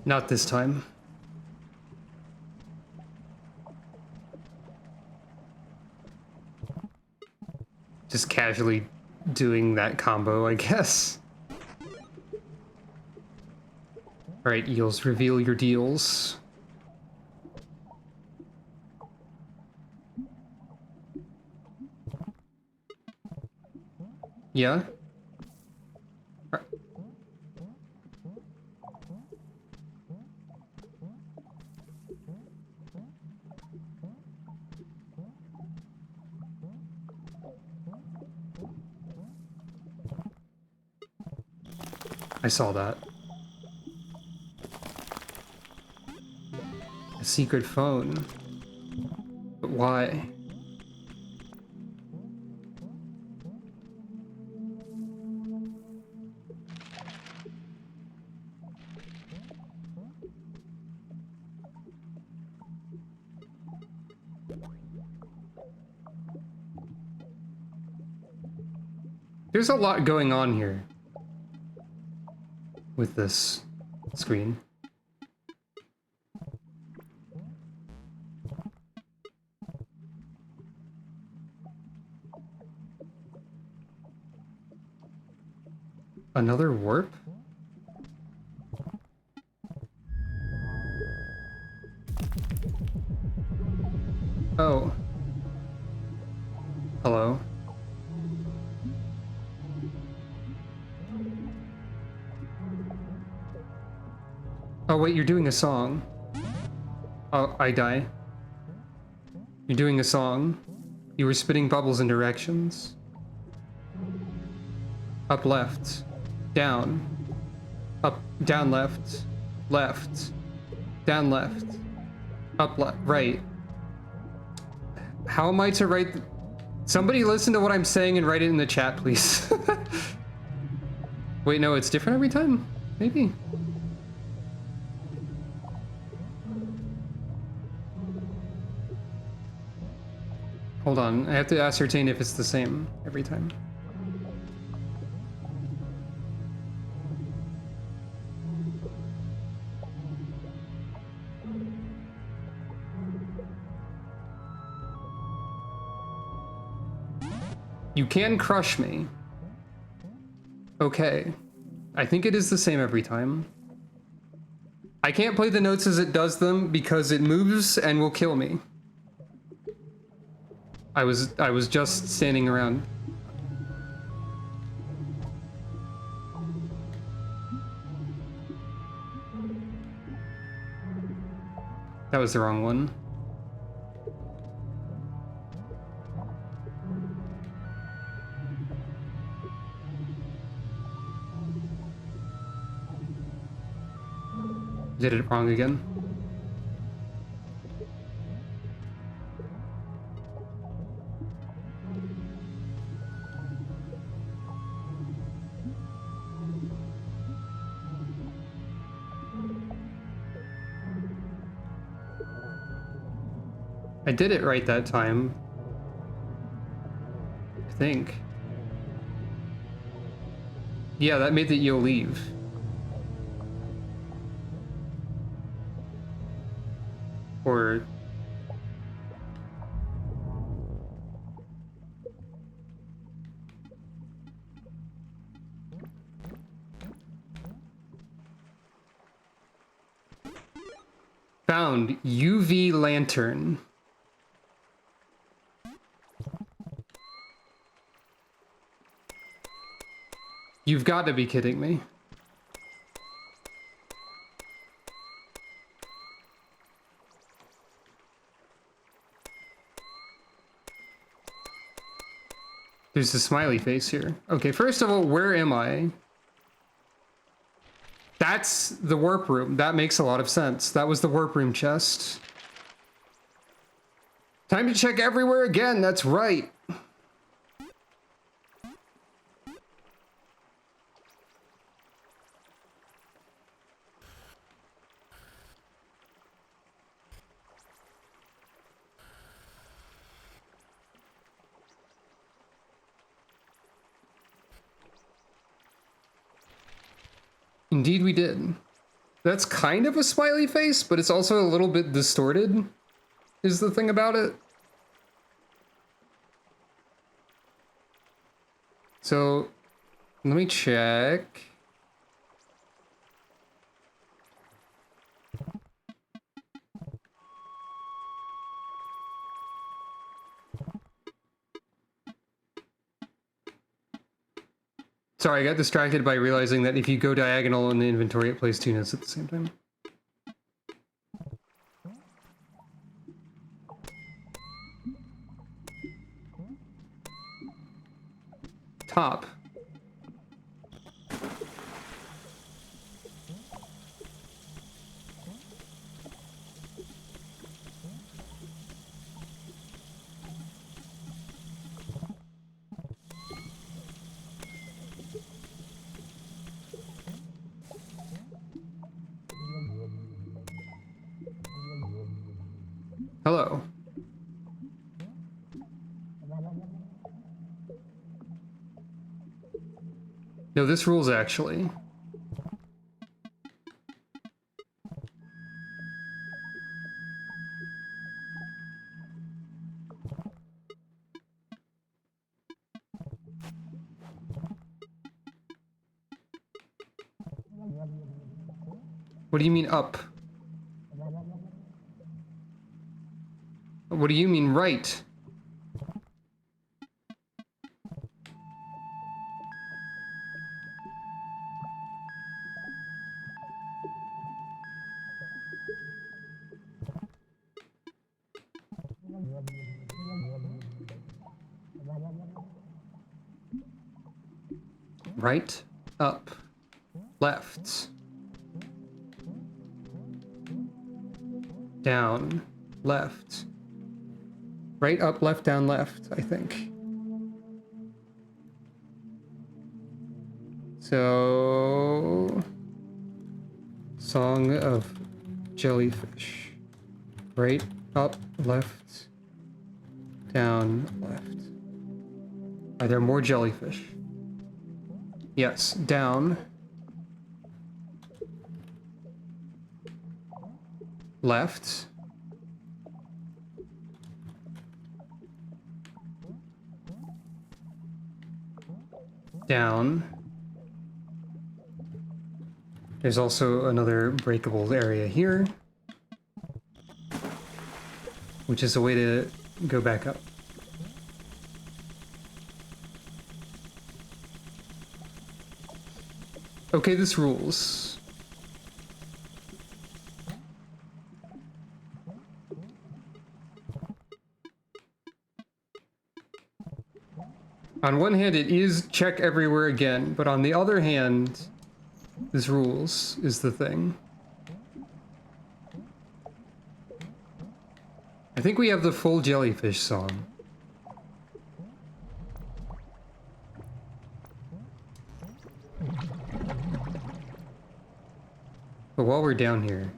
Not this time. Just casually doing that combo, I guess. Alright, eels, reveal your deals. Yeah? I saw that. A secret phone. But why? There's a lot going on here with this screen. Another warp? Oh. Hello. Oh wait, you're doing a song. Oh, I die. You're doing a song. You were spitting bubbles in directions. Up left. Down. Up, down left. Left. Down left. Up left. Right. How am I to write? Somebody listen to what I'm saying and write it in the chat, please. Wait, no, it's different every time? Maybe. Hold on, I have to ascertain if it's the same every time. You can crush me. Okay. I think it is the same every time. I can't play the notes as it does them because it moves and will kill me. I was just standing around. That was the wrong one. Did it wrong again. I did it right that time. I think. Yeah, that made the eel leave. Or... Found UV lantern. You've got to be kidding me. There's a smiley face here. Okay, first of all, where am I? That's the warp room. That makes a lot of sense. That was the warp room chest. Time to check everywhere again, that's right. Indeed we did. That's kind of a smiley face, but it's also a little bit distorted, is the thing about it. So, let me check. Sorry, I got distracted by realizing that if you go diagonal in the inventory, it plays 2 notes at the same time. Top. Hello. No, this rules actually. What do you mean up? What do you mean right? Right, up, left, down, left. Right, up, left, down, left, I think. So... Song of Jellyfish. Right, up, left, down, left. Are there more jellyfish? Yes, down. Left. Down. There's also another breakable area here, which is a way to go back up. Okay, this rules. On one hand, it is check everywhere again, but on the other hand, this rules is the thing. I think we have the full jellyfish song. But while we're down here...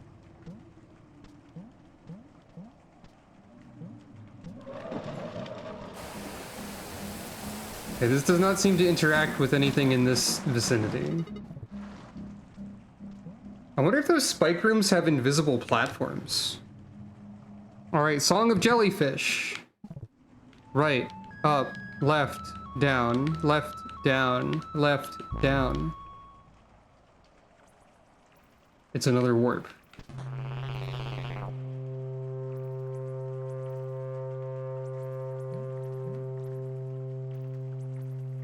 Okay, this does not seem to interact with anything in this vicinity. I wonder if those spike rooms have invisible platforms. Alright, Song of Jellyfish. Right, up, left, down, left, down, left, down. It's another warp.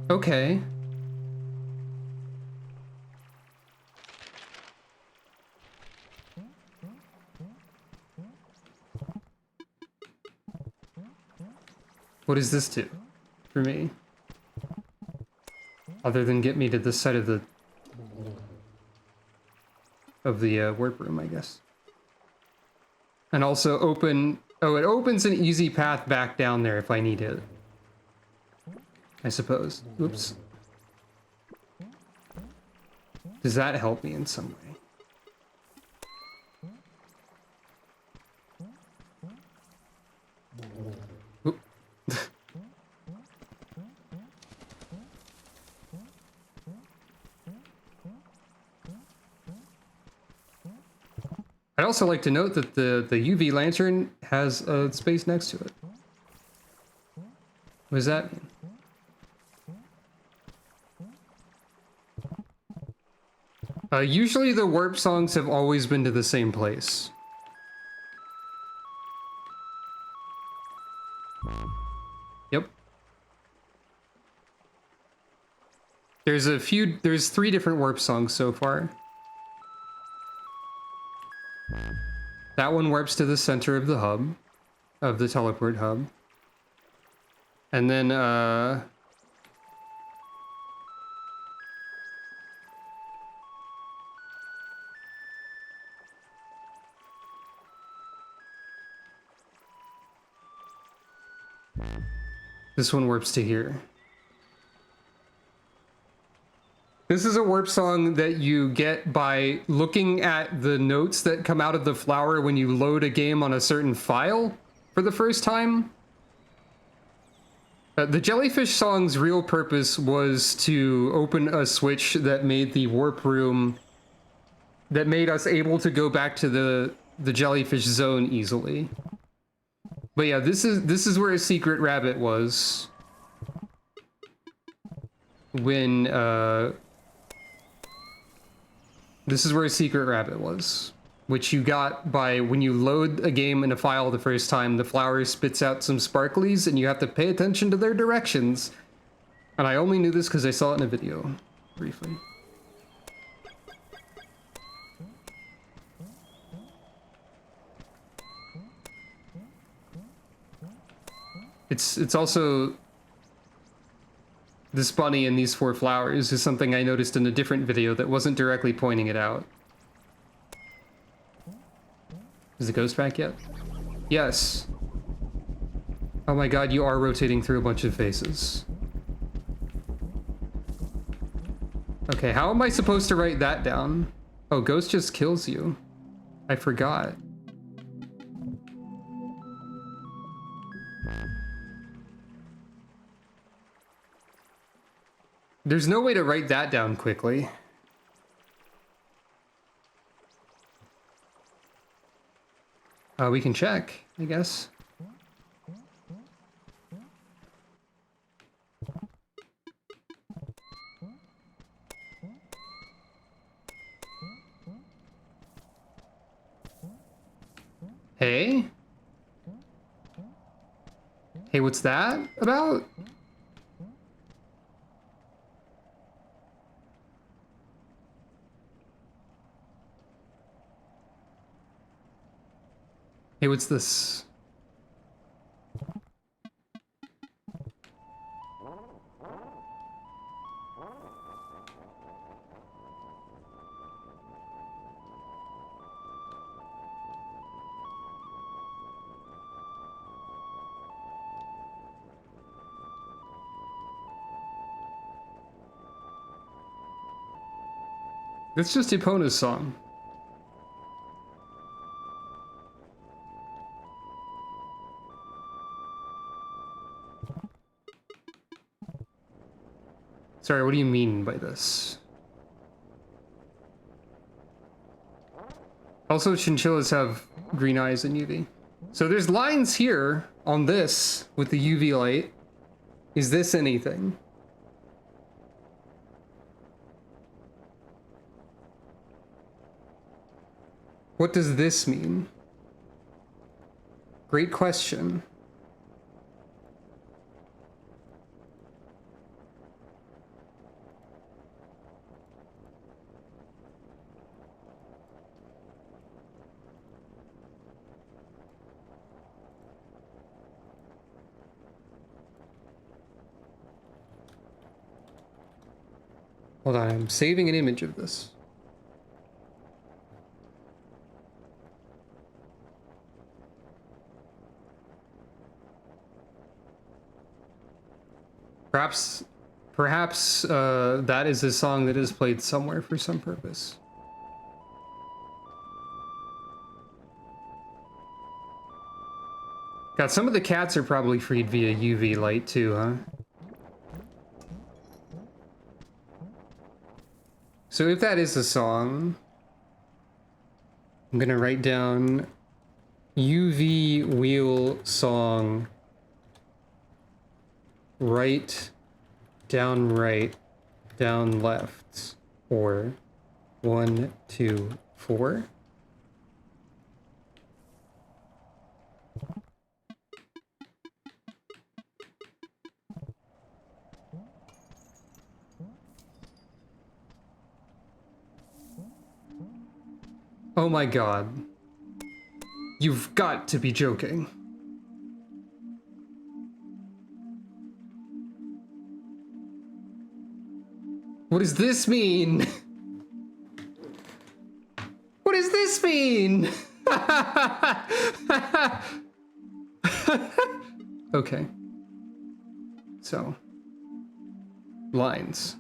Okay. What does this do for me? Other than get me to this side of the warp room, I guess. And also open... Oh, it opens an easy path back down there if I need it. I suppose. Oops. Does that help me in some way? Oop. I'd also like to note that the UV lantern has a space next to it. What does that mean? Usually the warp songs have always been to the same place. Yep. There's 3 different warp songs so far. That one warps to the center of the hub, of the teleport hub. And then, this one warps to here. This is a warp song that you get by looking at the notes that come out of the flower when you load a game on a certain file for the first time. The jellyfish song's real purpose was to open a switch that made the warp room, that made us able to go back to the jellyfish zone easily. But yeah, this is where a secret rabbit was when this is where a secret rabbit was, which you got by when you load a game in a file the first time, the flower spits out some sparklies and you have to pay attention to their directions. And I only knew this because I saw it in a video, briefly. It's also... This bunny and these 4 flowers is something I noticed in a different video that wasn't directly pointing it out. Is the ghost back yet? Yes. Oh my god, you are rotating through a bunch of faces. Okay, how am I supposed to write that down? Oh, ghost just kills you. I forgot. There's no way to write that down quickly. We can check, I guess. Hey? Hey, what's that about? Hey, what's this? It's just Epona's song. Sorry, what do you mean by this? Also, chinchillas have green eyes in UV. So there's lines here on this with the UV light. Is this anything? What does this mean? Great question. Hold on, I'm saving an image of this. Perhaps that is a song that is played somewhere for some purpose. God, some of the cats are probably freed via UV light too, huh? So if that is a song, I'm gonna write down UV wheel song right, down left, or 1, 2, 4. Oh my god. You've got to be joking. What does this mean? What does this mean? Okay. So, lines.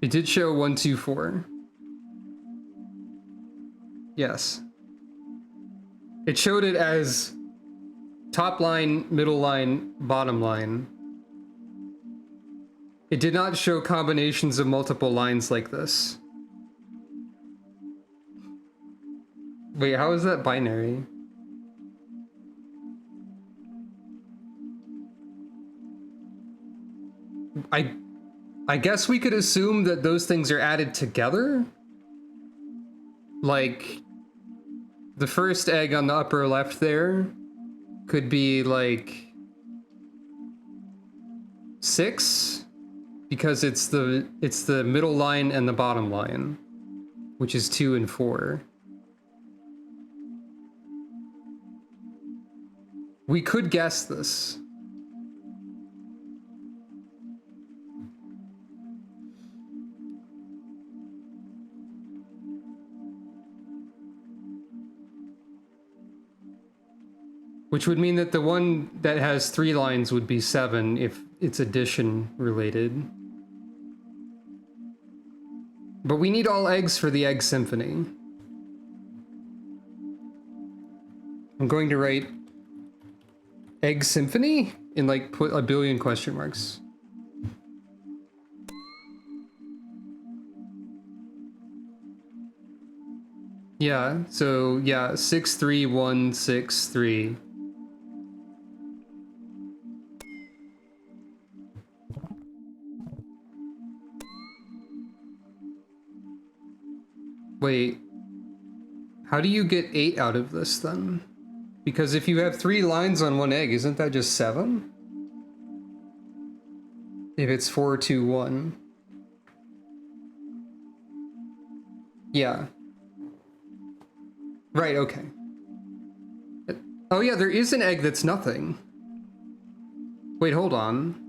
It did show 1, 2, 4. Yes. It showed it as top line, middle line, bottom line. It did not show combinations of multiple lines like this. Wait, how is that binary? I guess we could assume that those things are added together? Like, the first egg on the upper left there could be like 6, because it's the middle line and the bottom line, which is 2 and 4. We could guess this. Which would mean that the one that has 3 lines would be 7 if it's addition related. But we need all eggs for the Egg Symphony. I'm going to write Egg Symphony and like put a billion question marks. Yeah, so yeah, 63163. Wait, how do you get 8 out of this then? Because if you have 3 lines on one egg, isn't that just 7? If it's 4, 2, 1. Yeah. Right, okay. Oh yeah, there is an egg that's nothing. Wait, hold on.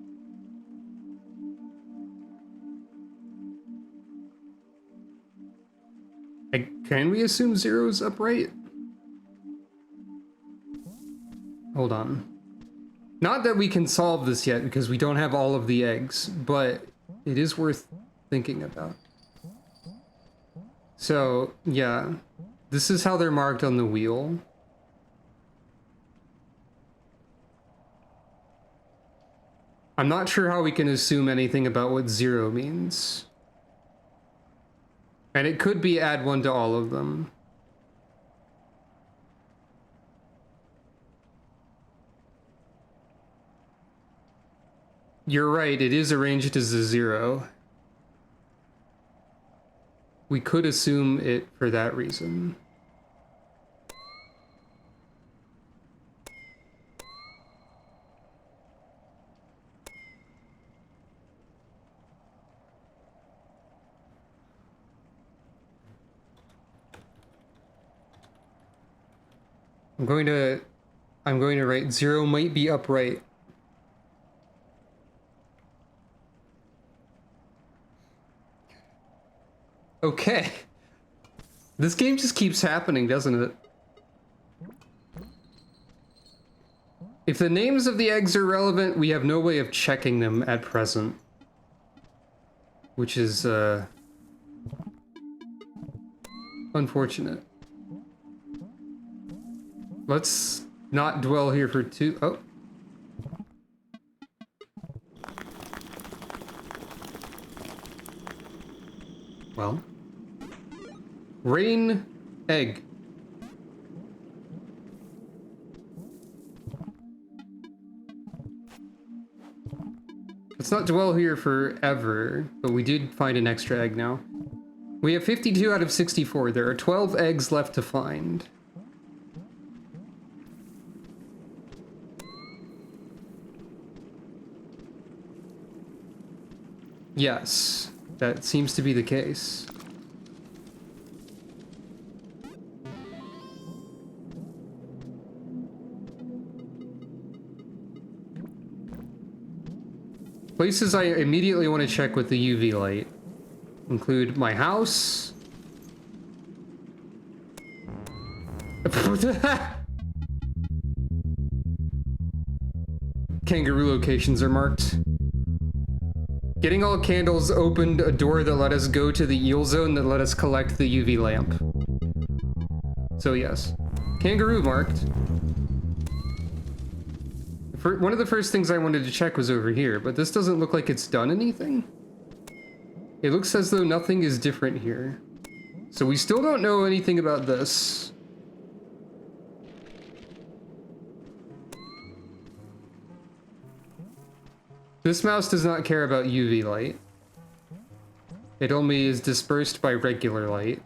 Can we assume 0 is upright? Hold on. Not that we can solve this yet because we don't have all of the eggs, but it is worth thinking about. So, yeah. This is how they're marked on the wheel. I'm not sure how we can assume anything about what 0 means. And it could be add 1 to all of them. You're right, it is arranged as a 0. We could assume it for that reason. I'm going to write 0 might be upright. Okay. This game just keeps happening, doesn't it? If the names of the eggs are relevant, we have no way of checking them at present. Which is, unfortunate. Let's not dwell here for too... Oh. Well. Rain egg. Let's not dwell here forever, but we did find an extra egg now. We have 52 out of 64. There are 12 eggs left to find. Yes, that seems to be the case. Places I immediately want to check with the UV light include my house. Kangaroo locations are marked. Getting all candles opened a door that let us go to the eel zone that let us collect the UV lamp. So yes, kangaroo marked. One of the first things I wanted to check was over here, but this doesn't look like it's done anything. It looks as though nothing is different here. So we still don't know anything about this. This mouse does not care about UV light. It only is dispersed by regular light.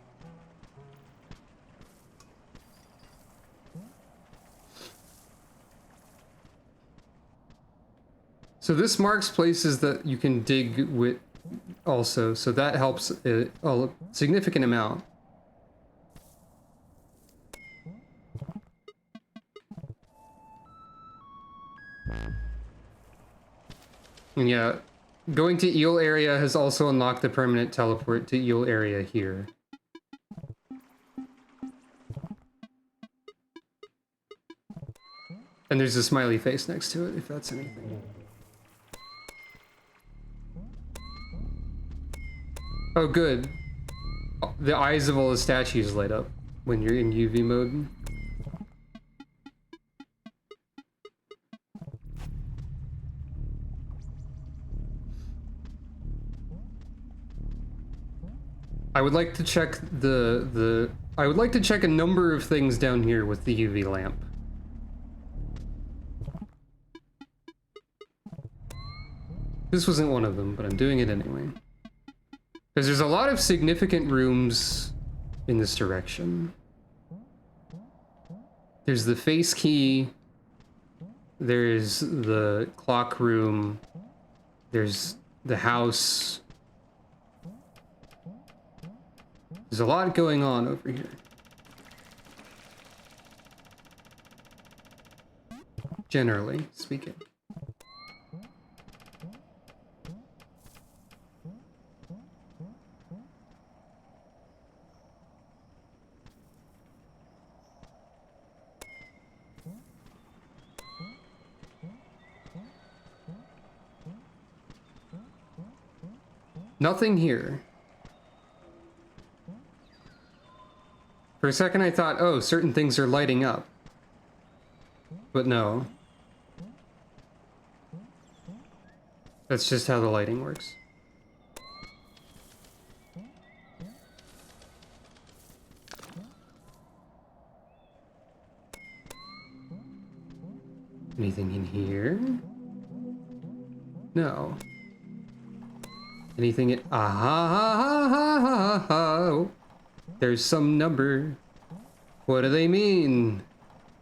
So this marks places that you can dig with also, so that helps a significant amount. And yeah, going to eel area has also unlocked the permanent teleport to eel area here. And there's a smiley face next to it, if that's anything. Oh, good. The eyes of all the statues light up when you're in UV mode. I would like to check I would like to check a number of things down here with the UV lamp. This wasn't one of them, but I'm doing it anyway. Because there's a lot of significant rooms in this direction. There's the face key. There's the clock room. There's the house. There's a lot going on over here. Generally speaking. Nothing here. For a second I thought, oh, certain things are lighting up. But no. That's just how the lighting works. Anything in here? No. Anything in... Ah ha ha ha ha ha ha. Oh, there's some number. What do they mean?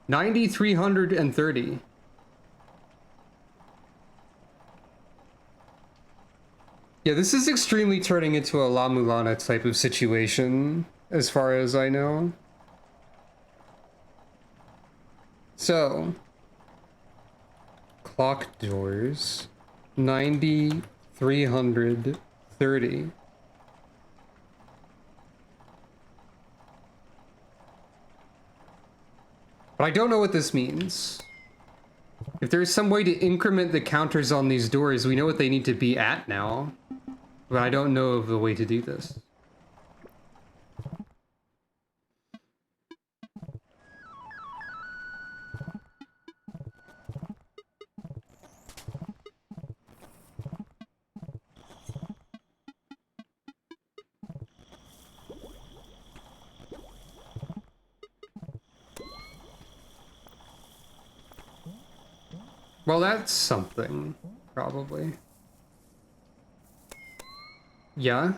9,330. Yeah, this is extremely turning into a La Mulana type of situation, as far as I know. So, clock doors, 9,330. But I don't know what this means. If there's some way to increment the counters on these doors, we know what they need to be at now. But I don't know of a way to do this. Well, that's something, probably. Yeah.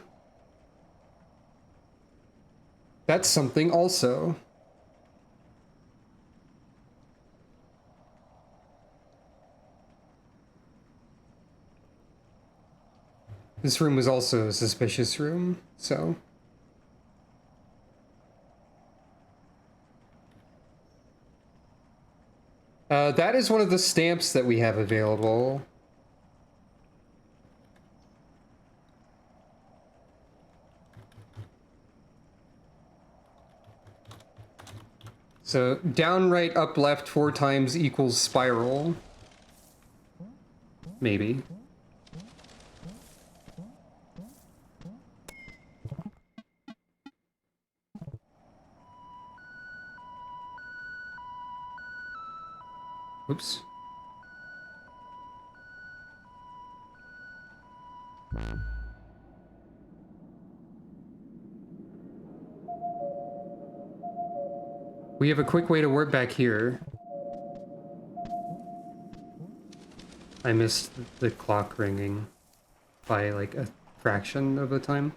That's something also. This room was also a suspicious room, so... that is one of the stamps that we have available. So, down, right, up, left 4 times equals spiral. Maybe. Oops. We have a quick way to work back here. I missed the clock ringing by like a fraction of the time.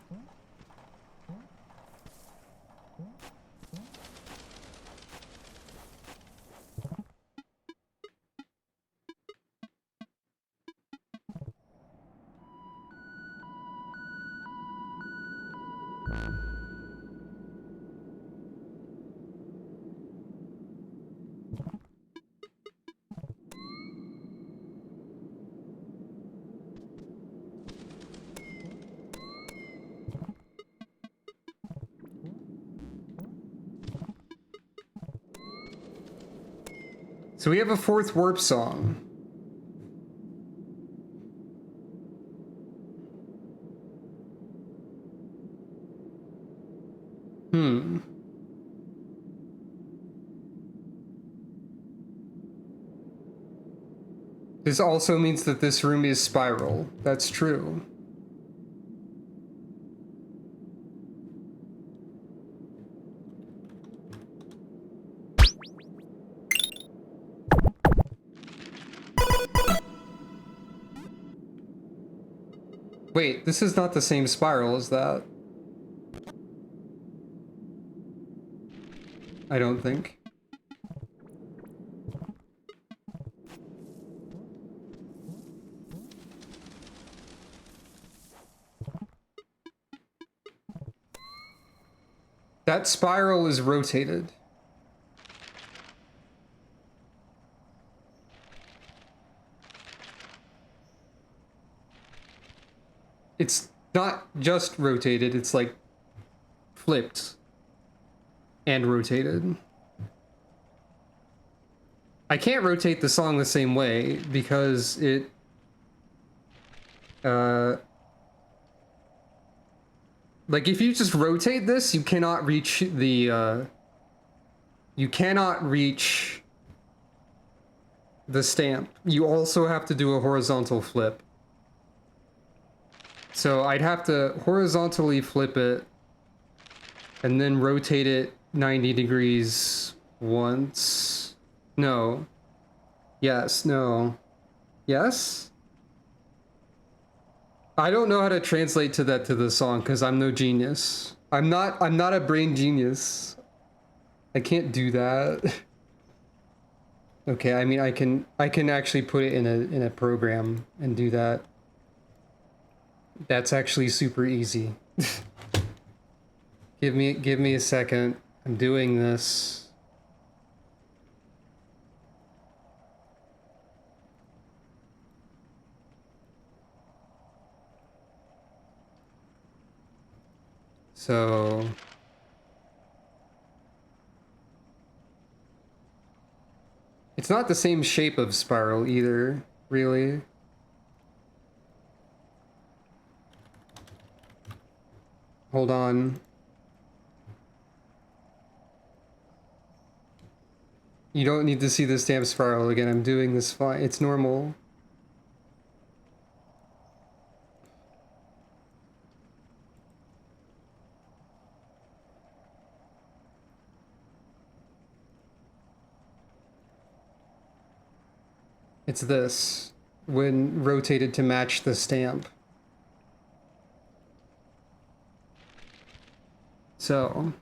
So we have a fourth warp song. This also means that this room is spiral. That's true. Wait, this is not the same spiral as that. I don't think. That spiral is rotated. It's not just rotated, it's like flipped and rotated. I can't rotate the song the same way because it like if you just rotate this, you cannot reach the stamp. You also have to do a horizontal flip. So I'd have to horizontally flip it and then rotate it 90 degrees once. No. Yes, no. Yes? I don't know how to translate to the song because I'm no genius. I'm not a brain genius. I can't do that. Okay, I mean I can actually put it in a program and do that. That's actually super easy. Give me a second. I'm doing this. So it's not the same shape of spiral either, really. Hold on. You don't need to see the stamp spiral again. I'm doing this fine. It's normal. It's this when rotated to match the stamp. So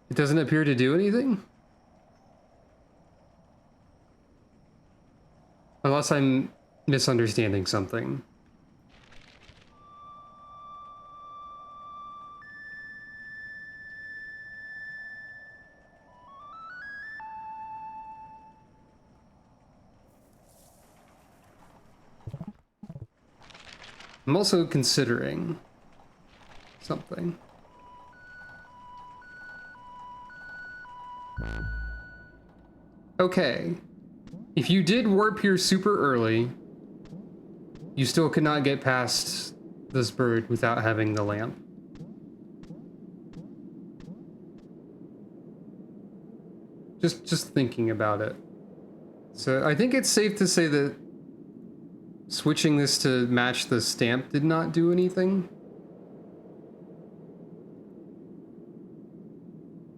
it doesn't appear to do anything? Unless I'm misunderstanding something. I'm also considering something. Okay. If you did warp here super early, you still could not get past this bird without having the lamp. Just thinking about it. So I think it's safe to say that switching this to match the stamp did not do anything.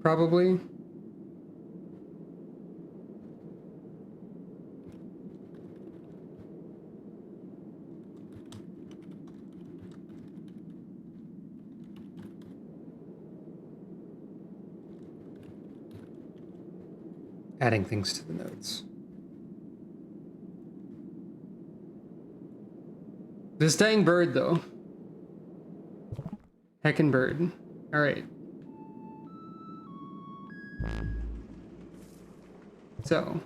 Probably. Adding things to the notes. This dang bird, though. Heckin' bird. Alright. So.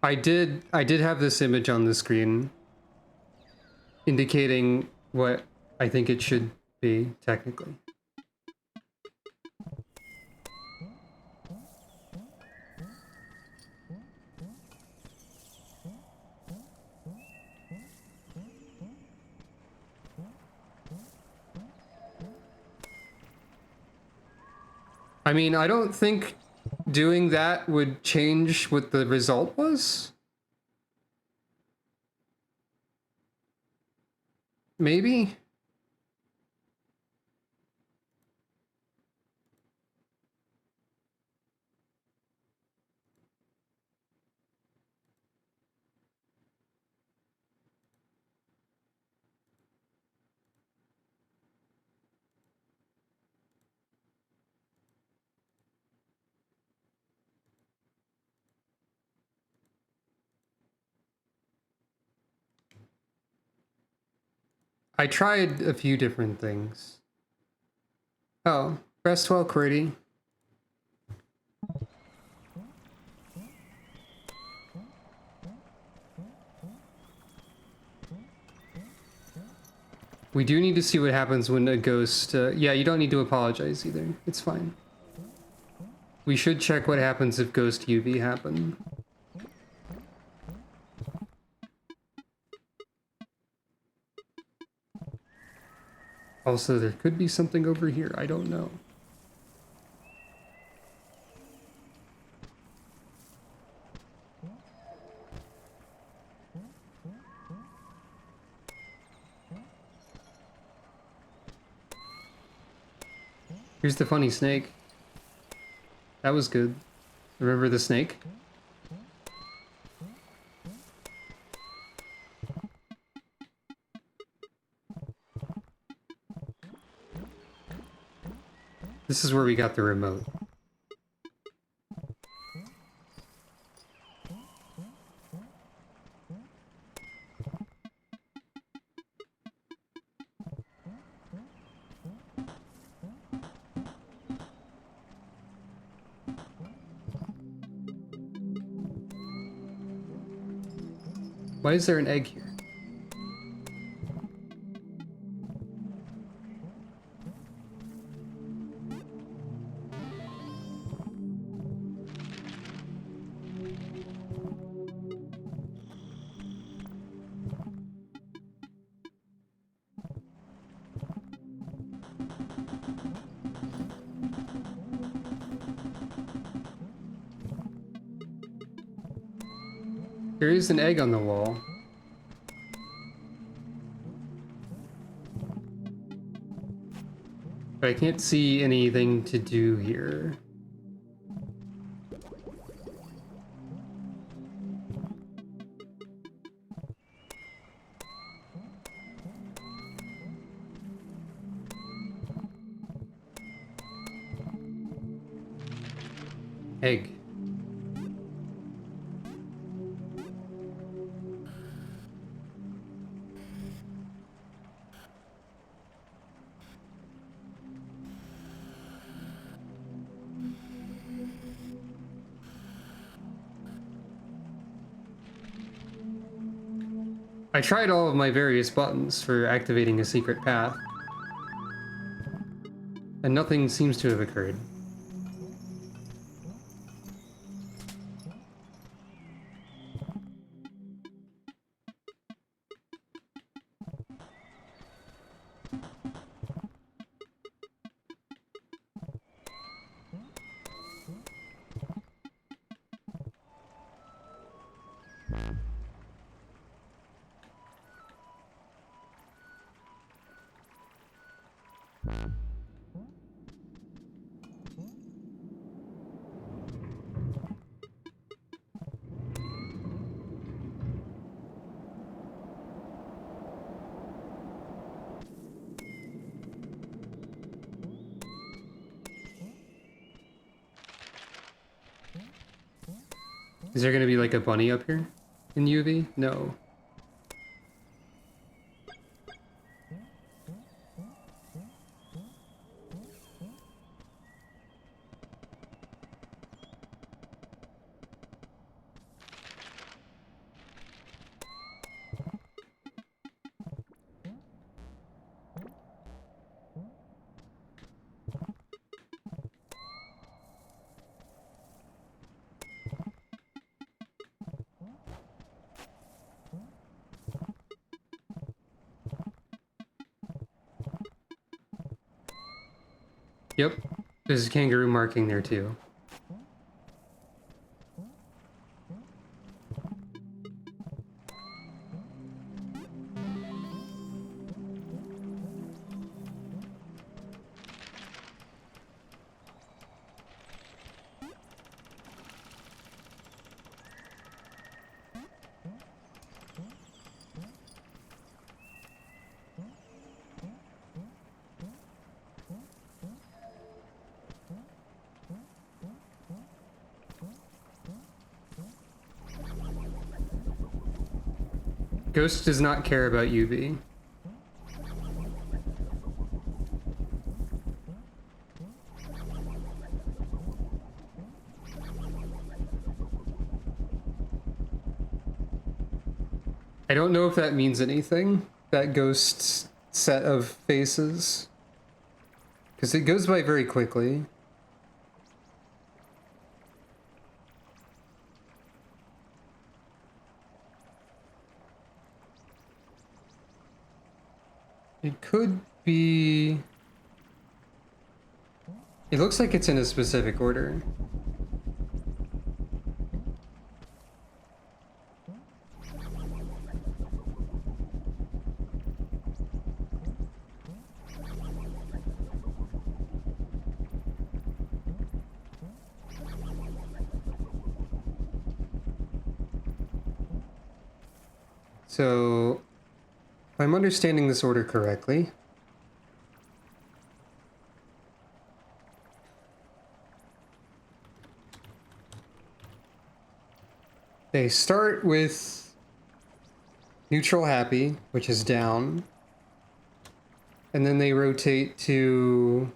I did have this image on the screen indicating what I think it should be, technically. I mean, I don't think doing that would change what the result was. Maybe? I tried a few different things. Oh, rest well, Qwerty. We do need to see what happens when a ghost... yeah, you don't need to apologize either. It's fine. We should check what happens if ghost UV happen. Also, there could be something over here. I don't know. Here's the funny snake. That was good. Remember the snake? This is where we got the remote. Why is there an egg here? There is an egg on the wall. But I can't see anything to do here. Egg. I tried all of my various buttons for activating a secret path, and nothing seems to have occurred. Is there gonna be like a bunny up here in UV? No. Yep. There's a kangaroo marking there too. Ghost does not care about UV. I don't know if that means anything, that ghost's set of faces. Because it goes by very quickly. It could be... It looks like it's in a specific order. So, if I'm understanding this order correctly, they start with neutral happy, which is down, and then they rotate to...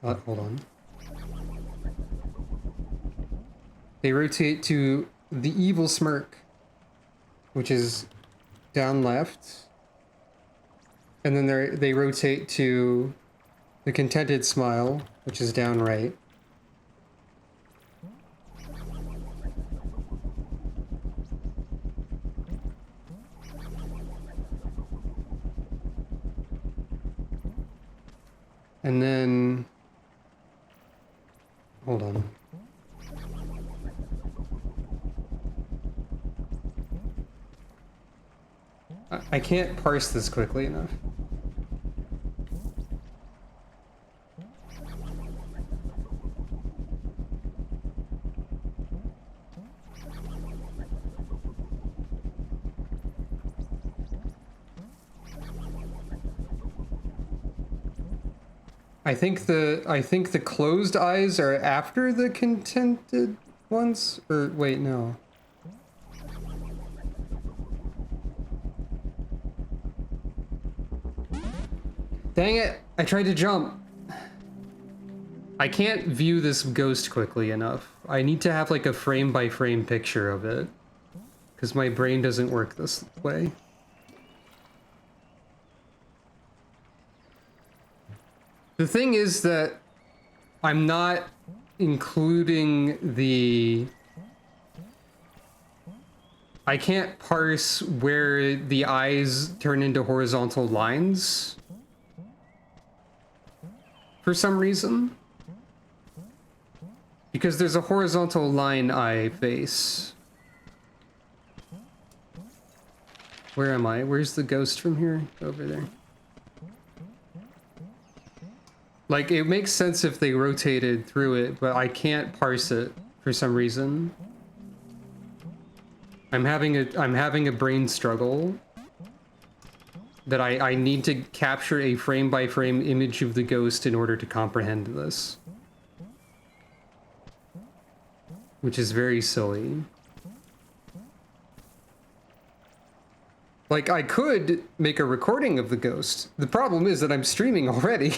hold on. They rotate to the evil smirk, which is down left, and then they rotate to the contented smile, which is down right. And then, hold on. I can't parse this quickly enough. I think the closed eyes are after the contented ones, or wait, no. Dang it, I tried to jump. I can't view this ghost quickly enough. I need to have like a frame by frame picture of it, because my brain doesn't work this way. The thing is that I'm not including the... I can't parse where the eyes turn into horizontal lines for some reason. Because there's a horizontal line eye face. Where am I? Where's the ghost from here? Over there. Like, it makes sense if they rotated through it, but I can't parse it for some reason. I'm having a brain struggle that I need to capture a frame by frame image of the ghost in order to comprehend this. which is very silly. Like, I could make a recording of the ghost. The problem is that I'm streaming already.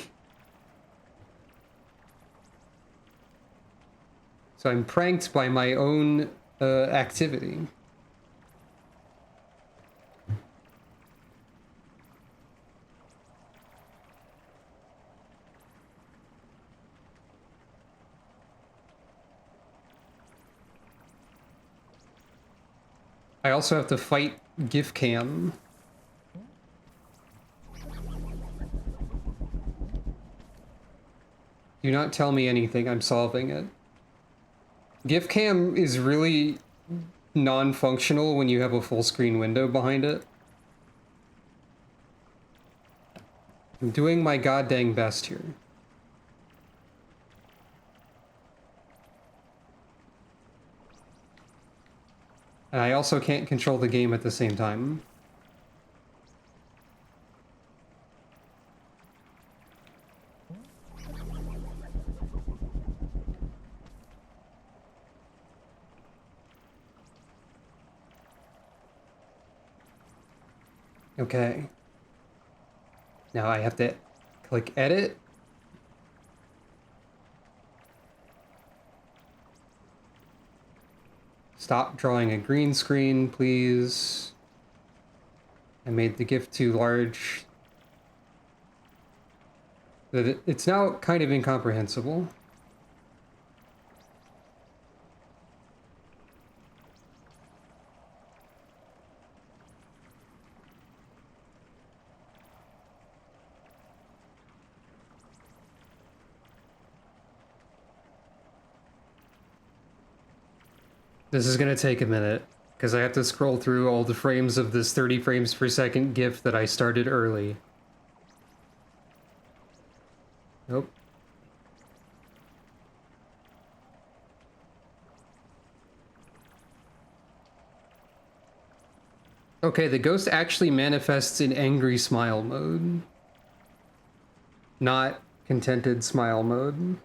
So I'm pranked by my own activity. I also have to fight GIF cam. Do not tell me anything, I'm solving it. GIF cam is really non-functional when you have a full screen window behind it. I'm doing my goddamn best here. And I also can't control the game at the same time. Okay. Now I have to click edit. Stop drawing a green screen, please. I made the GIF too large. It's now kind of incomprehensible. This is gonna take a minute, because I have to scroll through all the frames of this 30 frames per second GIF that I started early. Nope. Okay, the ghost actually manifests in angry smile mode. Not contented smile mode.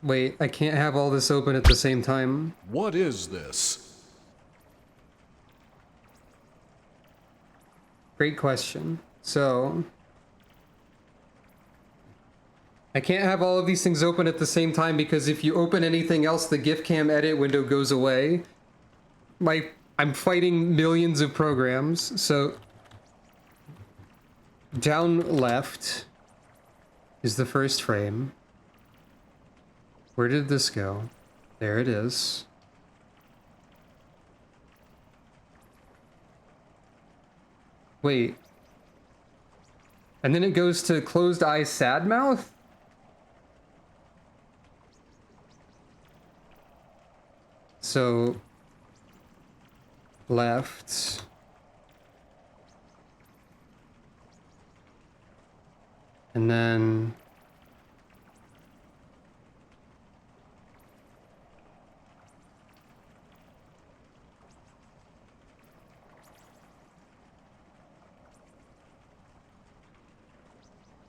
Wait, I can't have all this open at the same time. What is this? Great question. So, I can't have all of these things open at the same time because if you open anything else, the GIF cam edit window goes away. I'm fighting millions of programs, so down left is the first frame. Where did this go? There it is. Wait. And then it goes to closed eyes, sad mouth? So, left.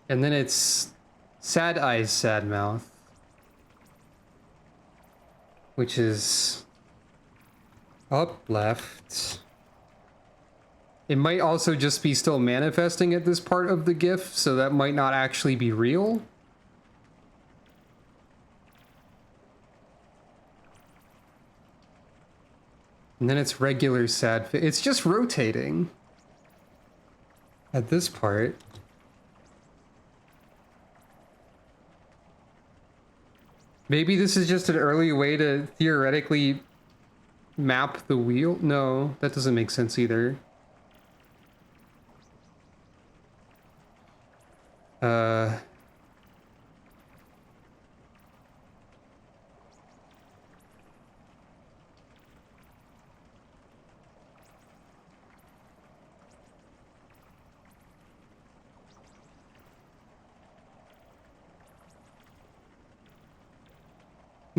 And then it's sad eyes, sad mouth, which is up left. It might also just be still manifesting at this part of the GIF, so that might not actually be real. And then it's regular sad. It's just rotating at this part. Maybe this is just an early way to theoretically map the wheel? No, that doesn't make sense either.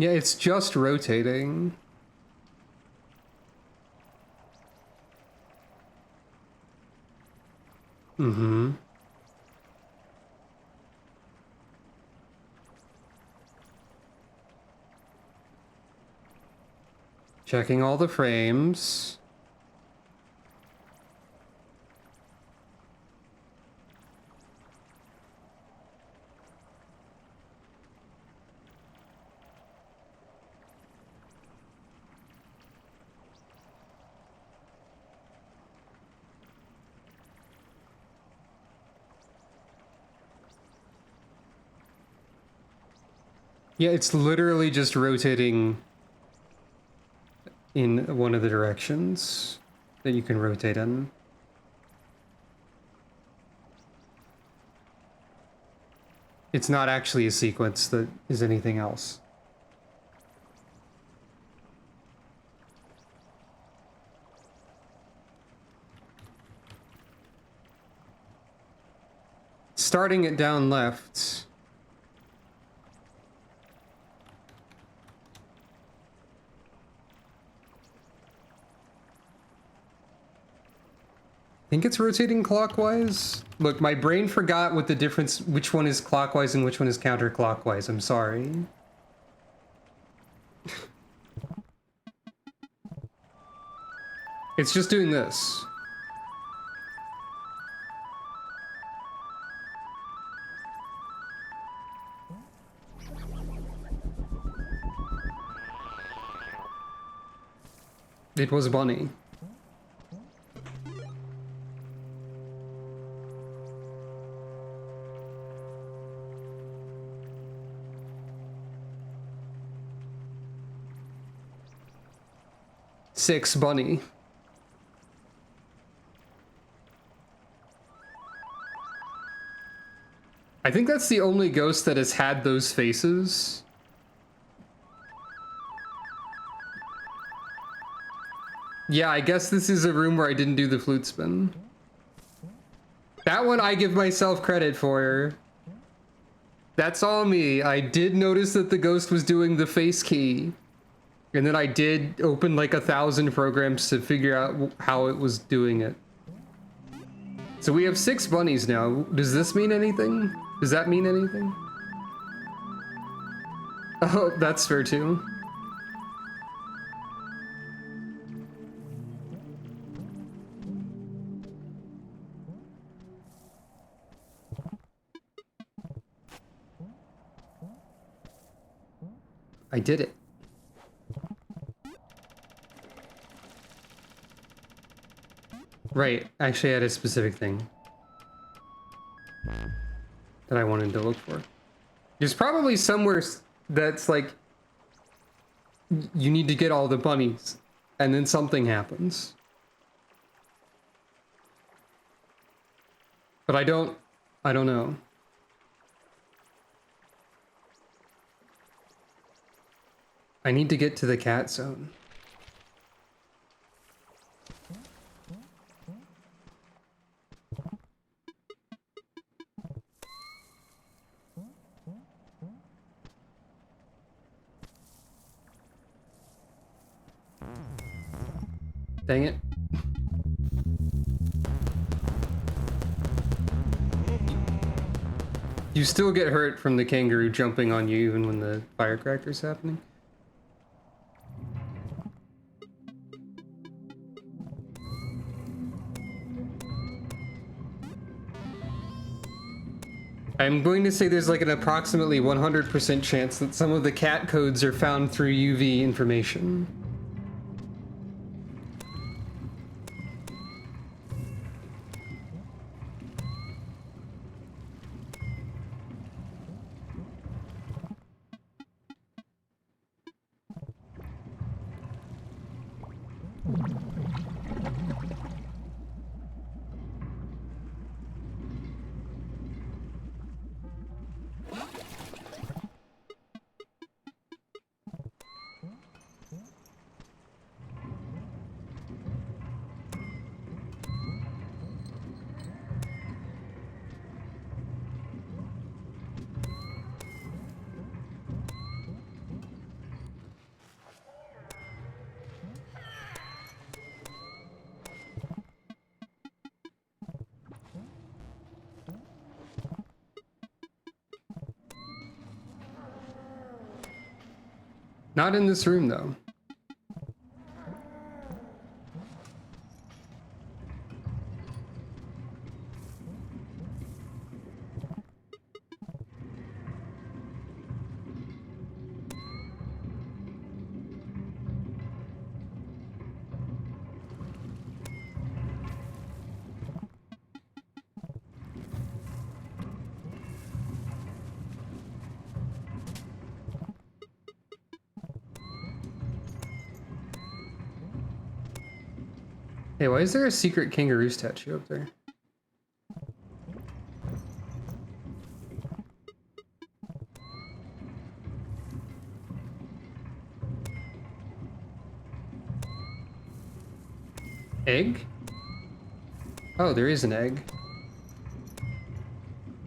Yeah, it's just rotating. Mm-hmm. Checking all the frames. Yeah, it's literally just rotating in one of the directions that you can rotate in. It's not actually a sequence that is anything else. Starting it down left. I think it's rotating clockwise. Look, my brain forgot what the difference, which one is clockwise and which one is counterclockwise. I'm sorry. It's just doing this. It was a bunny. Six bunny. I think that's the only ghost that has had those faces. Yeah, I guess this is a room where I didn't do the flute spin. That one I give myself credit for. That's all me. I did notice that the ghost was doing the face key. And then I did open like 1,000 programs to figure out how it was doing it. So we have 6 bunnies now. Does this mean anything? Does that mean anything? Oh, that's fair too. I did it. Right, actually I had a specific thing that I wanted to look for. There's probably somewhere that's like, you need to get all the bunnies, and then something happens. But I don't know. I need to get to the cat zone. Dang it. You still get hurt from the kangaroo jumping on you even when the firecracker's happening. I'm going to say there's like an approximately 100% chance that some of the cat codes are found through UV information. Not in this room, though. Hey, why is there a secret kangaroo statue up there? Egg? Oh, there is an egg.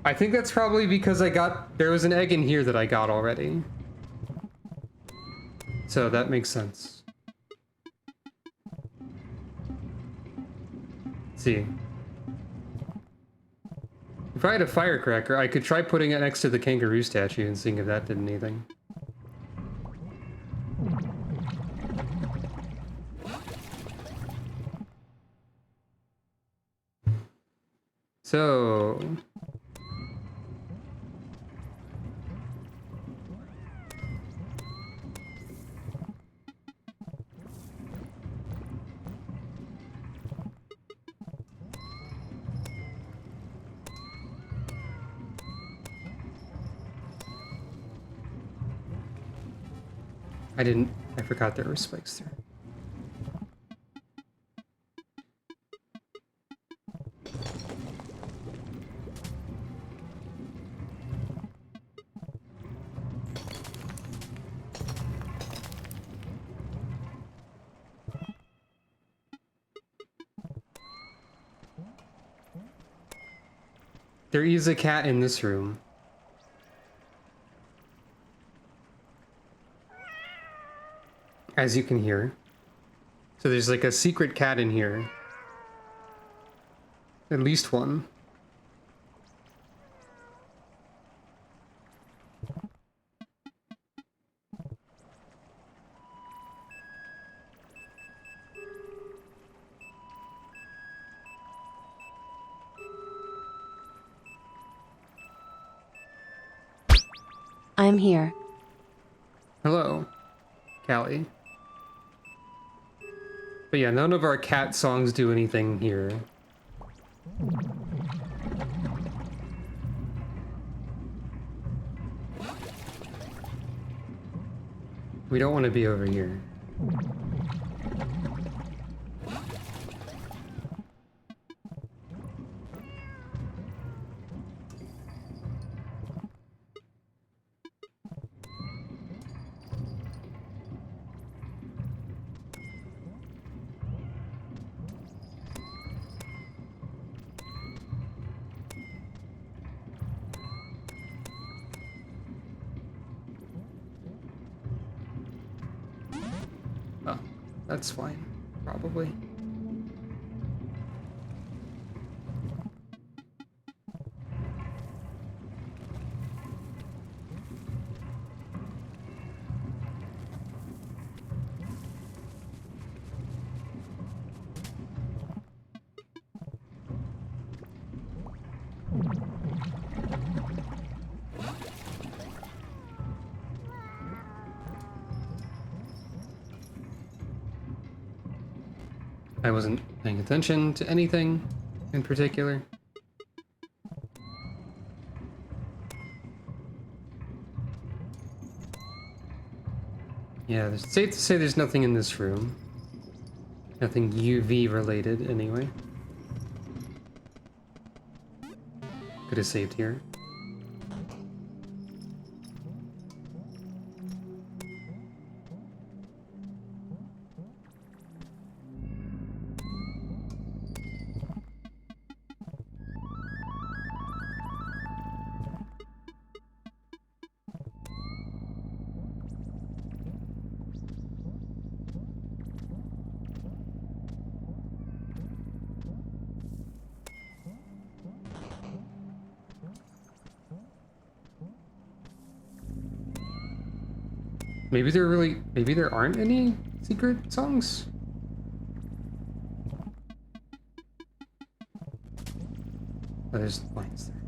I think that's probably because there was an egg in here that I got already. So that makes sense. Let's see. If I had a firecracker, I could try putting it next to the kangaroo statue and seeing if that did anything. So... I forgot there were spikes there. There is a cat in this room. As you can hear. So there's like a secret cat in here. At least one. I'm here. Hello, Callie. But yeah, none of our cat songs do anything here. We don't want to be over here. Oh, that's fine, probably. I wasn't paying attention to anything in particular. Yeah, it's safe to say there's nothing in this room. Nothing UV related, anyway. Could have saved here. Maybe there aren't any secret songs? Oh, there's lines there.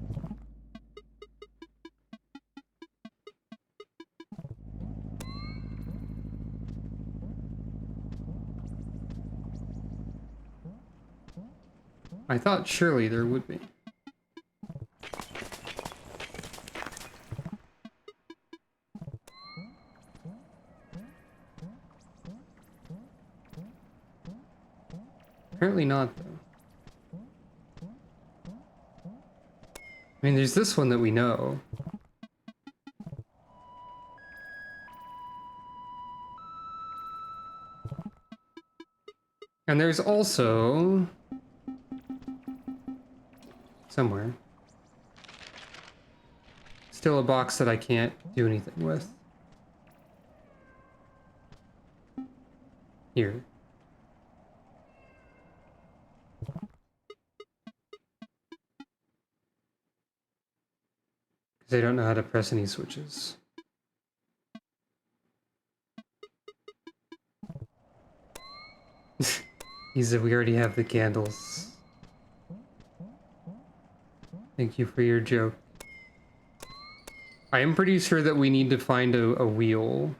I thought surely there would be. Apparently not, though. I mean, there's this one that we know. And there's also... somewhere. Still a box that I can't do anything with. Here. Because I don't know how to press any switches. He said we already have the candles. Thank you for your joke. I am pretty sure that we need to find a wheel.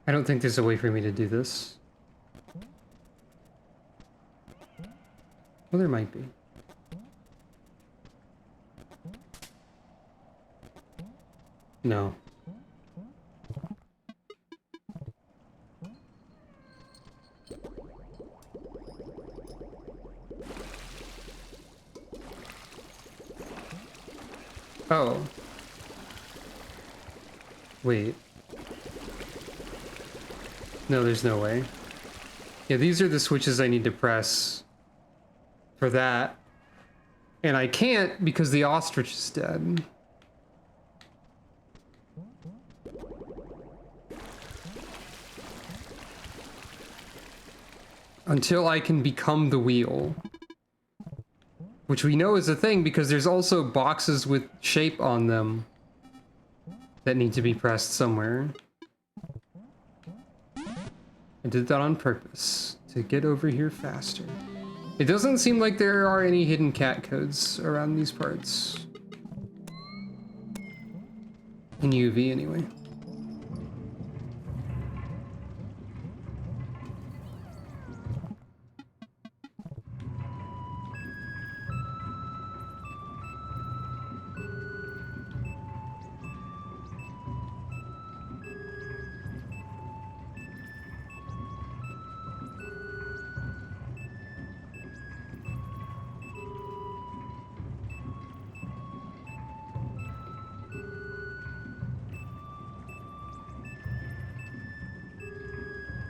I don't think there's a way for me to do this. Well, there might be. No. Oh. Wait. No, there's no way. Yeah, these are the switches I need to press for that. And I can't because the ostrich is dead. Until I can become the wheel. Which we know is a thing because there's also boxes with shape on them that need to be pressed somewhere. I did that on purpose, to get over here faster. It doesn't seem like there are any hidden cat codes around these parts. In UV, anyway.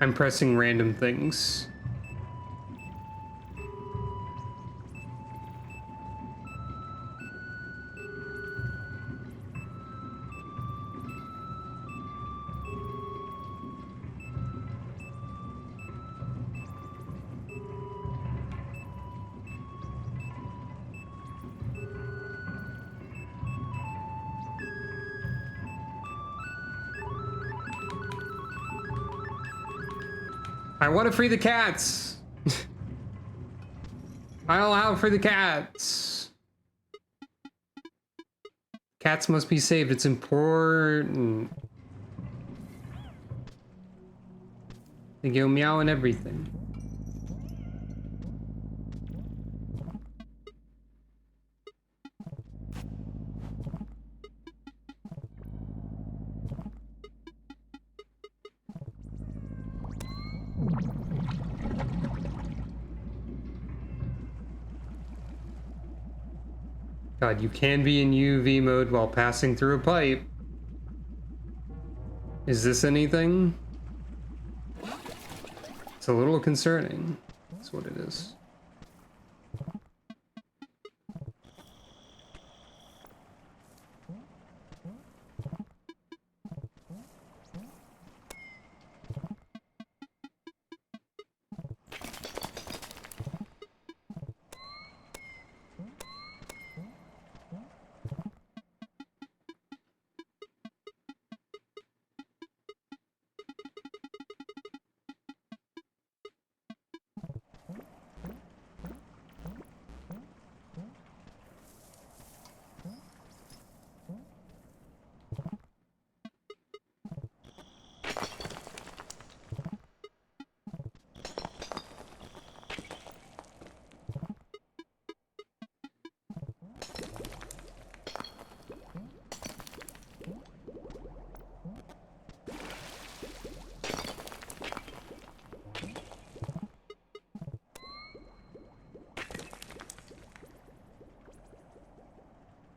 I'm pressing random things. I want to free the cats. I'll allow for the cats. Cats must be saved. It's important. They go meow and everything. God, you can be in UV mode while passing through a pipe. Is this anything? It's a little concerning. That's what it is.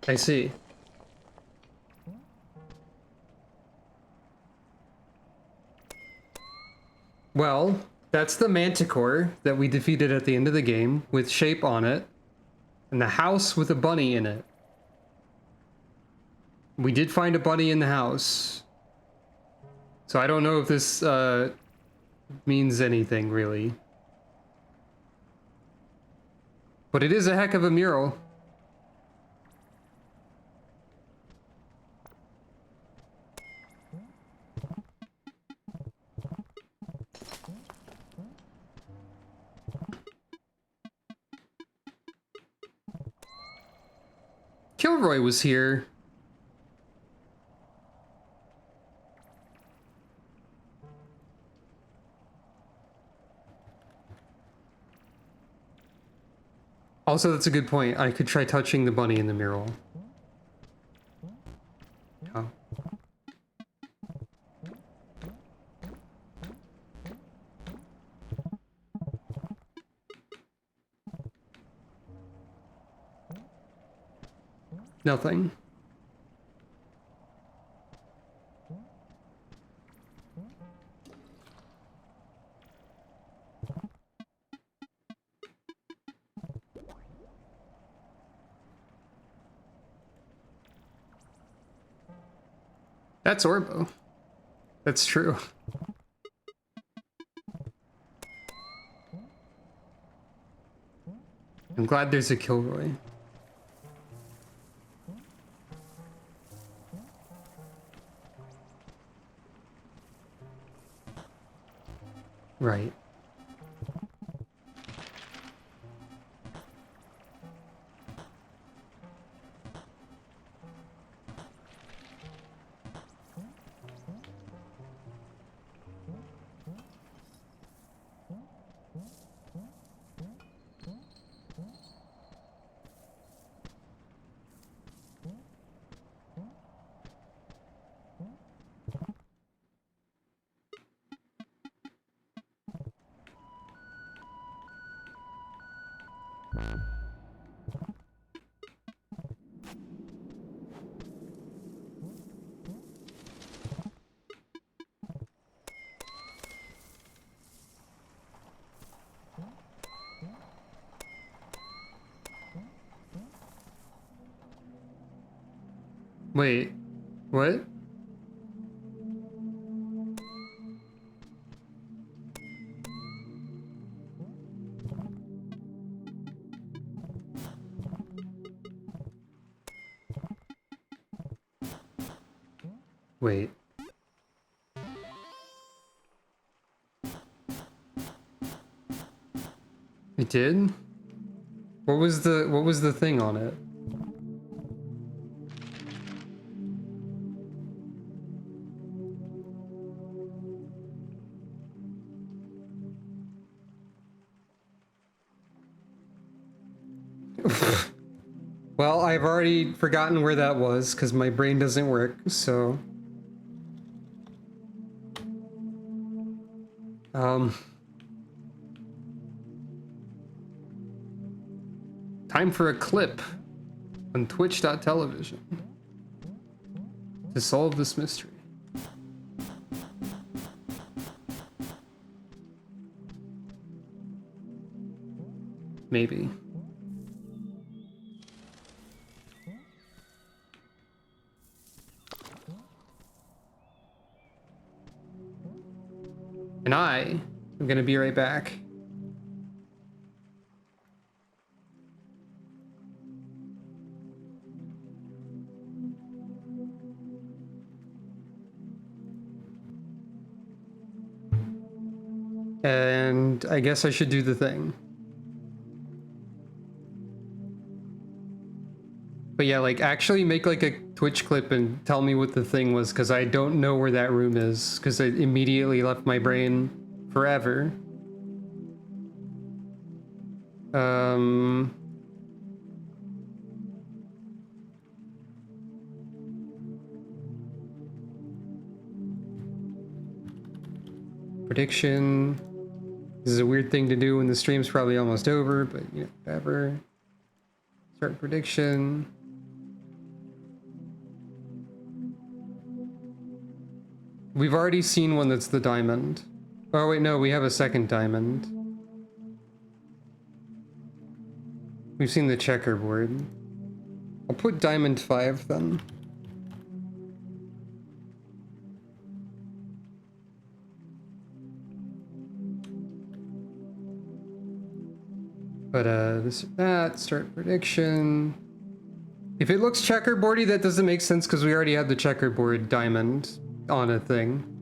I see. Well, that's the manticore that we defeated at the end of the game with shape on it, and the house with a bunny in it. We did find a bunny in the house. So I don't know if this means anything, really. But it is a heck of a mural. Kilroy was here. Also, that's a good point. I could try touching the bunny in the mural. Oh. Nothing. That's Orbo. That's true. I'm glad there's a Kilroy. Right. Wait, what? Wait. It did? What was the thing on it? Well, I've already forgotten where that was because my brain doesn't work, so... Time for a clip on twitch.television to solve this mystery. Maybe. And I am gonna be right back. And I guess I should do the thing. But yeah, like actually make like a Twitch clip and tell me what the thing was, because I don't know where that room is, because it immediately left my brain forever. Prediction. This is a weird thing to do when the stream's probably almost over, but you know, whatever. Start prediction. We've already seen one that's the diamond. Oh wait, no, we have a second diamond. We've seen the checkerboard. I'll put diamond 5 then. But this or that, start prediction. If it looks checkerboardy, that doesn't make sense because we already had the checkerboard diamond on a thing.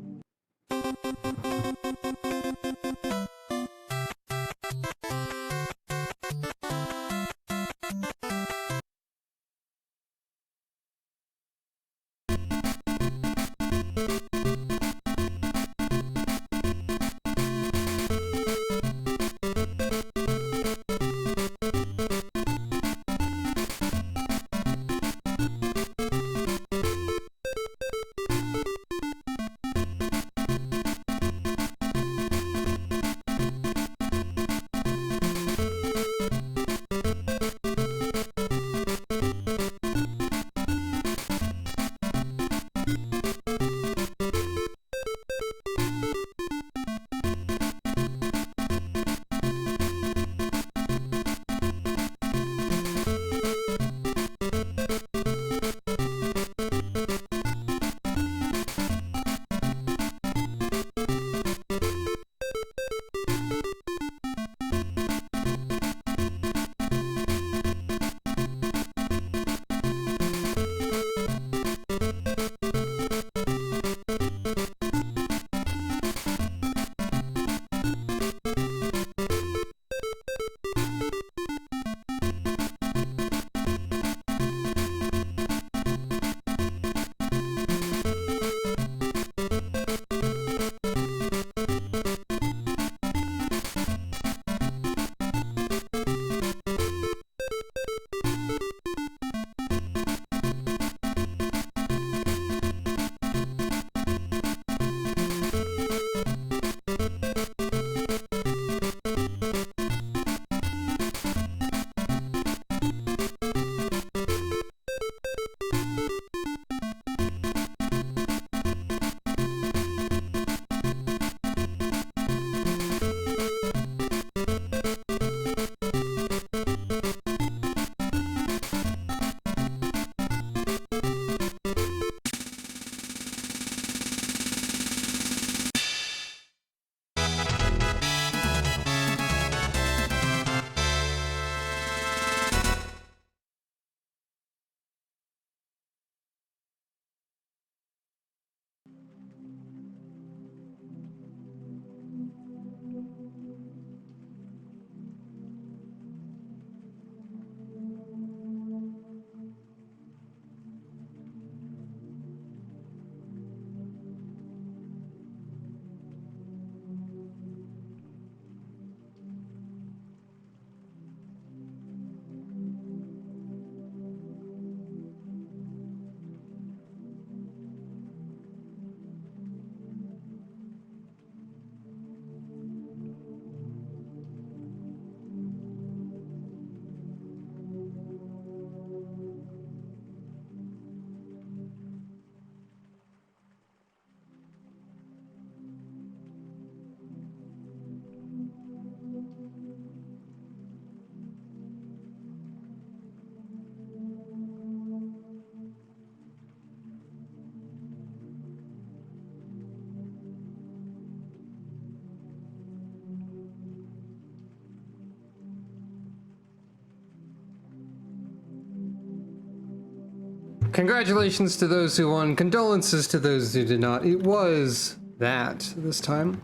Congratulations to those who won. Condolences to those who did not. It was that this time.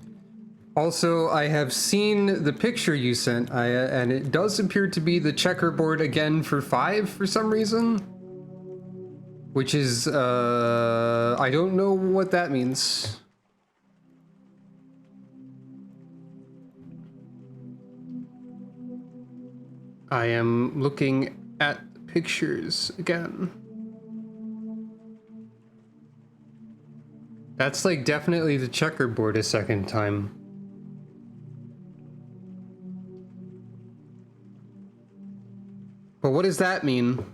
Also, I have seen the picture you sent, and it does appear to be the checkerboard again for 5 for some reason. Which is, I don't know what that means. I am looking at the pictures again. That's like definitely the checkerboard a second time. But what does that mean?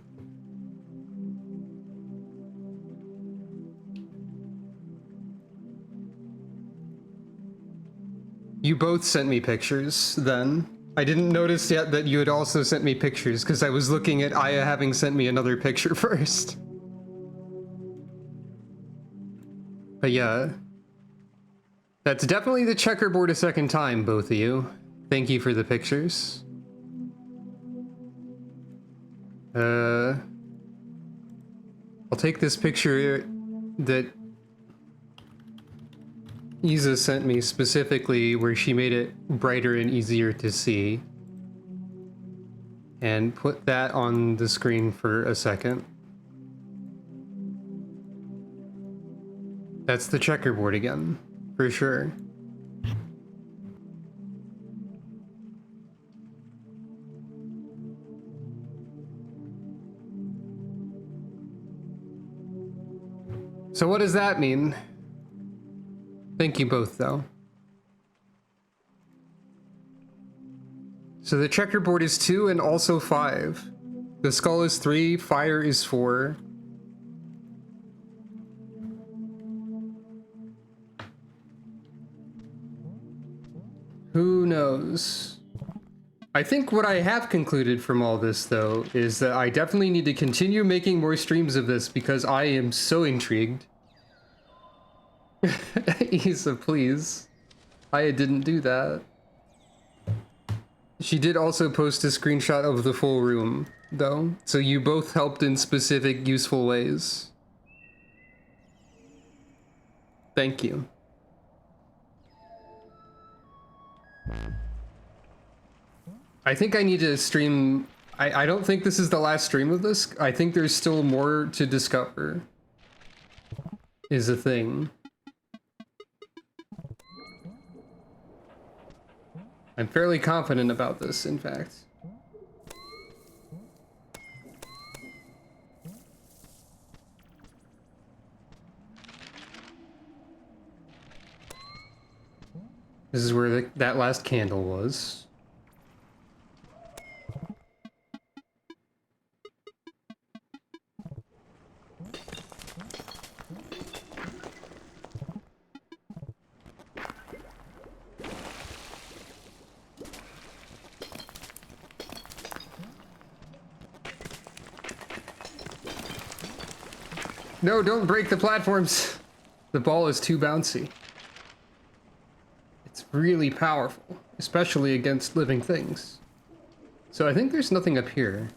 You both sent me pictures then. I didn't notice yet that you had also sent me pictures because I was looking at Aya having sent me another picture first. But yeah, that's definitely the checkerboard a second time, both of you. Thank you for the pictures. I'll take this picture that Isa sent me specifically where she made it brighter and easier to see. And put that on the screen for a second. That's the checkerboard again, for sure. So what does that mean? Thank you both, though. So the checkerboard is 2 and also 5. The skull is 3, fire is 4. Who knows? I think what I have concluded from all this, though, is that I definitely need to continue making more streams of this because I am so intrigued. Isa, please. I didn't do that. She did also post a screenshot of the full room, though, so you both helped in specific, useful ways. Thank you. I think I need to stream... I don't think this is the last stream of this. I think there's still more to discover. Is a thing. I'm fairly confident about this, in fact. This is where that last candle was. No, don't break the platforms. The ball is too bouncy. It's really powerful, especially against living things. So I think there's nothing up here.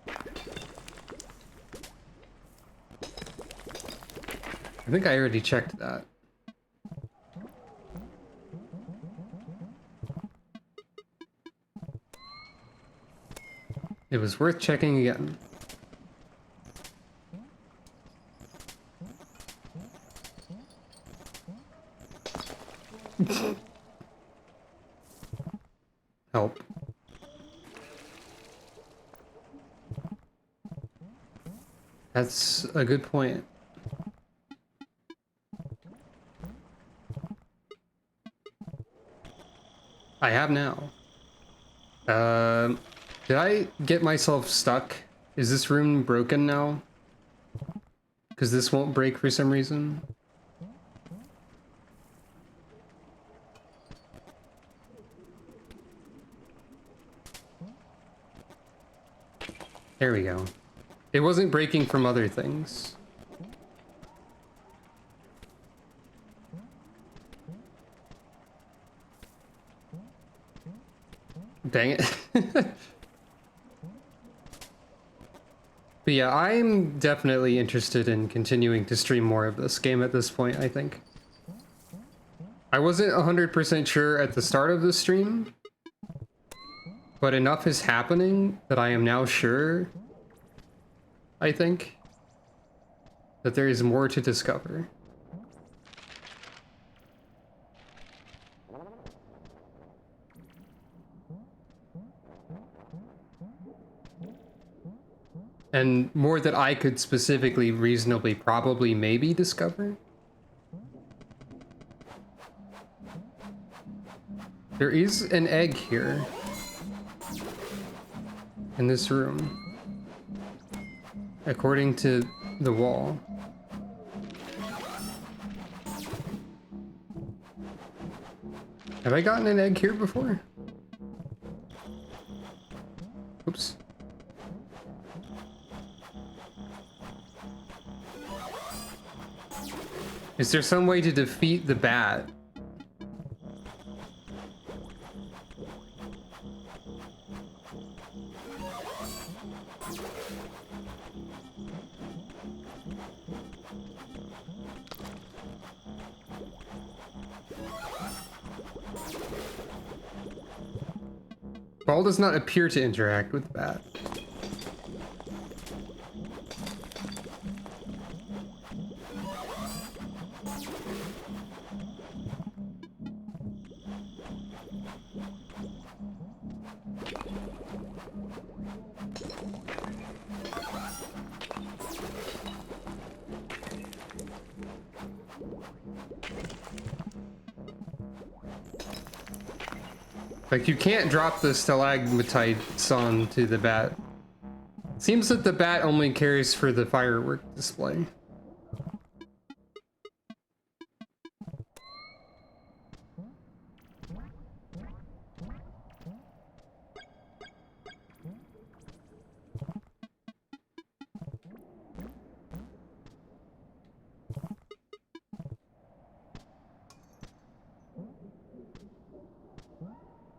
I think I already checked that. It was worth checking again. Help. That's a good point. I have now. Did I get myself stuck? Is this room broken now? Because this won't break for some reason? There we go. It wasn't breaking from other things. Dang it. But yeah, I'm definitely interested in continuing to stream more of this game at this point, I think. I wasn't 100% sure at the start of the stream, but enough is happening that I am now sure, I think, that there is more to discover. And more that I could specifically, reasonably, probably, maybe discover. There is an egg here. In this room. According to the wall. Have I gotten an egg here before? Oops. Is there some way to defeat the bat? Ball does not appear to interact with bat. Like, you can't drop the stalagmites onto the bat. Seems that the bat only cares for the firework display.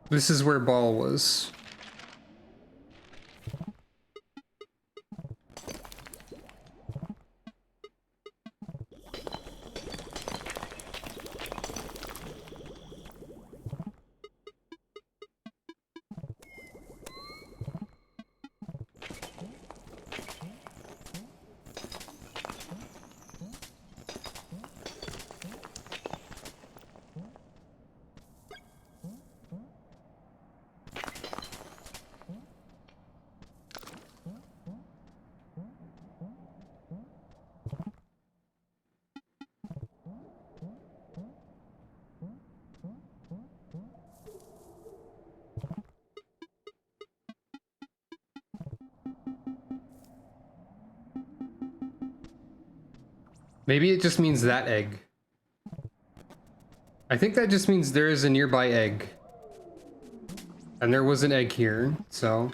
This is where Ball was. Maybe it just means that egg. I think that just means there is a nearby egg. And there was an egg here, so...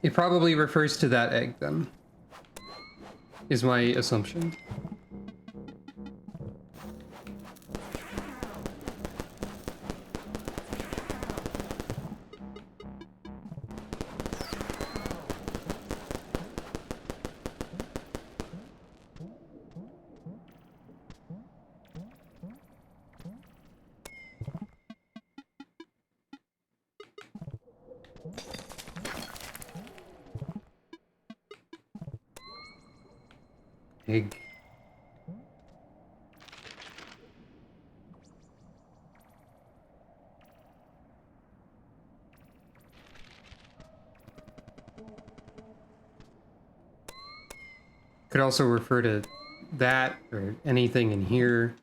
It probably refers to that egg, then. Is my assumption. Egg. Could also refer to that or anything in here.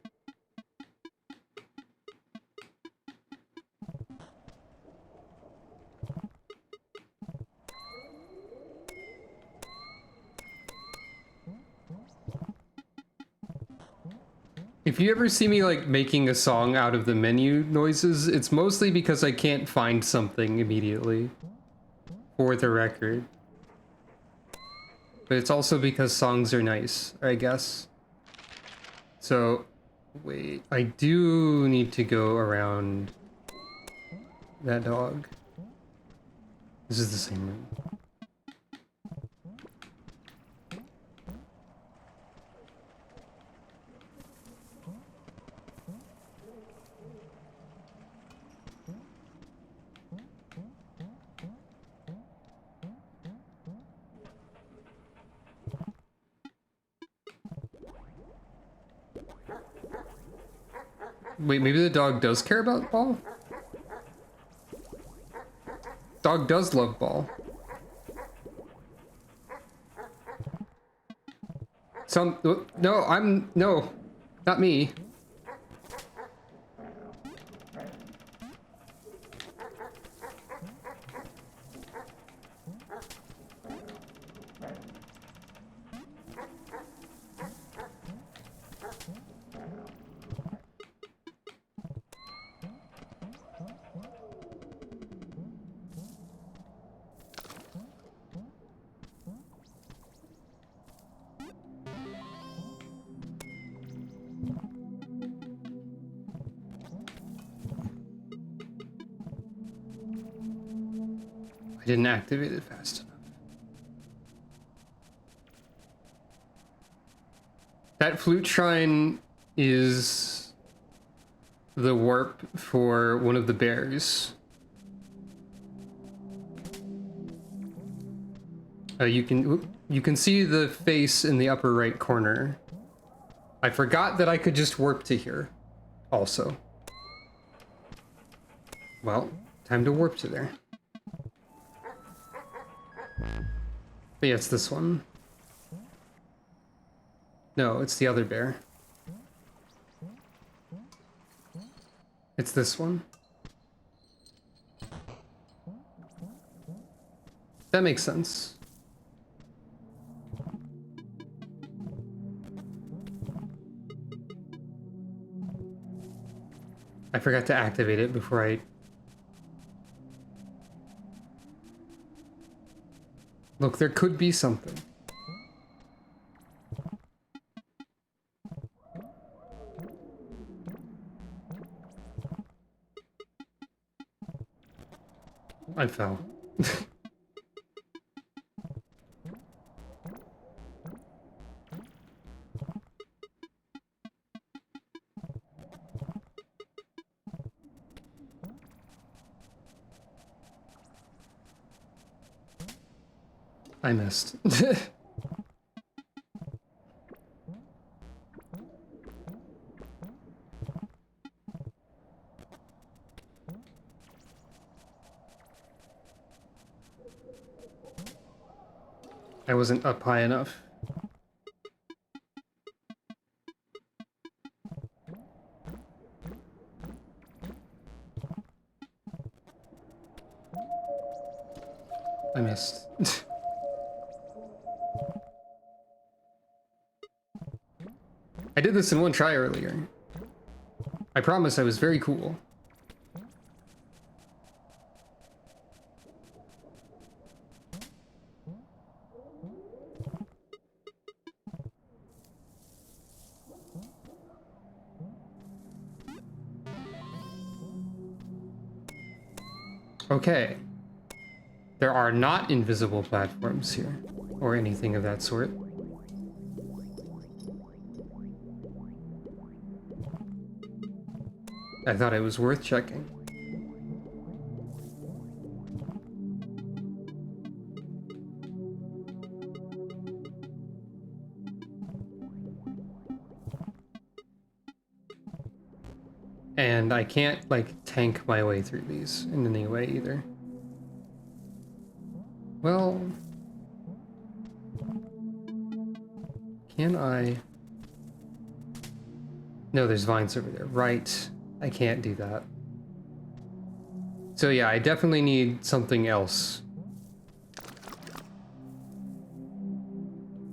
If you ever see me like making a song out of the menu noises, it's mostly because I can't find something immediately, for the record. But it's also because songs are nice, I guess. So, wait, I do need to go around that dog. This is the same room. Wait, maybe the dog does care about Ball? Dog does love Ball. No, not me. I didn't activate it fast enough. That flute shrine is the warp for one of the bears. You can see the face in the upper right corner. I forgot that I could just warp to here also. Well, time to warp to there. But yeah, it's this one. No, it's the other bear. It's this one. That makes sense. I forgot to activate it before I... Look, there could be something. I fell. I missed. I wasn't up high enough. I missed. I did this in one try earlier. I promise I was very cool. Okay. There are not invisible platforms here, or anything of that sort. I thought it was worth checking. And I can't, like, tank my way through these in any way either. Well... Can I... No, there's vines over there. Right. I can't do that. So yeah, I definitely need something else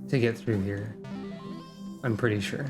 to get through here. I'm pretty sure.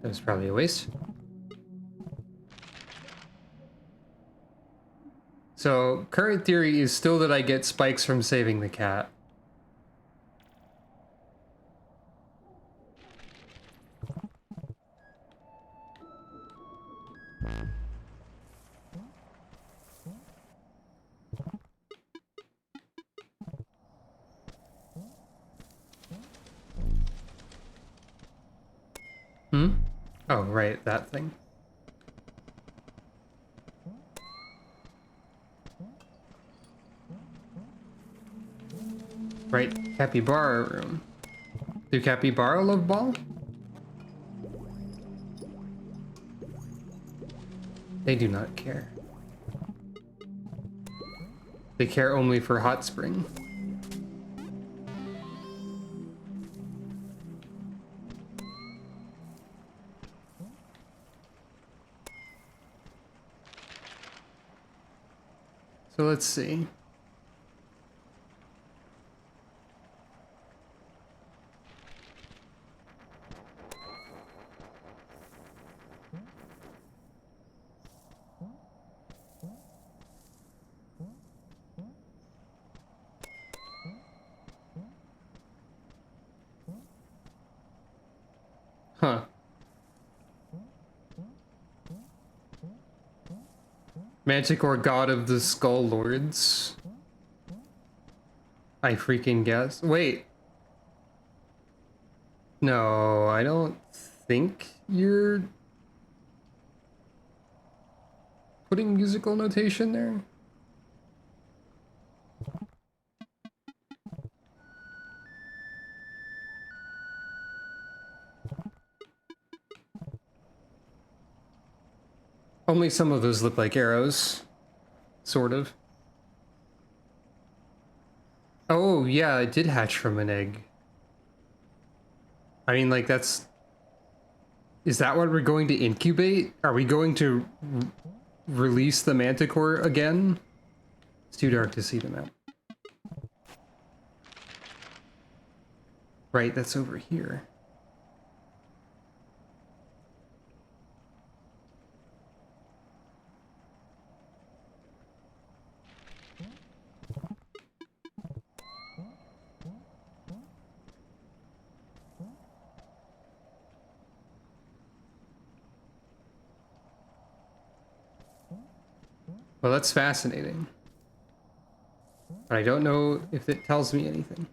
That was probably a waste. So, current theory is still that I get spikes from saving the cat. Oh, right, that thing. Right, capybara room. Do capybara love ball? They do not care. They care only for hot spring. So let's see. Huh. Manticore, god of the Skull Lords. I freaking guess. Wait. No, I don't think you're putting musical notation there. Only some of those look like arrows. Sort of. Oh, yeah, it did hatch from an egg. I mean, like, that's... Is that what we're going to incubate? Are we going to release the manticore again? It's too dark to see the map. Right, that's over here. Well, that's fascinating. But I don't know if it tells me anything.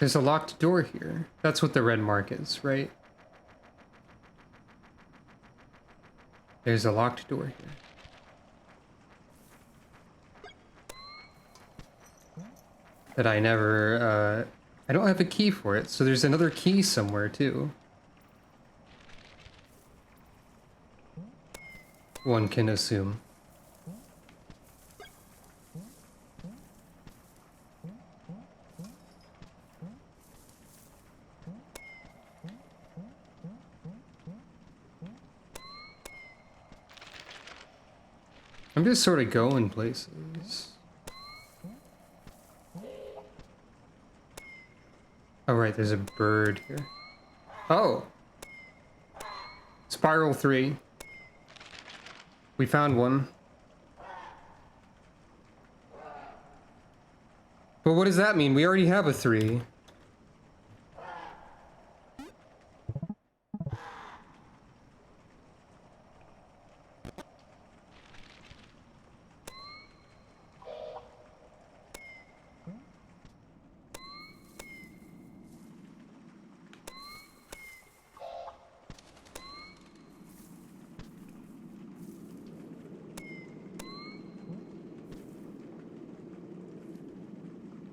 There's a locked door here. That's what the red mark is, right? There's a locked door here. That I never, I don't have a key for it, so there's another key somewhere, too. One can assume. I'm just sort of going places. Oh, right, there's a bird here. Oh! Spiral 3. We found one. But what does that mean? We already have a 3.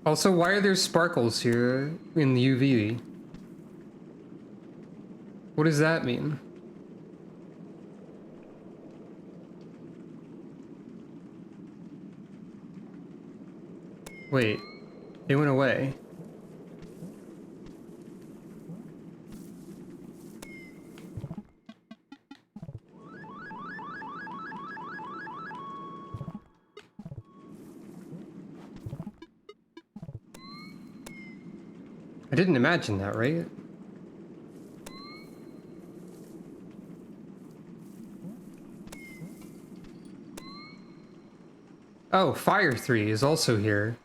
Also, why are there sparkles here in the UV? What does that mean? Wait, they went away. I didn't imagine that, right? Oh, Fire 3 is also here.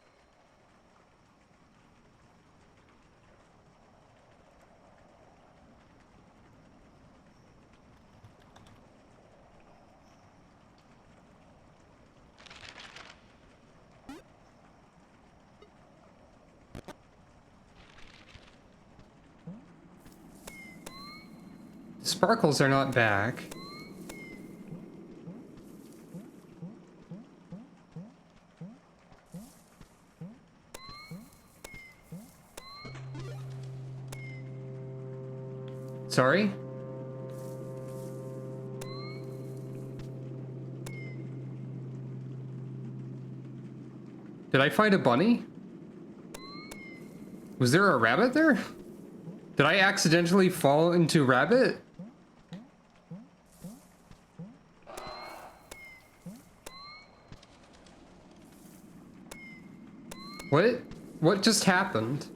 Sparkles are not back. Sorry? Did I find a bunny? Was there a rabbit there? Did I accidentally fall into rabbit? What? What just happened?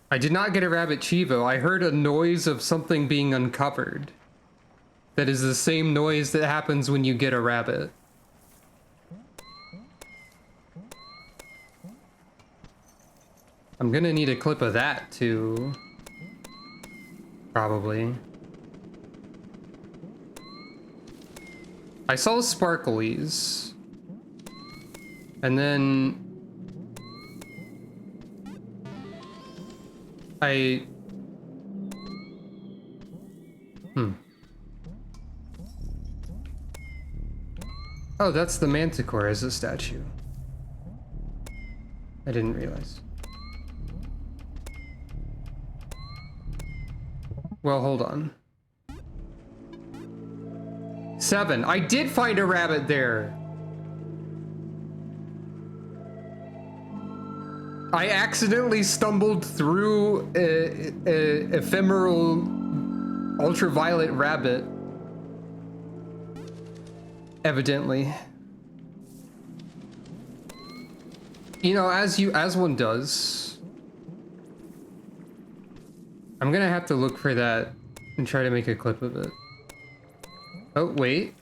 I did not get a rabbit Chivo. I heard a noise of something being uncovered. That is the same noise that happens when you get a rabbit. I'm gonna need a clip of that too. Probably. I saw sparklies. And then Oh, that's the manticore as a statue. I didn't realize. Well, hold on. 7. I did find a rabbit there. I accidentally stumbled through a ephemeral ultraviolet rabbit. Evidently. You know, as one does. I'm gonna have to look for that and try to make a clip of it. Oh, wait.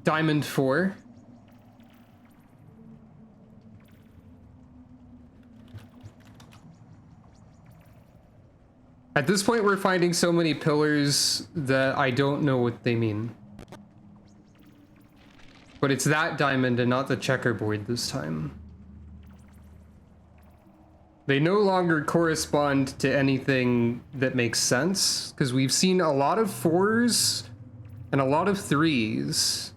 Diamond 4. At this point, we're finding so many pillars that I don't know what they mean. But it's that diamond and not the checkerboard this time. They no longer correspond to anything that makes sense, because we've seen a lot of 4s and a lot of 3s.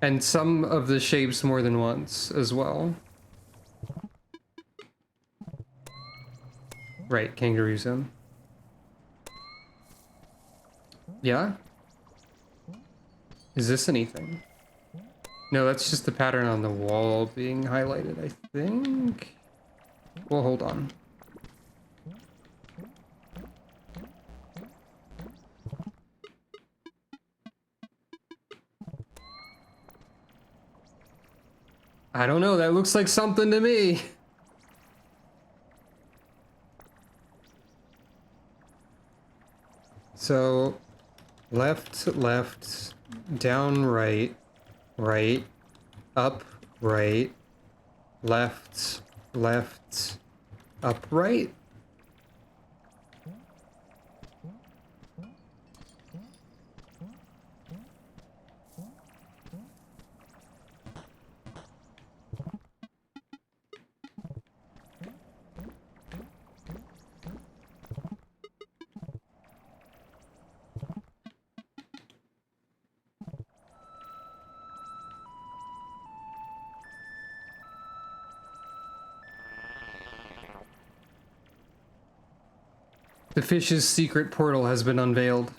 And some of the shapes more than once as well. Right, kangaroo zone. Yeah? Is this anything? No, that's just the pattern on the wall being highlighted, I think. Well, hold on. I don't know, that looks like something to me. So, left, left, down, right, right, up, right, left, left, up, right. The fish's secret portal has been unveiled.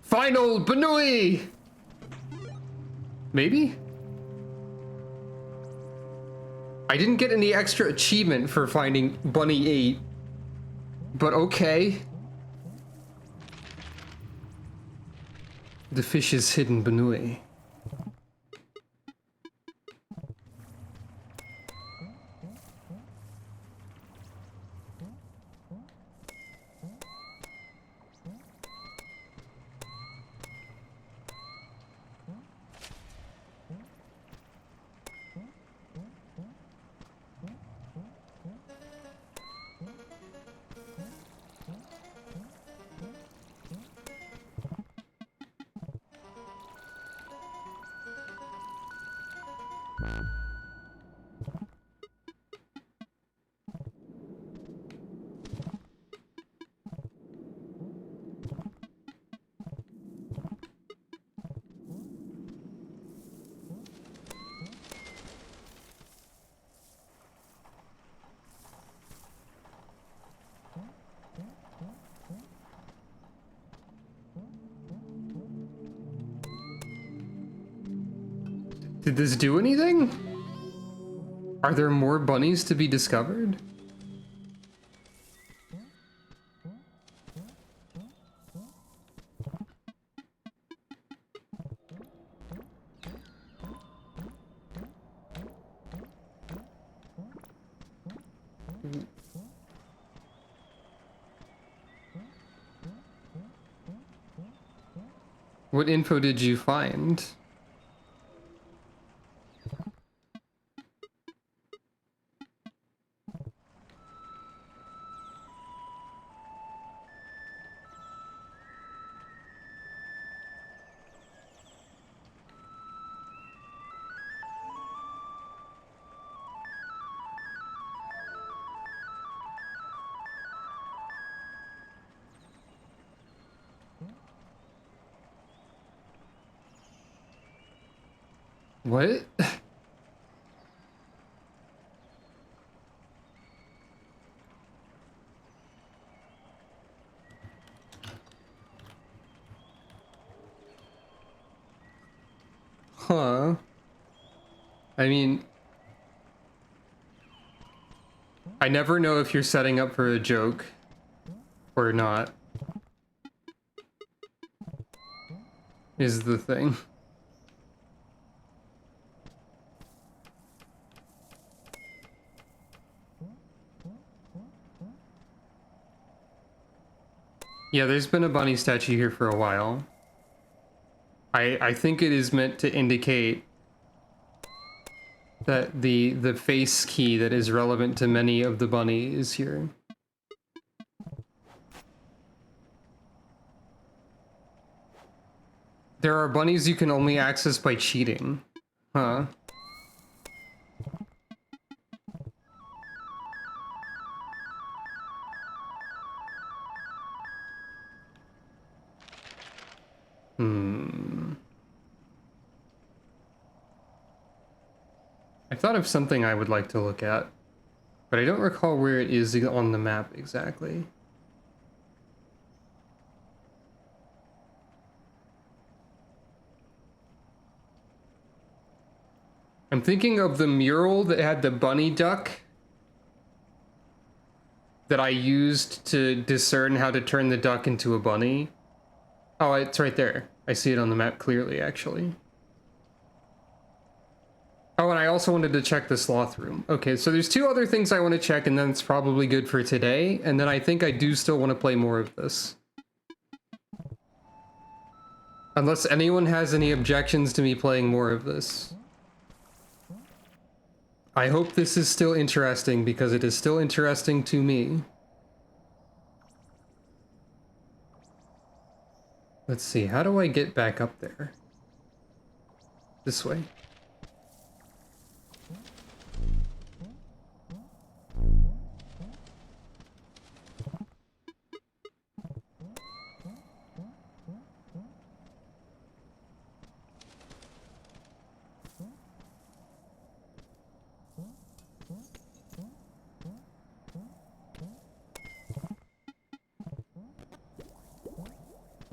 Final Banui! Maybe? I didn't get any extra achievement for finding Bunny 8, but okay. The fish's hidden Banui. Did this do anything? Are there more bunnies to be discovered? What info did you find? What? Huh. I mean, I never know if you're setting up for a joke or not, is the thing. Yeah, there's been a bunny statue here for a while. I think it is meant to indicate that the face key that is relevant to many of the bunny is here. There are bunnies you can only access by cheating. Huh. I thought of something I would like to look at, but I don't recall where it is on the map exactly. I'm thinking of the mural that had the bunny duck that I used to discern how to turn the duck into a bunny. Oh, it's right there. I see it on the map clearly, actually. Oh, and I also wanted to check the sloth room. Okay, so there's two other things I want to check, and then it's probably good for today. And then I think I do still want to play more of this. Unless anyone has any objections to me playing more of this. I hope this is still interesting, because it is still interesting to me. Let's see, how do I get back up there? This way.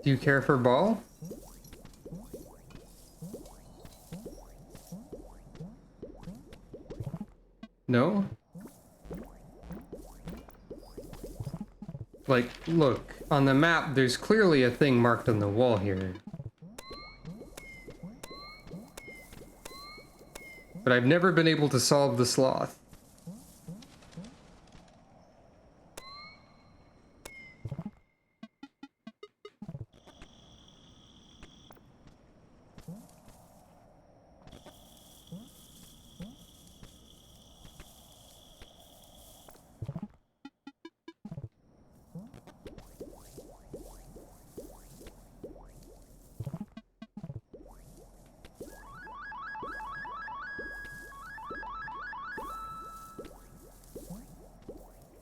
Do you care for ball? No? Like, look, on the map, there's clearly a thing marked on the wall here. But I've never been able to solve the sloth.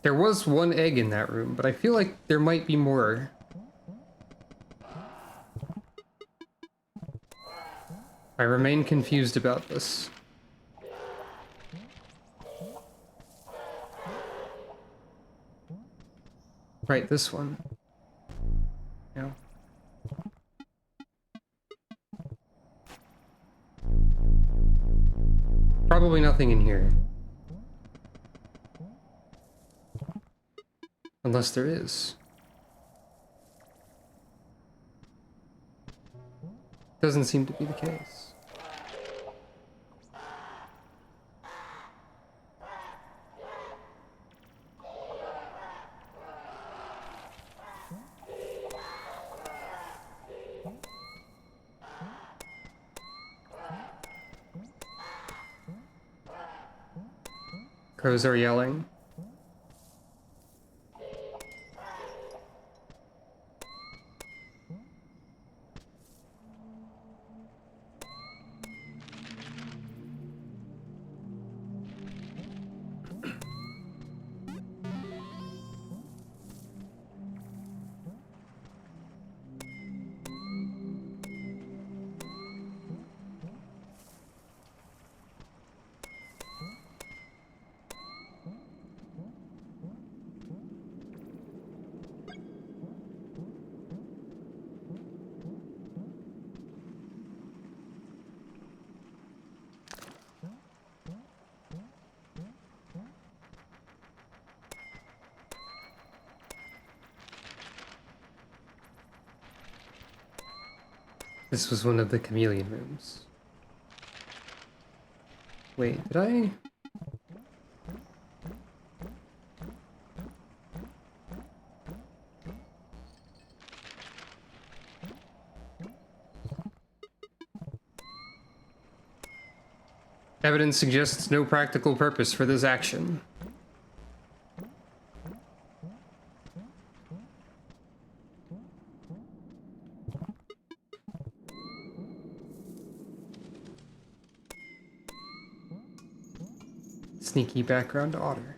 There was one egg in that room, but I feel like there might be more. I remain confused about this. Right, this one. Yeah. Probably nothing in here. Unless there is. Doesn't seem to be the case. Crows are yelling. This was one of the chameleon rooms. Wait, did I? Evidence suggests no practical purpose for this action. Sneaky background otter.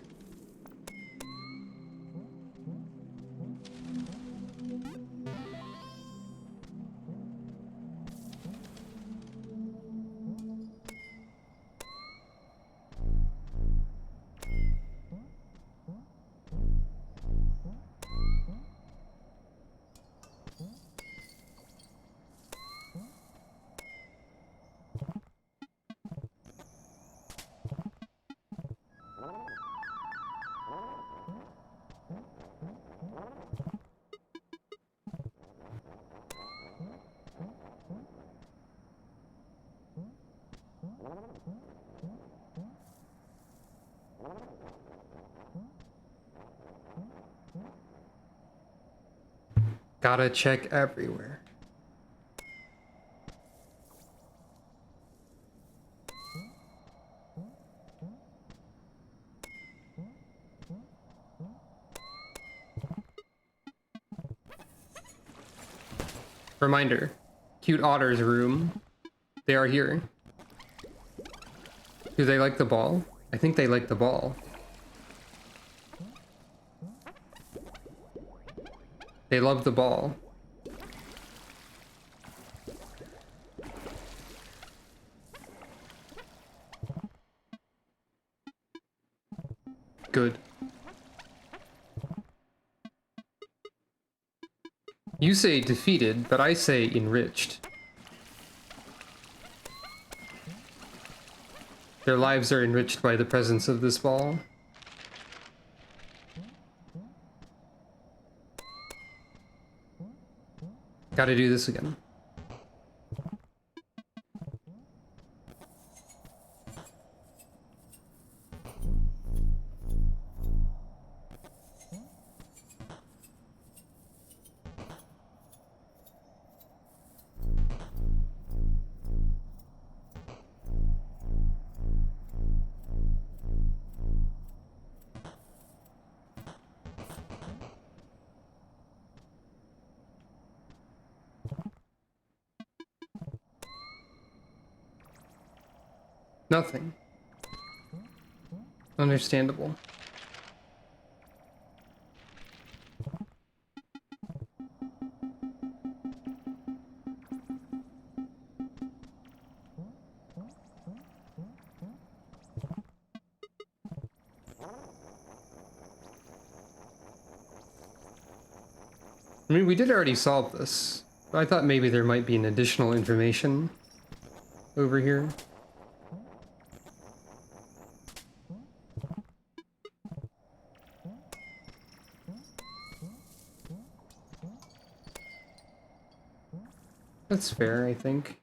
Gotta check everywhere. Reminder, cute otter's room. They are here. Do they like the ball? I think they like the ball. They love the ball. Good. You say defeated, but I say enriched. Their lives are enriched by the presence of this ball. Gotta do this again. Nothing. Understandable. I mean, we did already solve this. I thought maybe there might be an additional information over here. That's fair, I think.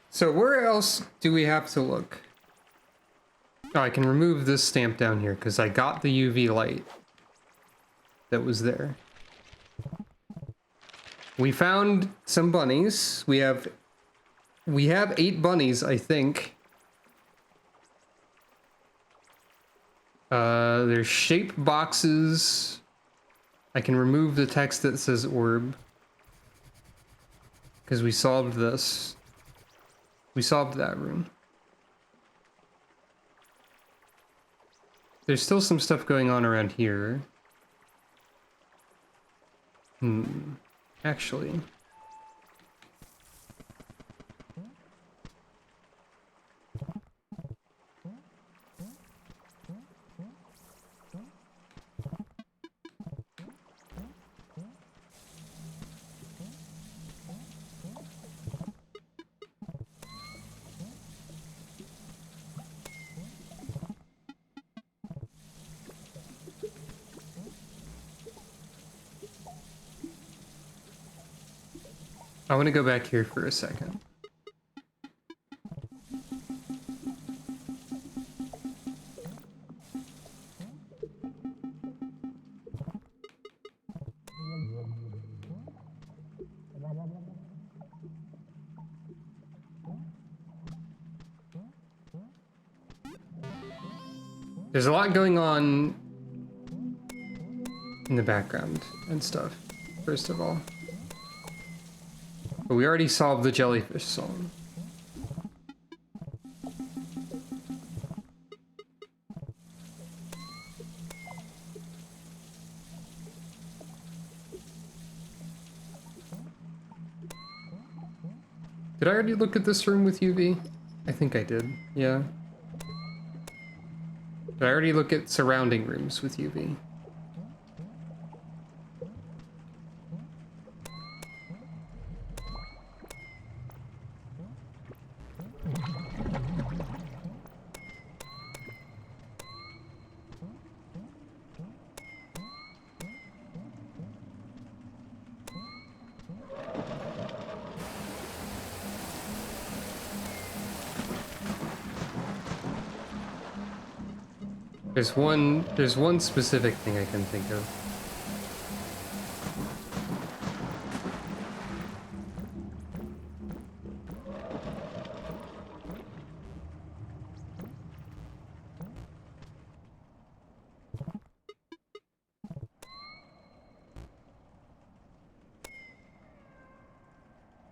So where else do we have to look? Oh, I can remove this stamp down here because I got the UV light that was there. We found some bunnies. We have 8 bunnies, I think. There's shape boxes. I can remove the text that says orb. Because we solved this. We solved that room. There's still some stuff going on around here. Actually. I want to go back here for a second. There's a lot going on in the background and stuff, first of all. But we already solved the jellyfish song. Did I already look at this room with UV? I think I did, yeah. Did I already look at surrounding rooms with UV? There's one specific thing I can think of.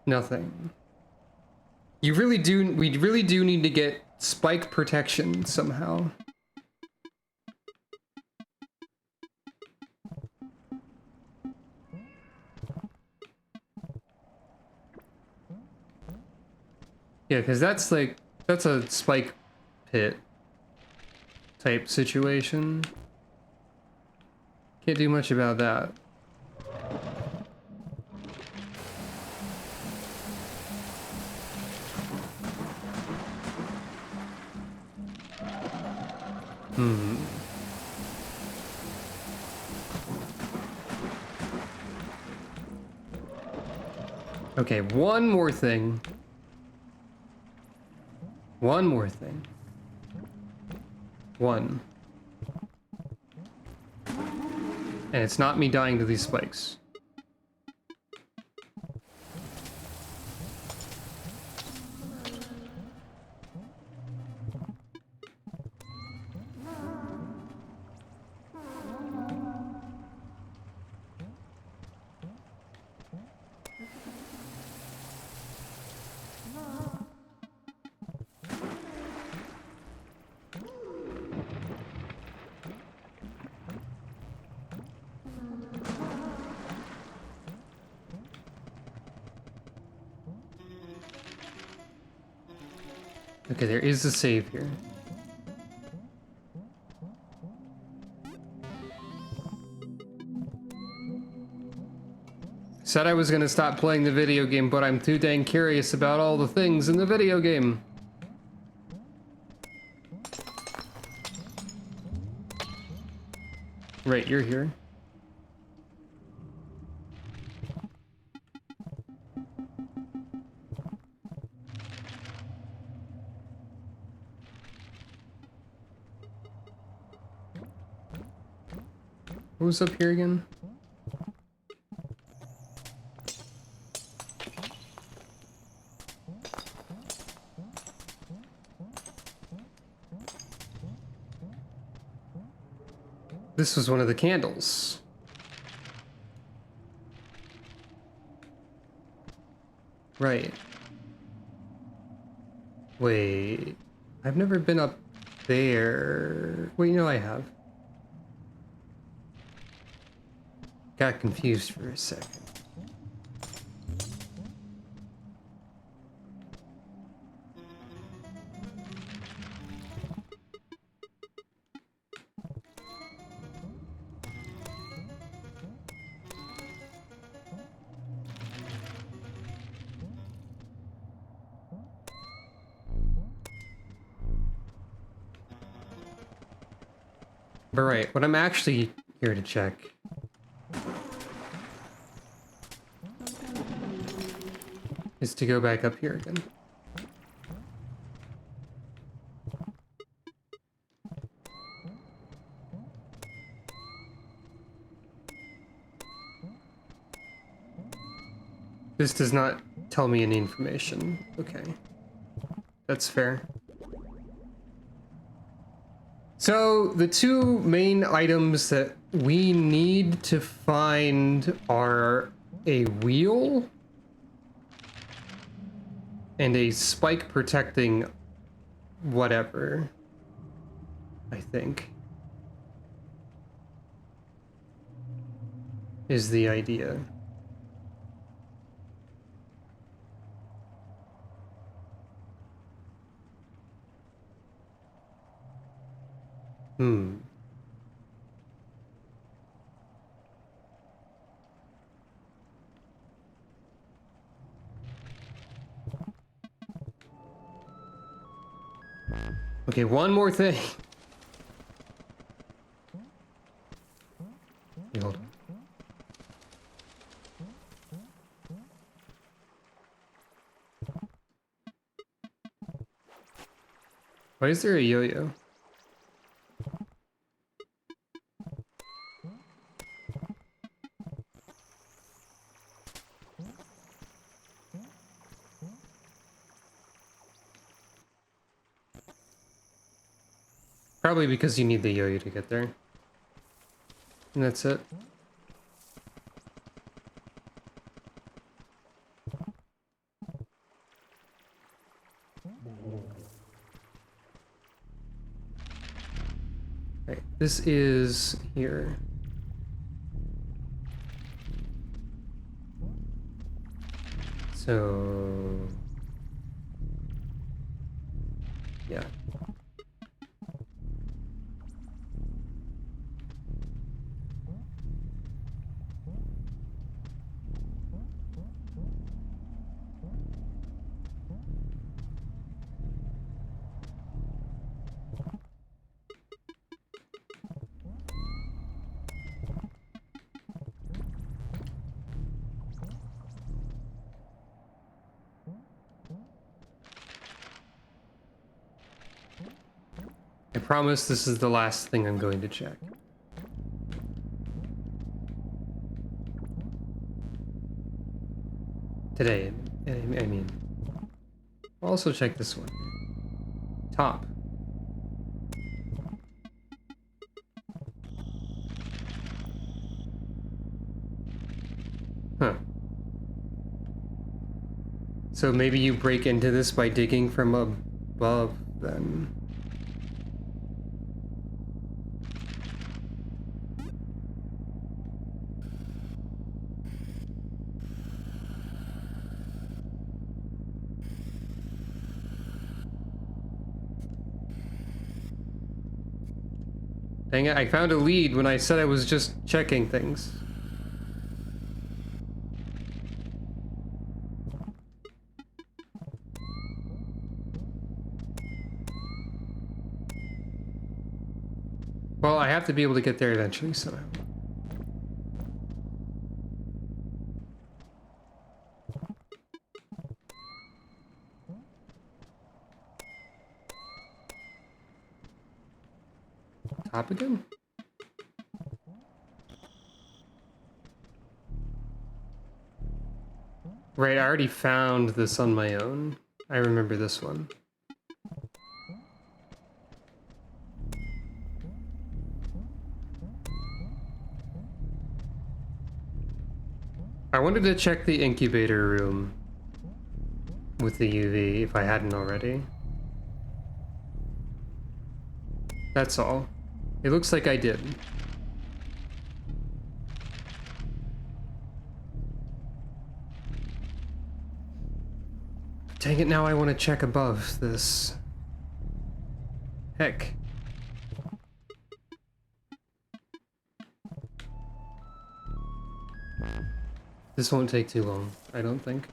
Nothing. We really do need to get spike protection somehow. Yeah, because that's a spike pit type situation. Can't do much about that. Okay, one more thing. One more thing. One. And it's not me dying to these spikes. Okay, there is a save here. Said I was gonna stop playing the video game, but I'm too dang curious about all the things in the video game. Right, you're here. Who's up here again? This was one of the candles. Right. Wait. I've never been up there. Wait, no, I have. Got confused for a second. But right, what I'm actually here to check is to go back up here again. This does not tell me any information. Okay. That's fair. So, the two main items that we need to find are a wheel and a spike protecting whatever, I think, is the idea. Okay, one more thing. Hey, hold on. Why is there a yo-yo? Probably because you need the yo-yo to get there. And that's it. Right, this is here. So... yeah. I promise this is the last thing I'm going to check. Today, I mean. I'll also check this one. Top. Huh. So maybe you break into this by digging from above, then. Dang it, I found a lead when I said I was just checking things. Well, I have to be able to get there eventually somehow. Top again? Right, I already found this on my own. I remember this one. I wanted to check the incubator room with the UV if I hadn't already. That's all. It looks like I did. Dang it, now I want to check above this. Heck. This won't take too long, I don't think.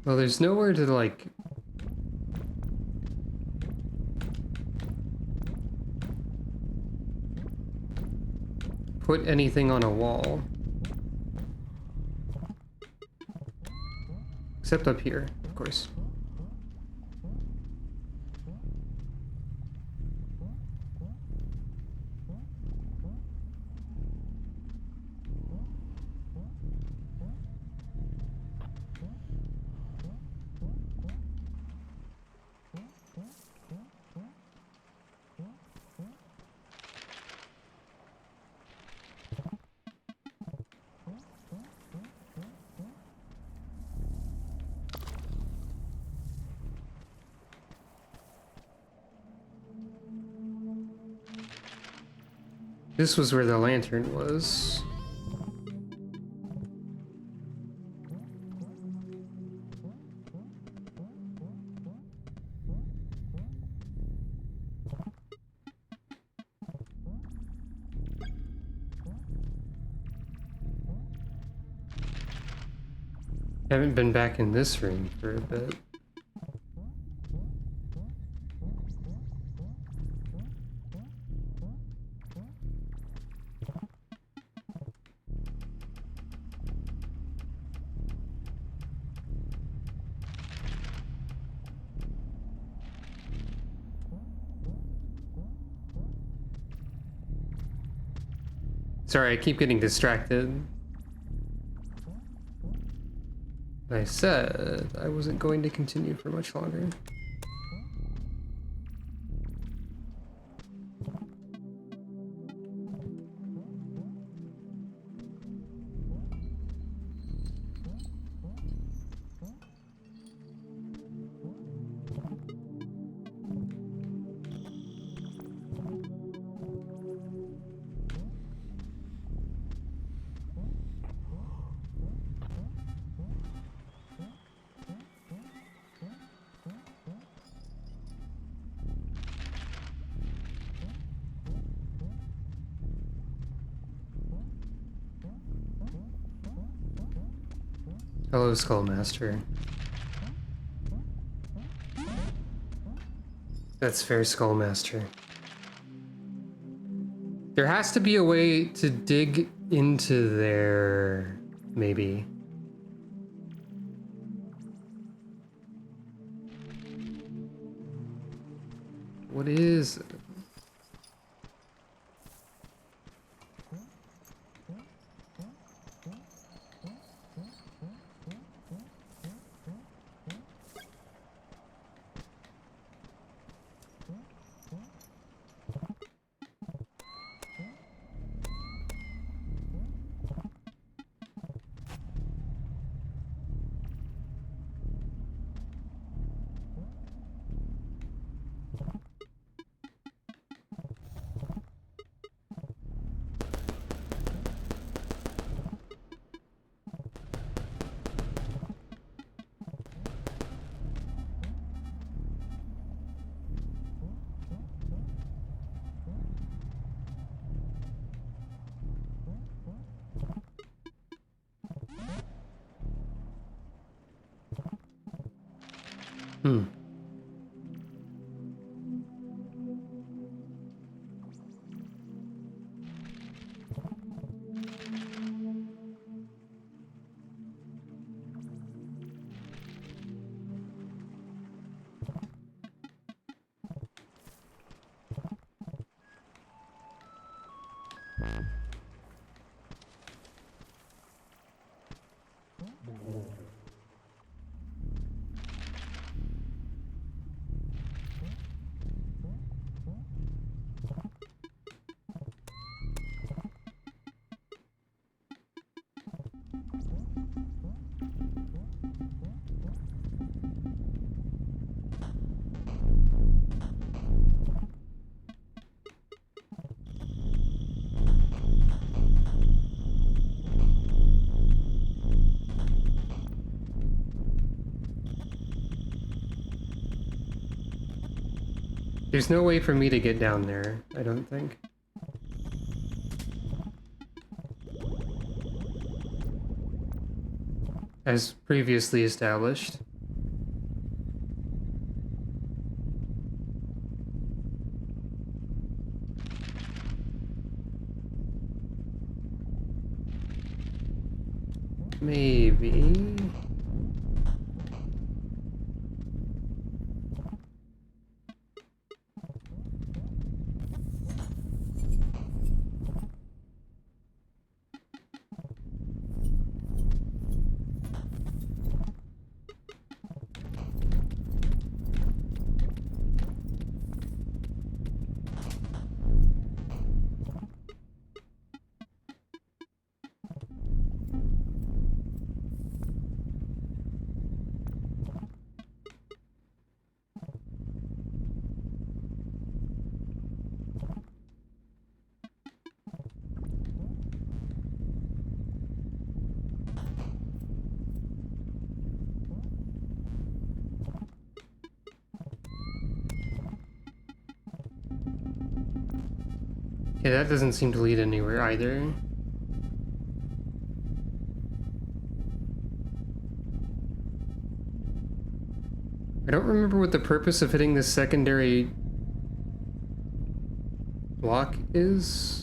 Well, there's nowhere to, like... put anything on a wall. Except up here, of course. This was where the lantern was. Haven't been back in this room for a bit. Sorry, I keep getting distracted. I said I wasn't going to continue for much longer. Hello, Skullmaster. That's fair, Skullmaster. There has to be a way to dig into there, maybe. What is it? Hmm. There's no way for me to get down there, I don't think. As previously established. Maybe... Yeah, that doesn't seem to lead anywhere either. I don't remember what the purpose of hitting this secondary block is.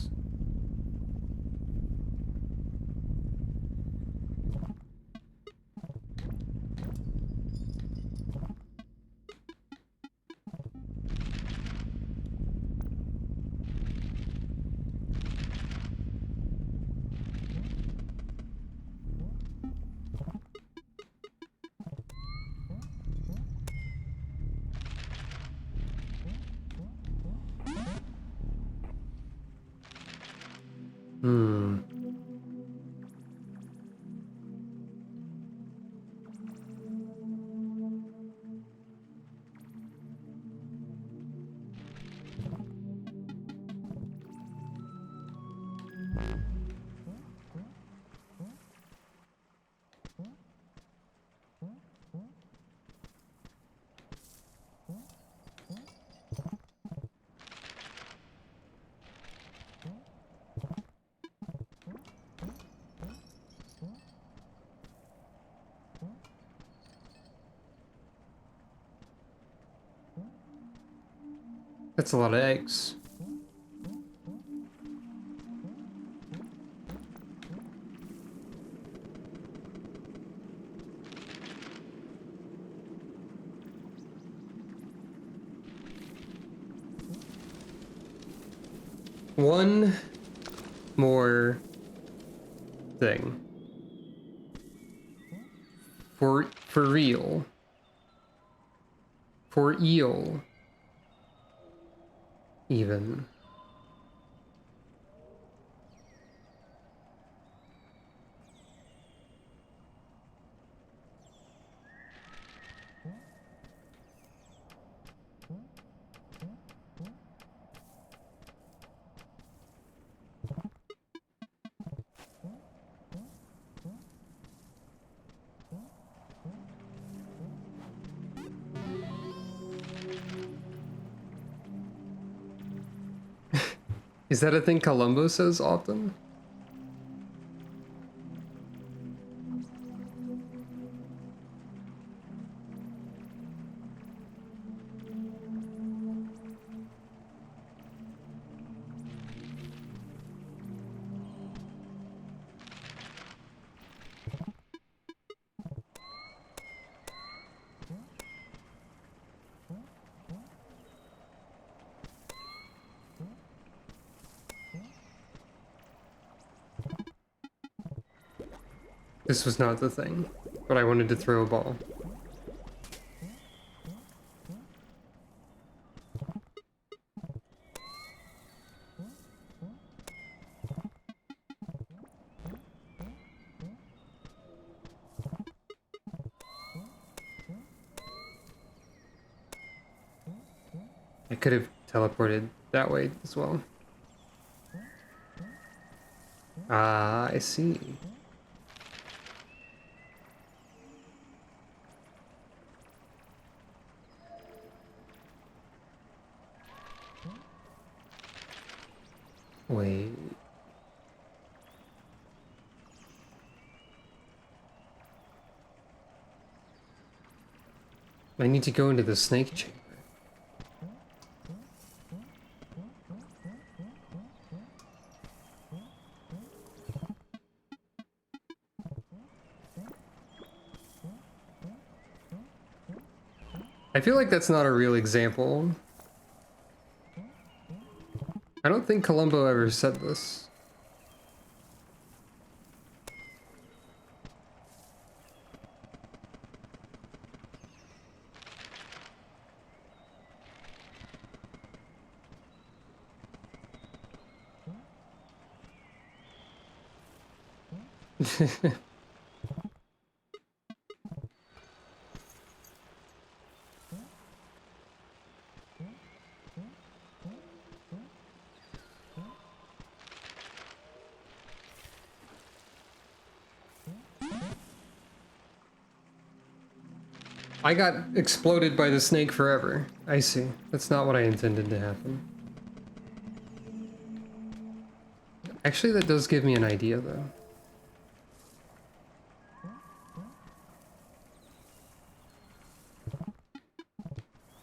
Hmm. That's a lot of eggs. One more thing. For real. For eel. Even. Is that a thing Columbo says often? This was not the thing, but I wanted to throw a ball. I could have teleported that way as well. Ah, I see. Wait. I need to go into the snake chamber. I feel like that's not a real example. I don't think Columbo ever said this. I got exploded by the snake forever. I see. That's not what I intended to happen. Actually, that does give me an idea, though.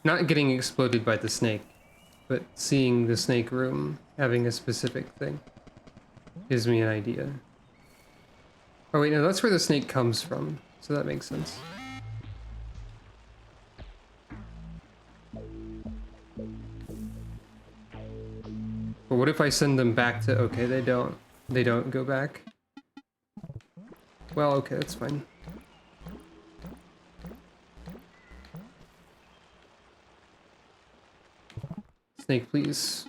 Not getting exploded by the snake, but seeing the snake room having a specific thing gives me an idea. Oh wait, no, that's where the snake comes from, so that makes sense. But what if I send them back to... Okay, they don't go back. Well, okay, that's fine. Snake, please.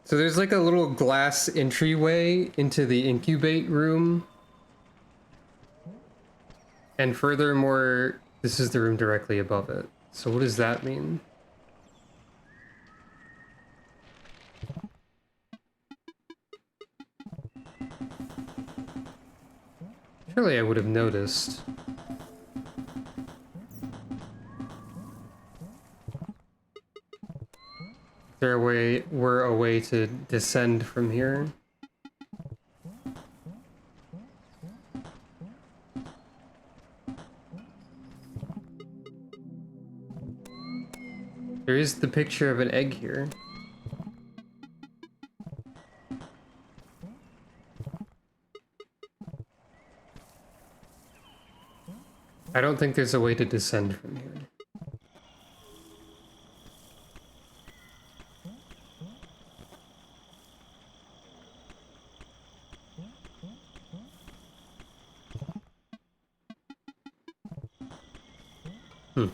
So there's like a little glass entryway into the incubate room. And furthermore, this is the room directly above it. So what does that mean? Surely I would have noticed. There were a way to descend from here. There is the picture of an egg here. I don't think there's a way to descend from here. Hmm.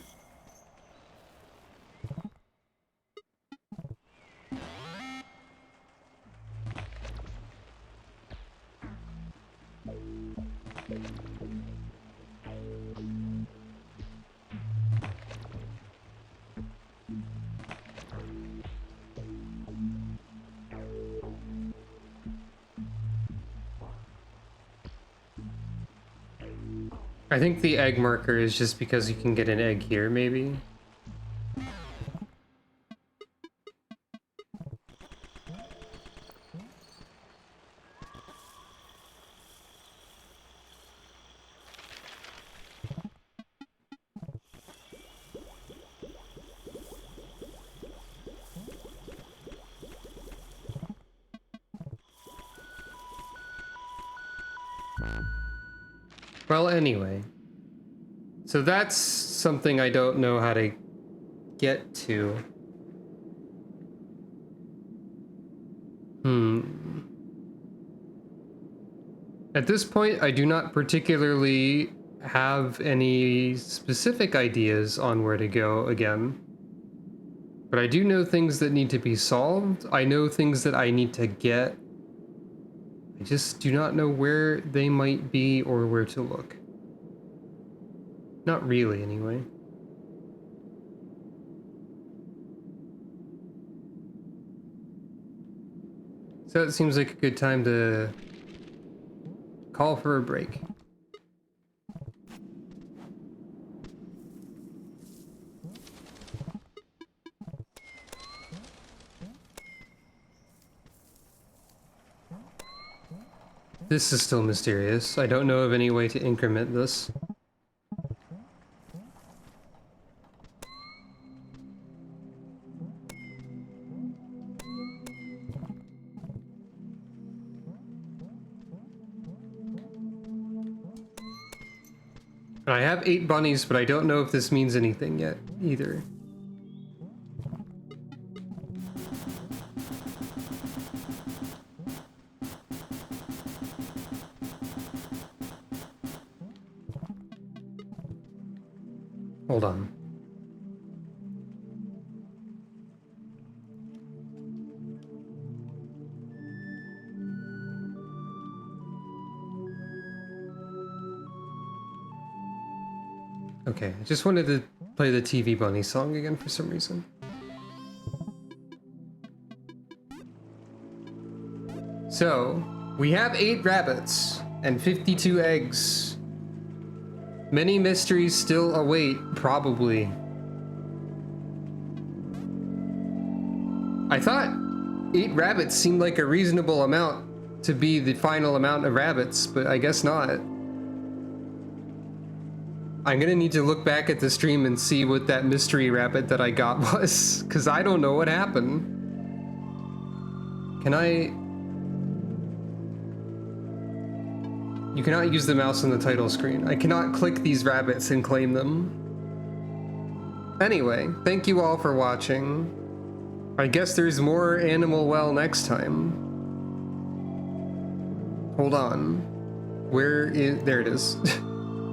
I think the egg marker is just because you can get an egg here, maybe. Well, anyway. So that's something I don't know how to get to. At this point, I do not particularly have any specific ideas on where to go again. But I do know things that need to be solved. I know things that I need to get. I just do not know where they might be or where to look. Not really, anyway. So it seems like a good time to call for a break. This is still mysterious. I don't know of any way to increment this. I have 8 bunnies, but I don't know if this means anything yet, either. Hold on. Okay, I just wanted to play the TV Bunny song again for some reason. So, we have 8 rabbits and 52 eggs. Many mysteries still await, probably. I thought 8 rabbits seemed like a reasonable amount to be the final amount of rabbits, but I guess not. I'm gonna need to look back at the stream and see what that mystery rabbit that I got was, because I don't know what happened. Can I... You cannot use the mouse on the title screen. I cannot click these rabbits and claim them. Anyway, thank you all for watching. I guess there's more Animal Well next time. Hold on. Where is... There it is.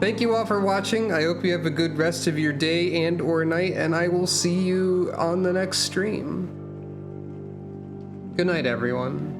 Thank you all for watching. I hope you have a good rest of your day and or night, and I will see you on the next stream. Good night, everyone.